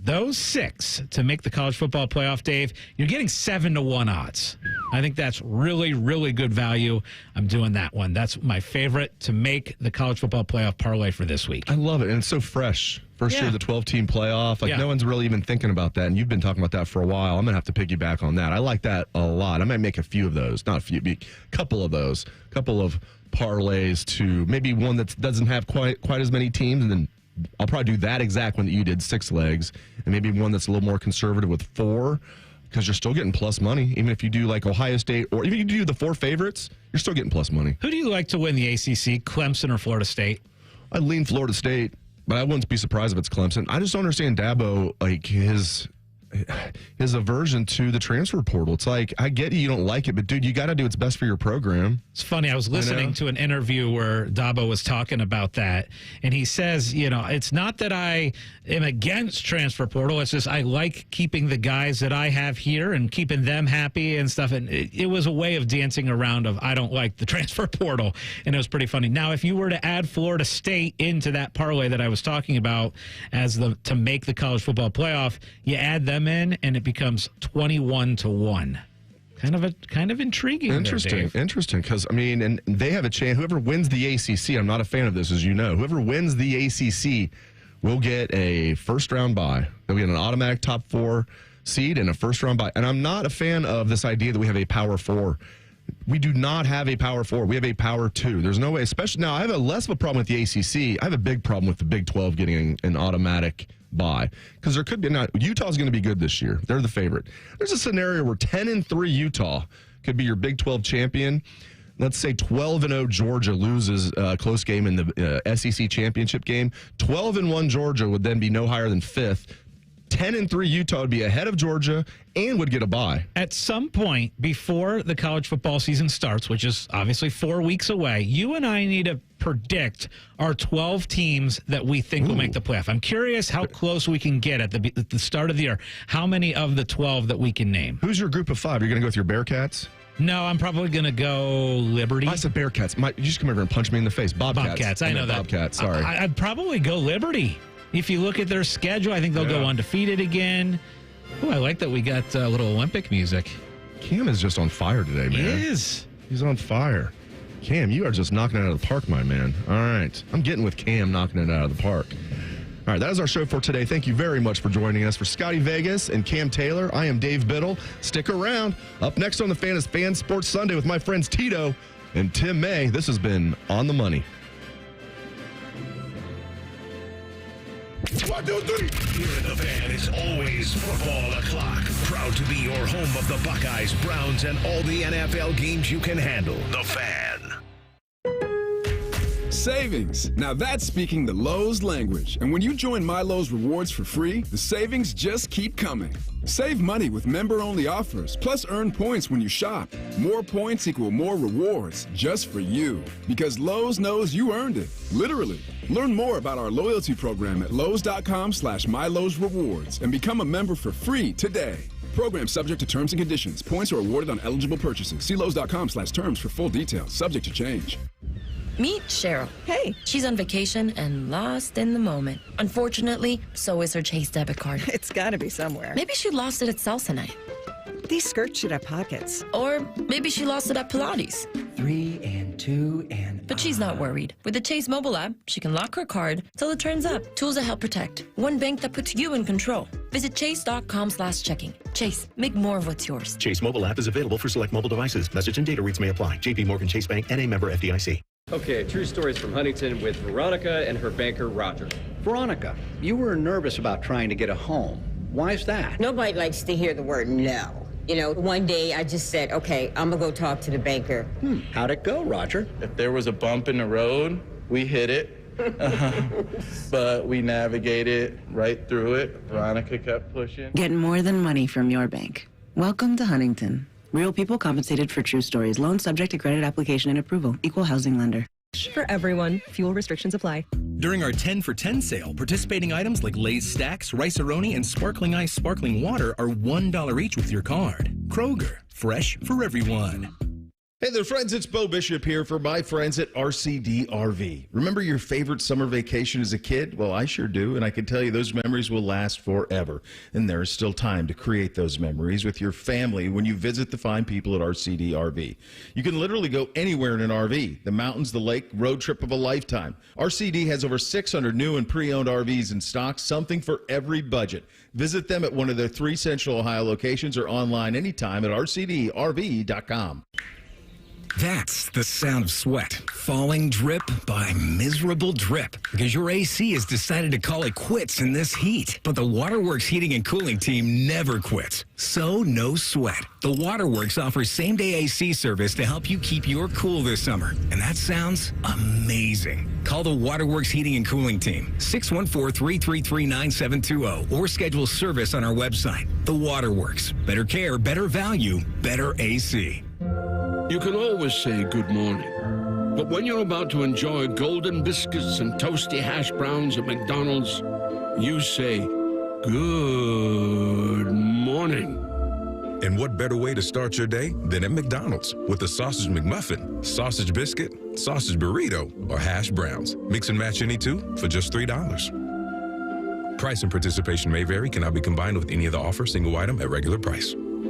Those 6 to make the college football playoff, Dave, you're getting 7-1 odds. I think that's really, really good value. I'm doing that one. That's my favorite to make the college football playoff parlay for this week. I love it. And it's so fresh. First year of the 12-team playoff. No one's really even thinking about that. And you've been talking about that for a while. I'm going to have to piggyback on that. I like that a lot. I might make a few of those. Not a few, a couple of those. A couple of parlays to maybe one that doesn't have quite as many teams, and then I'll probably do that exact one that you did, 6 legs, and maybe one that's a little more conservative with 4, because you're still getting plus money. Even if you do like Ohio State, or even if you do the 4 favorites, you're still getting plus money. Who do you like to win the ACC, Clemson or Florida State? I'd lean Florida State, but I wouldn't be surprised if it's Clemson. I just don't understand Dabo, like his aversion to the transfer portal. It's like, I get you don't like it, but dude, you got to do what's best for your program. It's funny. I was listening to an interview where Dabo was talking about that, and he says, it's not that I am against transfer portal. It's just I like keeping the guys that I have here and keeping them happy and stuff. And it was a way of dancing around of I don't like the transfer portal, and it was pretty funny. Now, if you were to add Florida State into that parlay that I was talking about to make the college football playoff, you add them in, and it becomes 21-1. Kind of intriguing. Interesting, because and they have a chance. Whoever wins the ACC, I'm not a fan of this, as you know. Whoever wins the ACC will get a first-round bye. They'll get an automatic top 4 seed and a first-round bye. And I'm not a fan of this idea that we have a Power 4 We do not have a Power 4. We have a Power 2. There's no way, especially now, I have less of a problem with the ACC. I have a big problem with the Big 12 getting an automatic bye. Because there could be, now, Utah's going to be good this year. They're the favorite. There's a scenario where 10-3 Utah could be your Big 12 champion. Let's say 12-0 Georgia loses a close game in the SEC championship game. 12-1 Georgia would then be no higher than 5th. 10-3 Utah would be ahead of Georgia and would get a bye. At some point before the college football season starts, which is obviously 4 weeks away, you and I need to predict our 12 teams that we think will make the playoff. I'm curious how close we can get at the start of the year. How many of the 12 that we can name? Who's your group of 5? You're going to go with your Bearcats? No, I'm probably going to go Liberty. I said Bearcats. You just come over and punch me in the face. Bobcats. I know that. Bobcats, sorry. I'd probably go Liberty. If you look at their schedule, I think they'll go undefeated again. Oh, I like that we got a little Olympic music. Cam is just on fire today, man. He is. He's on fire. Cam, you are just knocking it out of the park, my man. All right. I'm getting with Cam knocking it out of the park. All right, that is our show for today. Thank you very much for joining us. For Scotty Vegas and Cam Taylor, I am Dave Biddle. Stick around. Up next on the Fan is Fan Sports Sunday with my friends Tito and Tim May. This has been On the Money. 1, 2, 3. Here in the Fan is always football o'clock. Proud to be your home of the Buckeyes, Browns, and all the NFL games you can handle. The Fan. Savings. Now that's speaking the Lowe's language. And when you join My Lowe's Rewards for free, the savings just keep coming. Save money with member-only offers, plus earn points when you shop. More points equal more rewards, just for you. Because Lowe's knows you earned it, literally. Learn more about our loyalty program at lowes.com/MyLowe'sRewards and become a member for free today. Program subject to terms and conditions. Points are awarded on eligible purchases. See lowes.com/terms for full details, subject to change. Meet Cheryl. Hey. She's on vacation and lost in the moment. Unfortunately, so is her Chase debit card. It's gotta be somewhere. Maybe she lost it at salsa night. These skirts should have pockets. Or maybe she lost it at Pilates. 3 and 2 and... But she's not worried. With the Chase mobile app, she can lock her card till it turns up. Tools that help protect. One bank that puts you in control. Visit chase.com/checking. Chase, make more of what's yours. Chase mobile app is available for select mobile devices. Message and data rates may apply. JP Morgan Chase Bank, N.A. member FDIC. Okay, true stories from Huntington with Veronica and her banker, Roger. Veronica, you were nervous about trying to get a home. Why's that? Nobody likes to hear the word no. You know, one day I just said, okay, I'm gonna go talk to the banker. How'd it go, Roger? If there was a bump in the road, we hit it. But we navigated right through it. Veronica kept pushing. Getting more than money from your bank. Welcome to Huntington. Real people compensated for true stories. Loan subject to credit application and approval. Equal housing lender. For everyone, fuel restrictions apply. During our 10 for 10 sale, participating items like Lay's Stacks, Rice-A-Roni, and Sparkling Ice Sparkling Water are $1 each with your card. Kroger, fresh for everyone. Hey there, friends. It's Bo Bishop here for my friends at RCD RV. Remember your favorite summer vacation as a kid? Well, I sure do, and I can tell you those memories will last forever. And there is still time to create those memories with your family when you visit the fine people at RCD RV. You can literally go anywhere in an RV. The mountains, the lake, road trip of a lifetime. RCD has over 600 new and pre-owned RVs in stock, something for every budget. Visit them at one of their 3 Central Ohio locations or online anytime at rcdrv.com. That's the sound of sweat. Falling drip by miserable drip. Because your AC has decided to call it quits in this heat. But the Waterworks Heating and Cooling team never quits. So no sweat. The Waterworks offers same-day AC service to help you keep your cool this summer. And that sounds amazing. Call the Waterworks Heating and Cooling team, 614-333-9720, or schedule service on our website. The Waterworks. Better care, better value, better AC. You can always say good morning, but when you're about to enjoy golden biscuits and toasty hash browns at McDonald's, you say good morning. And what better way to start your day than at McDonald's with a sausage McMuffin, sausage biscuit, sausage burrito, or hash browns. Mix and match any two for just $3. Price and participation may vary, cannot be combined with any other offer, single item at regular price.